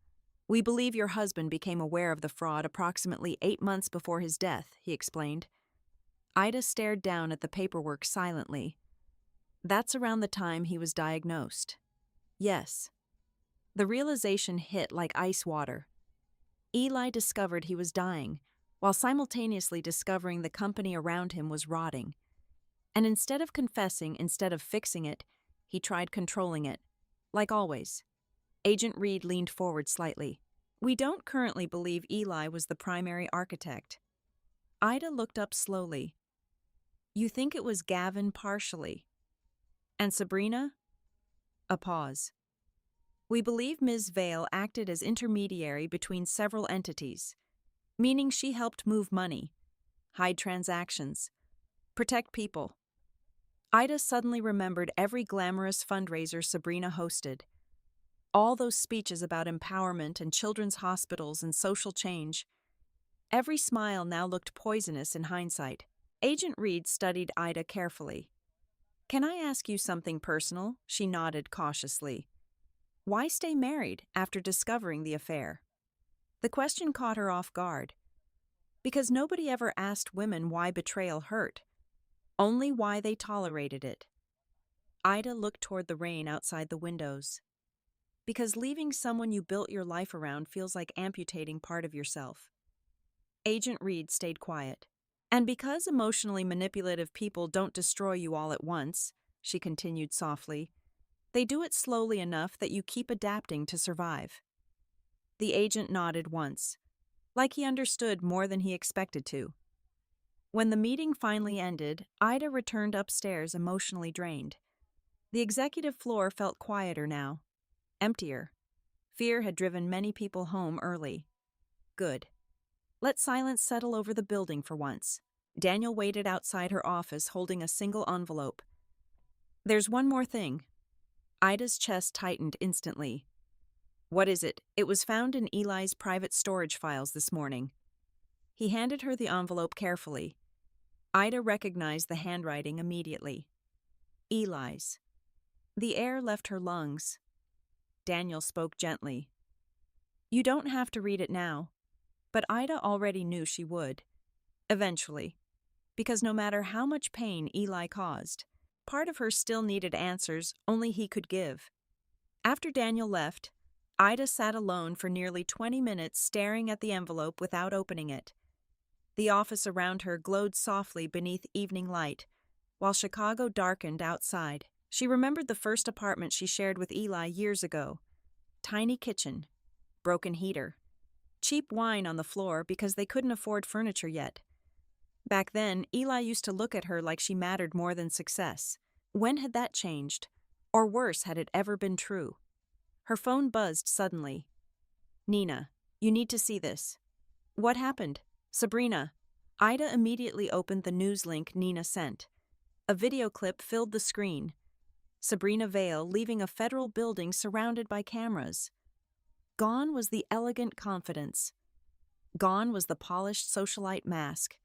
"We believe your husband became aware of the fraud approximately 8 months before his death," he explained. Ida stared down at the paperwork silently. "That's around the time he was diagnosed." Yes. The realization hit like ice water. Eli discovered he was dying, while simultaneously discovering the company around him was rotting. And instead of confessing, instead of fixing it, he tried controlling it. Like always. Agent Reed leaned forward slightly. "We don't currently believe Eli was the primary architect." Ida looked up slowly. "You think it was Gavin partially? And Sabrina?" A pause. "We believe Ms. Vale acted as intermediary between several entities, meaning she helped move money, hide transactions, protect people." Ida suddenly remembered every glamorous fundraiser Sabrina hosted. All those speeches about empowerment and children's hospitals and social change. Every smile now looked poisonous in hindsight. Agent Reed studied Ida carefully. "Can I ask you something personal?" She nodded cautiously. "Why stay married after discovering the affair?" The question caught her off guard. Because nobody ever asked women why betrayal hurt, only why they tolerated it. Ida looked toward the rain outside the windows. Because leaving someone you built your life around feels like amputating part of yourself. Agent Reed stayed quiet. "And because emotionally manipulative people don't destroy you all at once," she continued softly, "they do it slowly enough that you keep adapting to survive." The agent nodded once, like he understood more than he expected to. When the meeting finally ended, Ida returned upstairs emotionally drained. The executive floor felt quieter now, emptier. Fear had driven many people home early. Good. Let silence settle over the building for once. Daniel waited outside her office holding a single envelope. "There's one more thing." Ida's chest tightened instantly. "What is it?" "It was found in Eli's private storage files this morning." He handed her the envelope carefully. Ida recognized the handwriting immediately. Eli's. The air left her lungs. Daniel spoke gently. "You don't have to read it now." But Ida already knew she would. Eventually. Because no matter how much pain Eli caused, part of her still needed answers only he could give. After Daniel left, Ida sat alone for nearly 20 minutes staring at the envelope without opening it. The office around her glowed softly beneath evening light, while Chicago darkened outside. She remembered the first apartment she shared with Eli years ago. Tiny kitchen, broken heater, cheap wine on the floor because they couldn't afford furniture yet. Back then, Eli used to look at her like she mattered more than success. When had that changed? Or worse, had it ever been true? Her phone buzzed suddenly. Nina, you need to see this. What happened? Sabrina. Ida immediately opened the news link Nina sent. A video clip filled the screen. Sabrina Vale leaving a federal building surrounded by cameras. Gone was the elegant confidence. Gone was the polished socialite mask.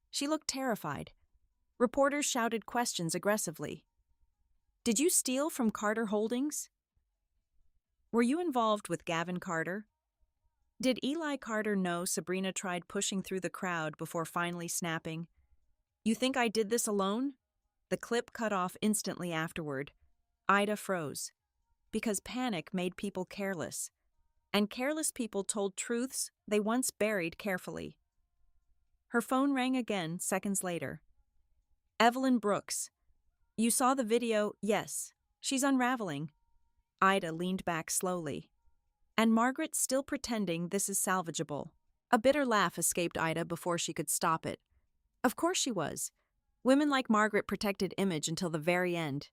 She looked terrified. Reporters shouted questions aggressively. Did you steal from Carter Holdings? Were you involved with Gavin Carter? Did Eli Carter know Sabrina tried pushing through the crowd before finally snapping? You think I did this alone? The clip cut off instantly afterward. Ida froze. Because panic made people careless. And careless people told truths they once buried carefully. Her phone rang again seconds later. Evelyn Brooks. You saw the video? Yes. She's unraveling. Ida leaned back slowly. And Margaret's still pretending this is salvageable. A bitter laugh escaped Ida before she could stop it. Of course she was. Women like Margaret protected image until the very end.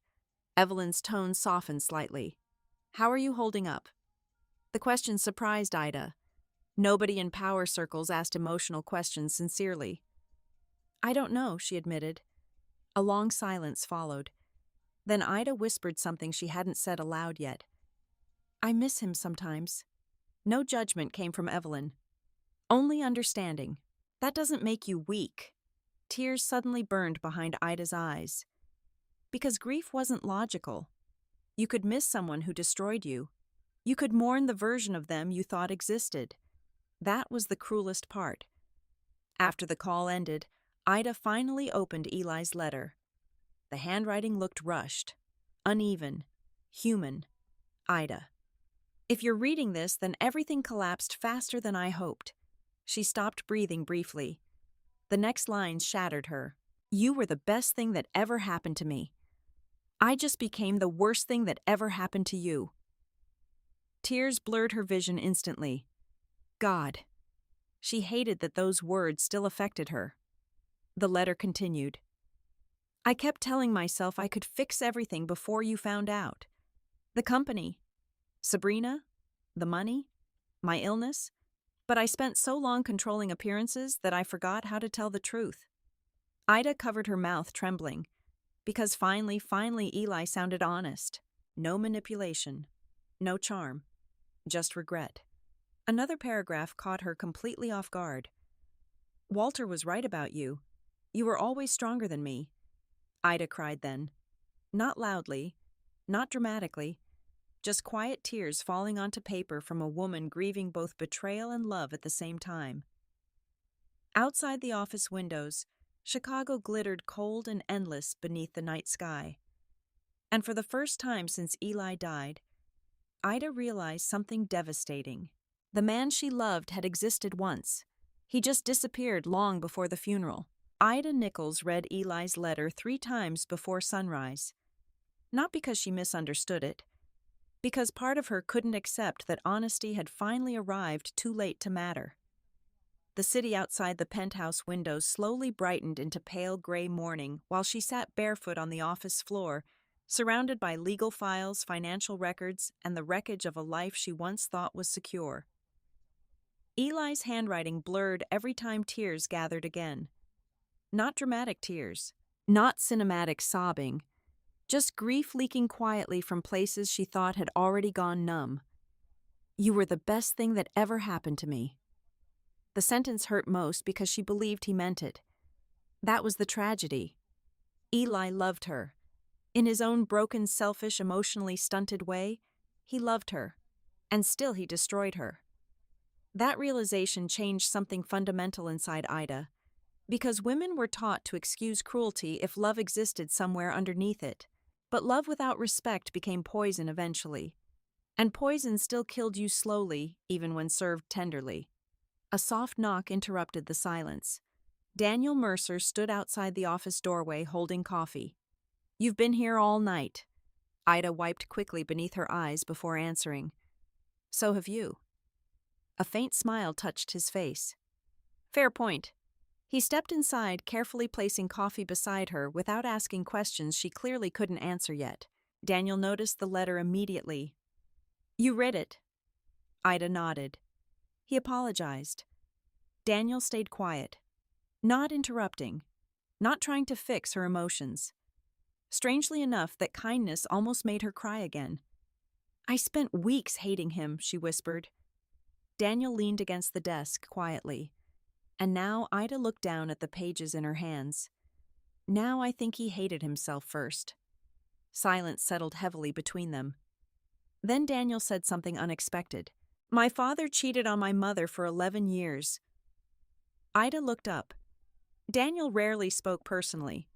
Evelyn's tone softened slightly. How are you holding up? The question surprised Ida. Nobody in power circles asked emotional questions sincerely. I don't know, she admitted. A long silence followed. Then Ida whispered something she hadn't said aloud yet. I miss him sometimes. No judgment came from Evelyn. Only understanding. That doesn't make you weak. Tears suddenly burned behind Ida's eyes. Because grief wasn't logical. You could miss someone who destroyed you. You could mourn the version of them you thought existed. That was the cruelest part. After the call ended, Ida finally opened Eli's letter. The handwriting looked rushed, uneven, human. Ida. If you're reading this, then everything collapsed faster than I hoped. She stopped breathing briefly. The next lines shattered her. You were the best thing that ever happened to me. I just became the worst thing that ever happened to you. Tears blurred her vision instantly. God. She hated that those words still affected her. The letter continued. I kept telling myself I could fix everything before you found out. The company. Sabrina, the money, my illness, but I spent so long controlling appearances that I forgot how to tell the truth. Ida covered her mouth, trembling, because finally Eli sounded honest. No manipulation, no charm, just regret. Another paragraph caught her completely off guard. Walter was right about you. You were always stronger than me. Ida cried then. Not loudly, not dramatically, just quiet tears falling onto paper from a woman grieving both betrayal and love at the same time. Outside the office windows, Chicago glittered cold and endless beneath the night sky. And for the first time since Eli died, Ida realized something devastating. The man she loved had existed once. He just disappeared long before the funeral. Ida Nichols read Eli's letter 3 times before sunrise. Not because she misunderstood it, because part of her couldn't accept that honesty had finally arrived too late to matter. The city outside the penthouse windows slowly brightened into pale gray morning while she sat barefoot on the office floor, surrounded by legal files, financial records, and the wreckage of a life she once thought was secure. Eli's handwriting blurred every time tears gathered again. Not dramatic tears, not cinematic sobbing, just grief leaking quietly from places she thought had already gone numb. You were the best thing that ever happened to me. The sentence hurt most because she believed he meant it. That was the tragedy. Eli loved her. In his own broken, selfish, emotionally stunted way, he loved her. And still he destroyed her. That realization changed something fundamental inside Ida. Because women were taught to excuse cruelty if love existed somewhere underneath it. But love without respect became poison eventually. And poison still killed you slowly, even when served tenderly. A soft knock interrupted the silence. Daniel Mercer stood outside the office doorway holding coffee. You've been here all night. Ida wiped quickly beneath her eyes before answering. So have you. A faint smile touched his face. Fair point. He stepped inside, carefully placing coffee beside her without asking questions she clearly couldn't answer yet. Daniel noticed the letter immediately. You read it. Ida nodded. He apologized. Daniel stayed quiet, not interrupting, not trying to fix her emotions. Strangely enough, that kindness almost made her cry again. I spent weeks hating him, she whispered. Daniel leaned against the desk quietly, and now Ida looked down at the pages in her hands. Now I think he hated himself first. Silence settled heavily between them. Then Daniel said something unexpected. My father cheated on my mother for 11 years. Ida looked up. Daniel rarely spoke personally.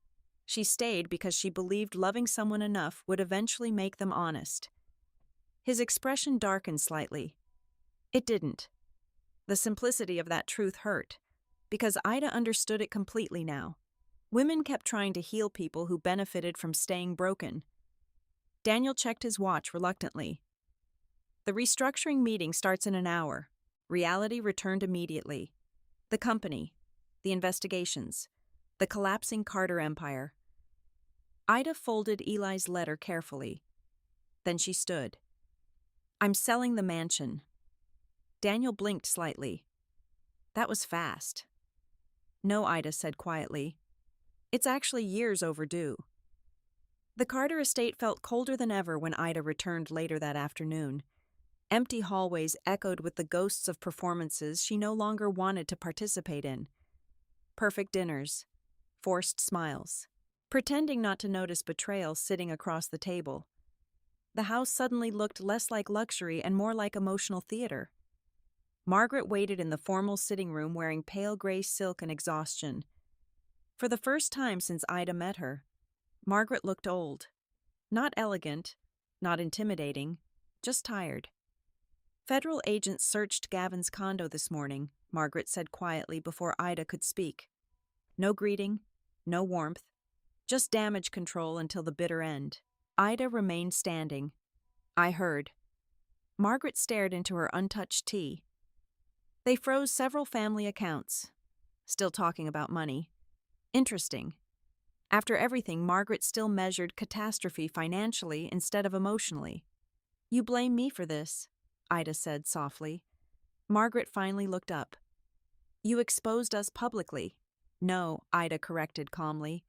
She stayed because she believed loving someone enough would eventually make them honest. His expression darkened slightly. It didn't. The simplicity of that truth hurt, because Ida understood it completely now. Women kept trying to heal people who benefited from staying broken. Daniel checked his watch reluctantly. The restructuring meeting starts in an hour. Reality returned immediately. The company, the investigations, the collapsing Carter empire. Ida folded Eli's letter carefully. Then she stood. I'm selling the mansion. Daniel blinked slightly. That was fast. No, Ida said quietly. It's actually years overdue. The Carter estate felt colder than ever when Ida returned later that afternoon. Empty hallways echoed with the ghosts of performances she no longer wanted to participate in. Perfect dinners. Forced smiles. Pretending not to notice betrayal sitting across the table. The house suddenly looked less like luxury and more like emotional theater. Margaret waited in the formal sitting room wearing pale gray silk and exhaustion. For the first time since Ida met her, Margaret looked old. Not elegant, not intimidating, just tired. Federal agents searched Gavin's condo this morning, Margaret said quietly before Ida could speak. No greeting, no warmth, just damage control until the bitter end. Ida remained standing. I heard. Margaret stared into her untouched tea. They froze several family accounts. Still talking about money. Interesting. After everything, Margaret still measured catastrophe financially instead of emotionally. You blame me for this, Ida said softly. Margaret finally looked up. You exposed us publicly. No, Ida corrected calmly.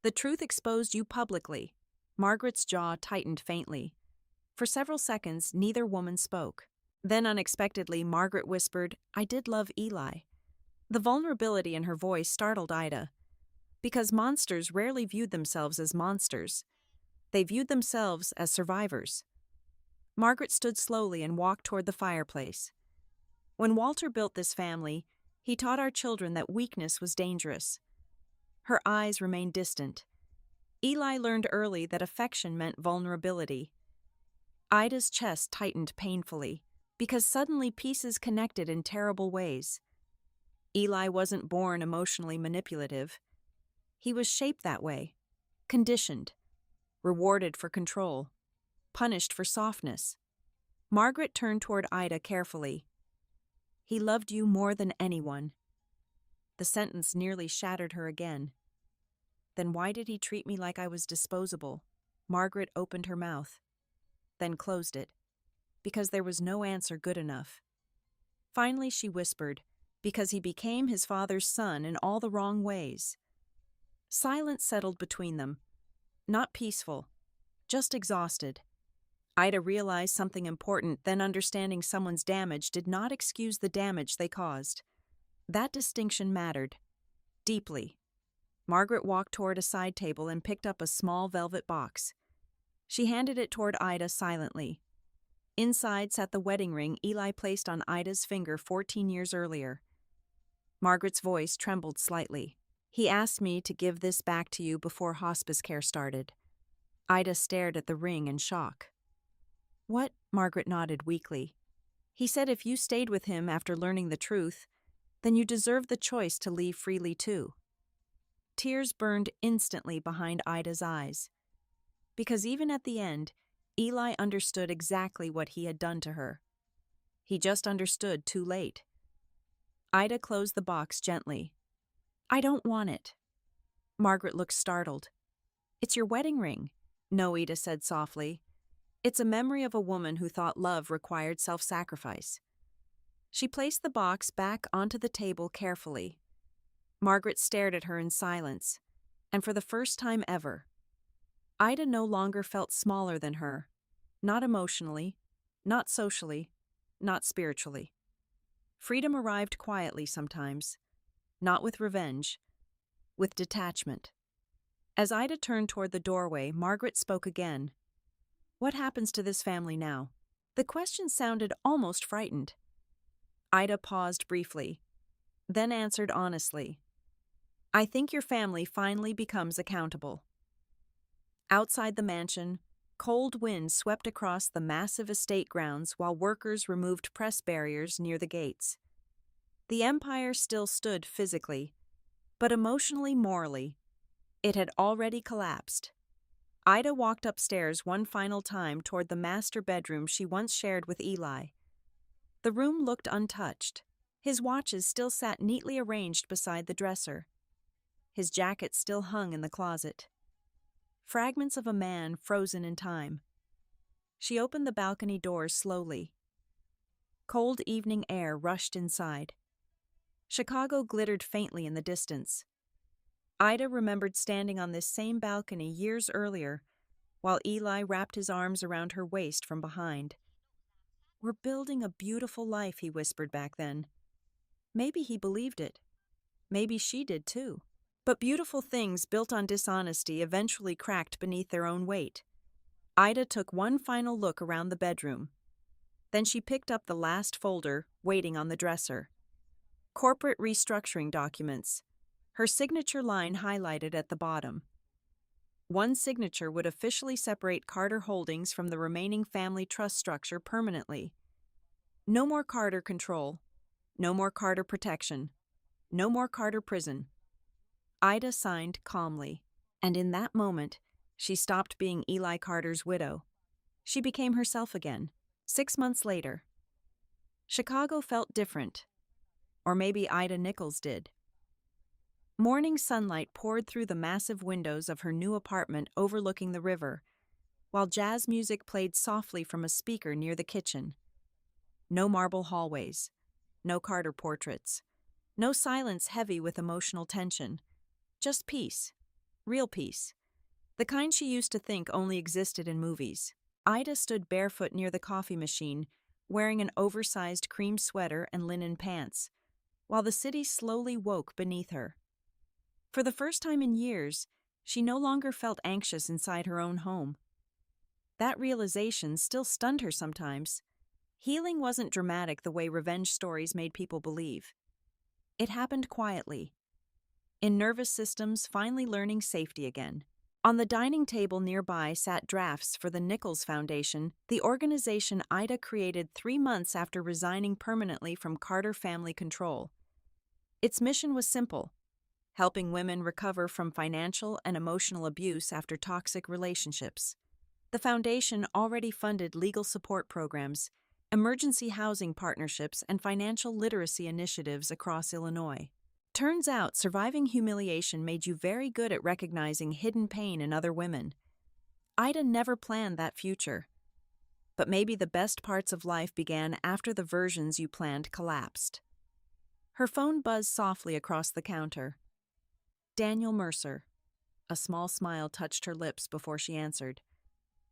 The truth exposed you publicly. Margaret's jaw tightened faintly. For several seconds, neither woman spoke. Then unexpectedly, Margaret whispered, I did love Eli. The vulnerability in her voice startled Ida. Because monsters rarely viewed themselves as monsters. They viewed themselves as survivors. Margaret stood slowly and walked toward the fireplace. When Walter built this family, he taught our children that weakness was dangerous. Her eyes remained distant. Eli learned early that affection meant vulnerability. Ida's chest tightened painfully, because suddenly pieces connected in terrible ways. Eli wasn't born emotionally manipulative. He was shaped that way, conditioned, rewarded for control, punished for softness. Margaret turned toward Ida carefully. He loved you more than anyone. The sentence nearly shattered her again. Then why did he treat me like I was disposable? Margaret opened her mouth, then closed it, because there was no answer good enough. Finally she whispered, because he became his father's son in all the wrong ways. Silence settled between them. Not peaceful, just exhausted. Ida realized something important, then understanding someone's damage did not excuse the damage they caused. That distinction mattered. Deeply. Margaret walked toward a side table and picked up a small velvet box. She handed it toward Ida silently. Inside sat the wedding ring Eli placed on Ida's finger 14 years earlier. Margaret's voice trembled slightly. He asked me to give this back to you before hospice care started. Ida stared at the ring in shock. What? Margaret nodded weakly. He said if you stayed with him after learning the truth, then you deserved the choice to leave freely too. Tears burned instantly behind Ida's eyes. because even at the end, Eli understood exactly what he had done to her. He just understood too late. Ida closed the box gently. "I don't want it." Margaret looked startled. "It's your wedding ring," Ida said softly. "It's a memory of a woman who thought love required self-sacrifice." She placed the box back onto the table carefully. Margaret stared at her in silence, and for the first time ever, Ida no longer felt smaller than her, not emotionally, not socially, not spiritually. Freedom arrived quietly sometimes, not with revenge, with detachment. As Ida turned toward the doorway, Margaret spoke again. "What happens to this family now?" The question sounded almost frightened. Ida paused briefly, then answered honestly. "I think your family finally becomes accountable." Outside the mansion, cold winds swept across the massive estate grounds while workers removed press barriers near the gates. The empire still stood physically, but emotionally, morally, it had already collapsed. Ida walked upstairs one final time toward the master bedroom she once shared with Eli. The room looked untouched. His watches still sat neatly arranged beside the dresser. His jacket still hung in the closet. Fragments of a man frozen in time. She opened the balcony doors slowly. Cold evening air rushed inside. Chicago glittered faintly in the distance. Ida remembered standing on this same balcony years earlier, while Eli wrapped his arms around her waist from behind. "We're building a beautiful life," he whispered back then. Maybe he believed it. Maybe she did too. But beautiful things built on dishonesty eventually cracked beneath their own weight. Ida took one final look around the bedroom. Then she picked up the last folder waiting on the dresser. Corporate restructuring documents. Her signature line highlighted at the bottom. One signature would officially separate Carter Holdings from the remaining family trust structure permanently. No more Carter control. No more Carter protection. No more Carter prison. Ida signed calmly, and in that moment, she stopped being Eli Carter's widow. She became herself again. 6 months later. Chicago felt different. Or maybe Ida Nichols did. Morning sunlight poured through the massive windows of her new apartment overlooking the river, while jazz music played softly from a speaker near the kitchen. No marble hallways. No Carter portraits. No silence heavy with emotional tension. Just peace. Real peace. The kind she used to think only existed in movies. Ida stood barefoot near the coffee machine, wearing an oversized cream sweater and linen pants, while the city slowly woke beneath her. For the first time in years, she no longer felt anxious inside her own home. That realization still stunned her sometimes. Healing wasn't dramatic the way revenge stories made people believe. It happened quietly, in nervous systems finally learning safety again. On the dining table nearby sat drafts for the Nichols Foundation, the organization Ida created 3 months after resigning permanently from Carter family control. Its mission was simple: helping women recover from financial and emotional abuse after toxic relationships. The foundation already funded legal support programs, emergency housing partnerships, and financial literacy initiatives across Illinois. Turns out surviving humiliation made you very good at recognizing hidden pain in other women. Ida never planned that future. But maybe the best parts of life began after the versions you planned collapsed. Her phone buzzed softly across the counter. Daniel Mercer. A small smile touched her lips before she answered.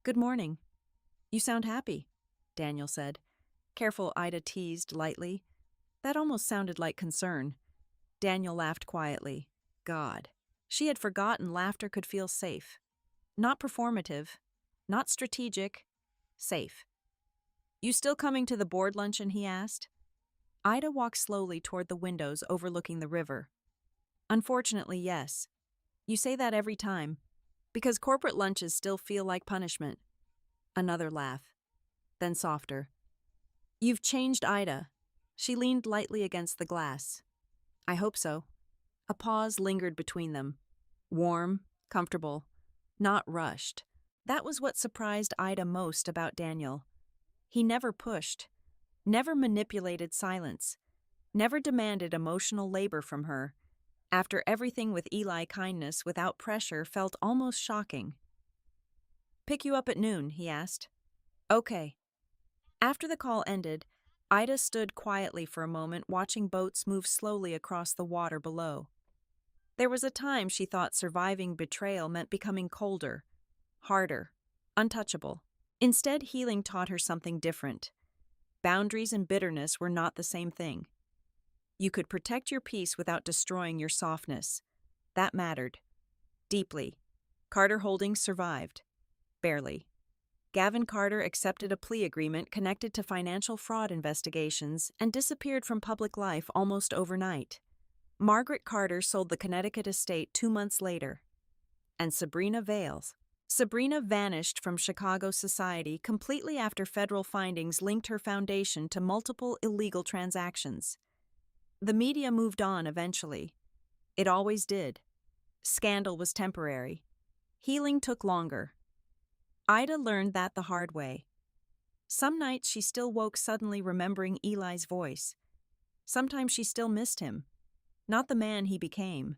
"Good morning. You sound happy," Daniel said. Careful, Ida teased lightly. That almost sounded like concern. Daniel laughed quietly. God. She had forgotten laughter could feel safe. Not performative. Not strategic. Safe. "You still coming to the board luncheon?" he asked. Ida walked slowly toward the windows overlooking the river. "Unfortunately, yes. You say that every time. Because corporate lunches still feel like punishment." Another laugh. Then softer. "You've changed, Ida." She leaned lightly against the glass. "I hope so." A pause lingered between them. Warm, comfortable, not rushed. That was what surprised Ida most about Daniel. He never pushed, never manipulated silence, never demanded emotional labor from her. After everything with Eli, kindness without pressure felt almost shocking. "Pick you up at noon," he asked. "Okay." After the call ended, Ida stood quietly for a moment watching boats move slowly across the water below. There was a time she thought surviving betrayal meant becoming colder, harder, untouchable. Instead, healing taught her something different. Boundaries and bitterness were not the same thing. You could protect your peace without destroying your softness. That mattered. Deeply. Carter Holdings survived. Barely. Gavin Carter accepted a plea agreement connected to financial fraud investigations and disappeared from public life almost overnight. Margaret Carter sold the Connecticut estate 2 months later. And Sabrina vanished from Chicago society completely after federal findings linked her foundation to multiple illegal transactions. The media moved on eventually. It always did. Scandal was temporary. Healing took longer. Ida learned that the hard way. Some nights she still woke suddenly remembering Eli's voice. Sometimes she still missed him. Not the man he became,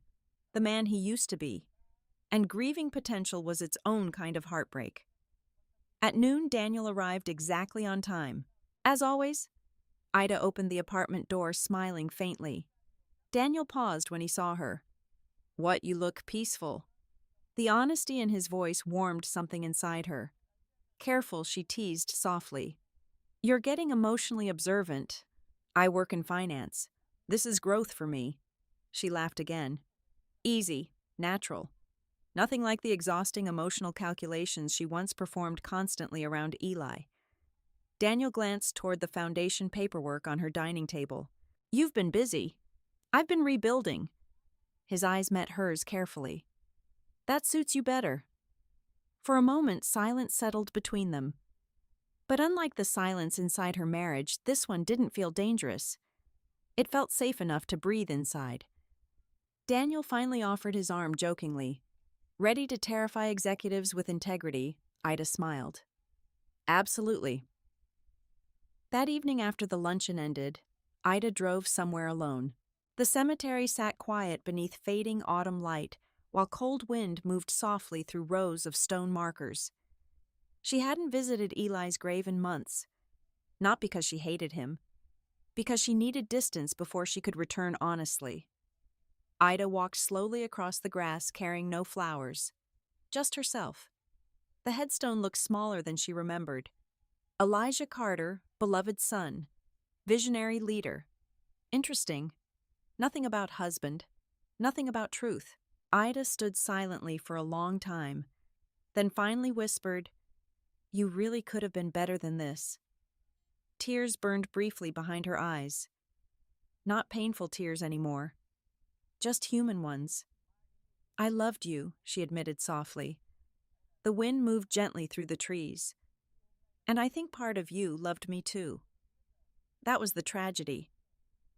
the man he used to be. And grieving potential was its own kind of heartbreak. At noon, Daniel arrived exactly on time. As always, Ida opened the apartment door, smiling faintly. Daniel paused when he saw her. "What, you look peaceful." The honesty in his voice warmed something inside her. Careful, she teased softly. "You're getting emotionally observant. I work in finance. This is growth for me." She laughed again. Easy, natural. Nothing like the exhausting emotional calculations she once performed constantly around Eli. Daniel glanced toward the foundation paperwork on her dining table. "You've been busy." "I've been rebuilding." His eyes met hers carefully. "That suits you better." For a moment, silence settled between them. But unlike the silence inside her marriage, this one didn't feel dangerous. It felt safe enough to breathe inside. Daniel finally offered his arm jokingly. Ready to terrify executives with integrity, Ida smiled. "Absolutely." That evening after the luncheon ended, Ida drove somewhere alone. The cemetery sat quiet beneath fading autumn light, while cold wind moved softly through rows of stone markers. She hadn't visited Eli's grave in months, not because she hated him, because she needed distance before she could return honestly. Ida walked slowly across the grass carrying no flowers, just herself. The headstone looked smaller than she remembered. Elijah Carter, beloved son, visionary leader. Interesting. Nothing about husband, nothing about truth. Ida stood silently for a long time, then finally whispered, "You really could have been better than this." Tears burned briefly behind her eyes. Not painful tears anymore, just human ones. "I loved you," she admitted softly. The wind moved gently through the trees. "And I think part of you loved me too." That was the tragedy.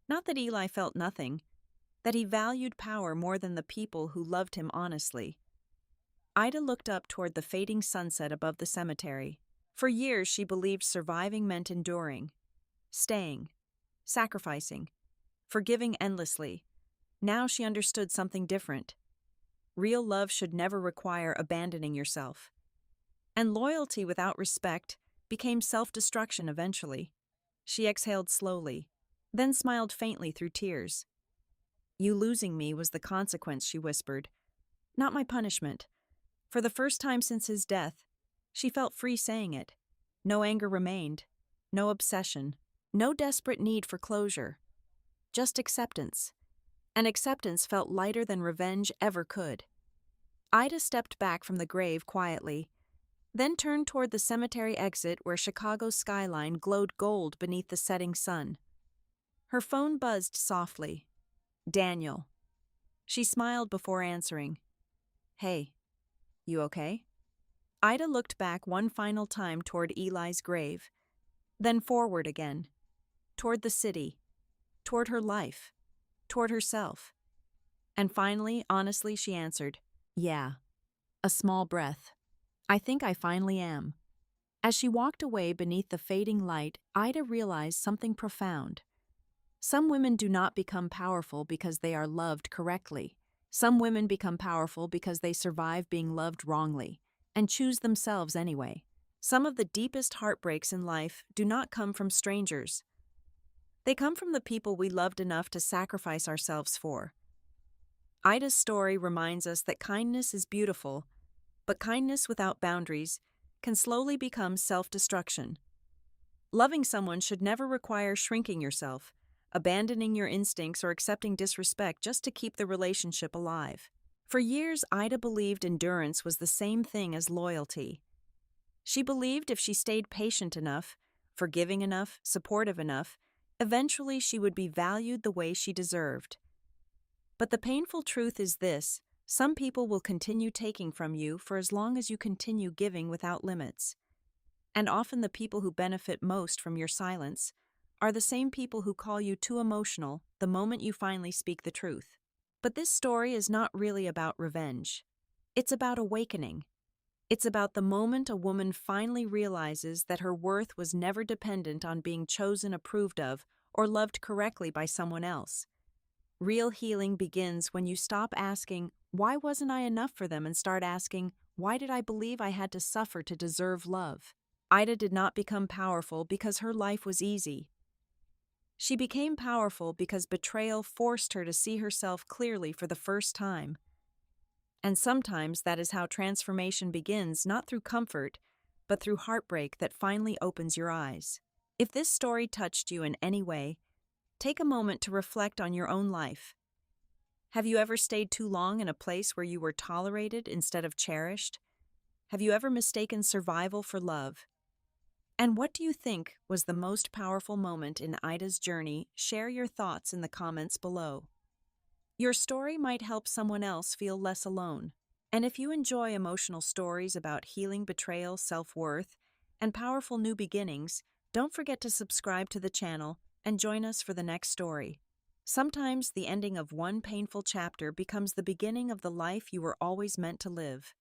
Not that Eli felt nothing, that he valued power more than the people who loved him honestly. Ida looked up toward the fading sunset above the cemetery. For years she believed surviving meant enduring, staying, sacrificing, forgiving endlessly. Now she understood something different. Real love should never require abandoning yourself. And loyalty without respect became self-destruction eventually. She exhaled slowly, then smiled faintly through tears. "You losing me was the consequence," she whispered. "Not my punishment." For the first time since his death, she felt free saying it. No anger remained, no obsession, no desperate need for closure. Just acceptance. And acceptance felt lighter than revenge ever could. Ida stepped back from the grave quietly, then turned toward the cemetery exit where Chicago's skyline glowed gold beneath the setting sun. Her phone buzzed softly. Daniel. She smiled before answering. "Hey, you okay?" Ida looked back one final time toward Eli's grave, then forward again, toward the city, toward her life, toward herself. And finally, honestly, she answered, "Yeah." A small breath. I think I finally am. As she walked away beneath the fading light, Ida realized something profound. Some women do not become powerful because they are loved correctly. Some women become powerful because they survive being loved wrongly and choose themselves anyway. Some of the deepest heartbreaks in life do not come from strangers. They come from the people we loved enough to sacrifice ourselves for. Ida's story reminds us that kindness is beautiful, but kindness without boundaries can slowly become self-destruction. Loving someone should never require shrinking yourself, abandoning your instincts, or accepting disrespect just to keep the relationship alive. For years, Ida believed endurance was the same thing as loyalty. She believed if she stayed patient enough, forgiving enough, supportive enough, eventually she would be valued the way she deserved. But the painful truth is this: some people will continue taking from you for as long as you continue giving without limits. And often the people who benefit most from your silence are the same people who call you too emotional the moment you finally speak the truth. But this story is not really about revenge. It's about awakening. It's about the moment a woman finally realizes that her worth was never dependent on being chosen, approved of, or loved correctly by someone else. Real healing begins when you stop asking, "Why wasn't I enough for them?" and start asking, "Why did I believe I had to suffer to deserve love?" Ida did not become powerful because her life was easy. She became powerful because betrayal forced her to see herself clearly for the first time. And sometimes that is how transformation begins, not through comfort, but through heartbreak that finally opens your eyes. If this story touched you in any way, take a moment to reflect on your own life. Have you ever stayed too long in a place where you were tolerated instead of cherished? Have you ever mistaken survival for love? And what do you think was the most powerful moment in Ida's journey? Share your thoughts in the comments below. Your story might help someone else feel less alone. And if you enjoy emotional stories about healing, betrayal, self-worth, and powerful new beginnings, don't forget to subscribe to the channel and join us for the next story. Sometimes the ending of one painful chapter becomes the beginning of the life you were always meant to live.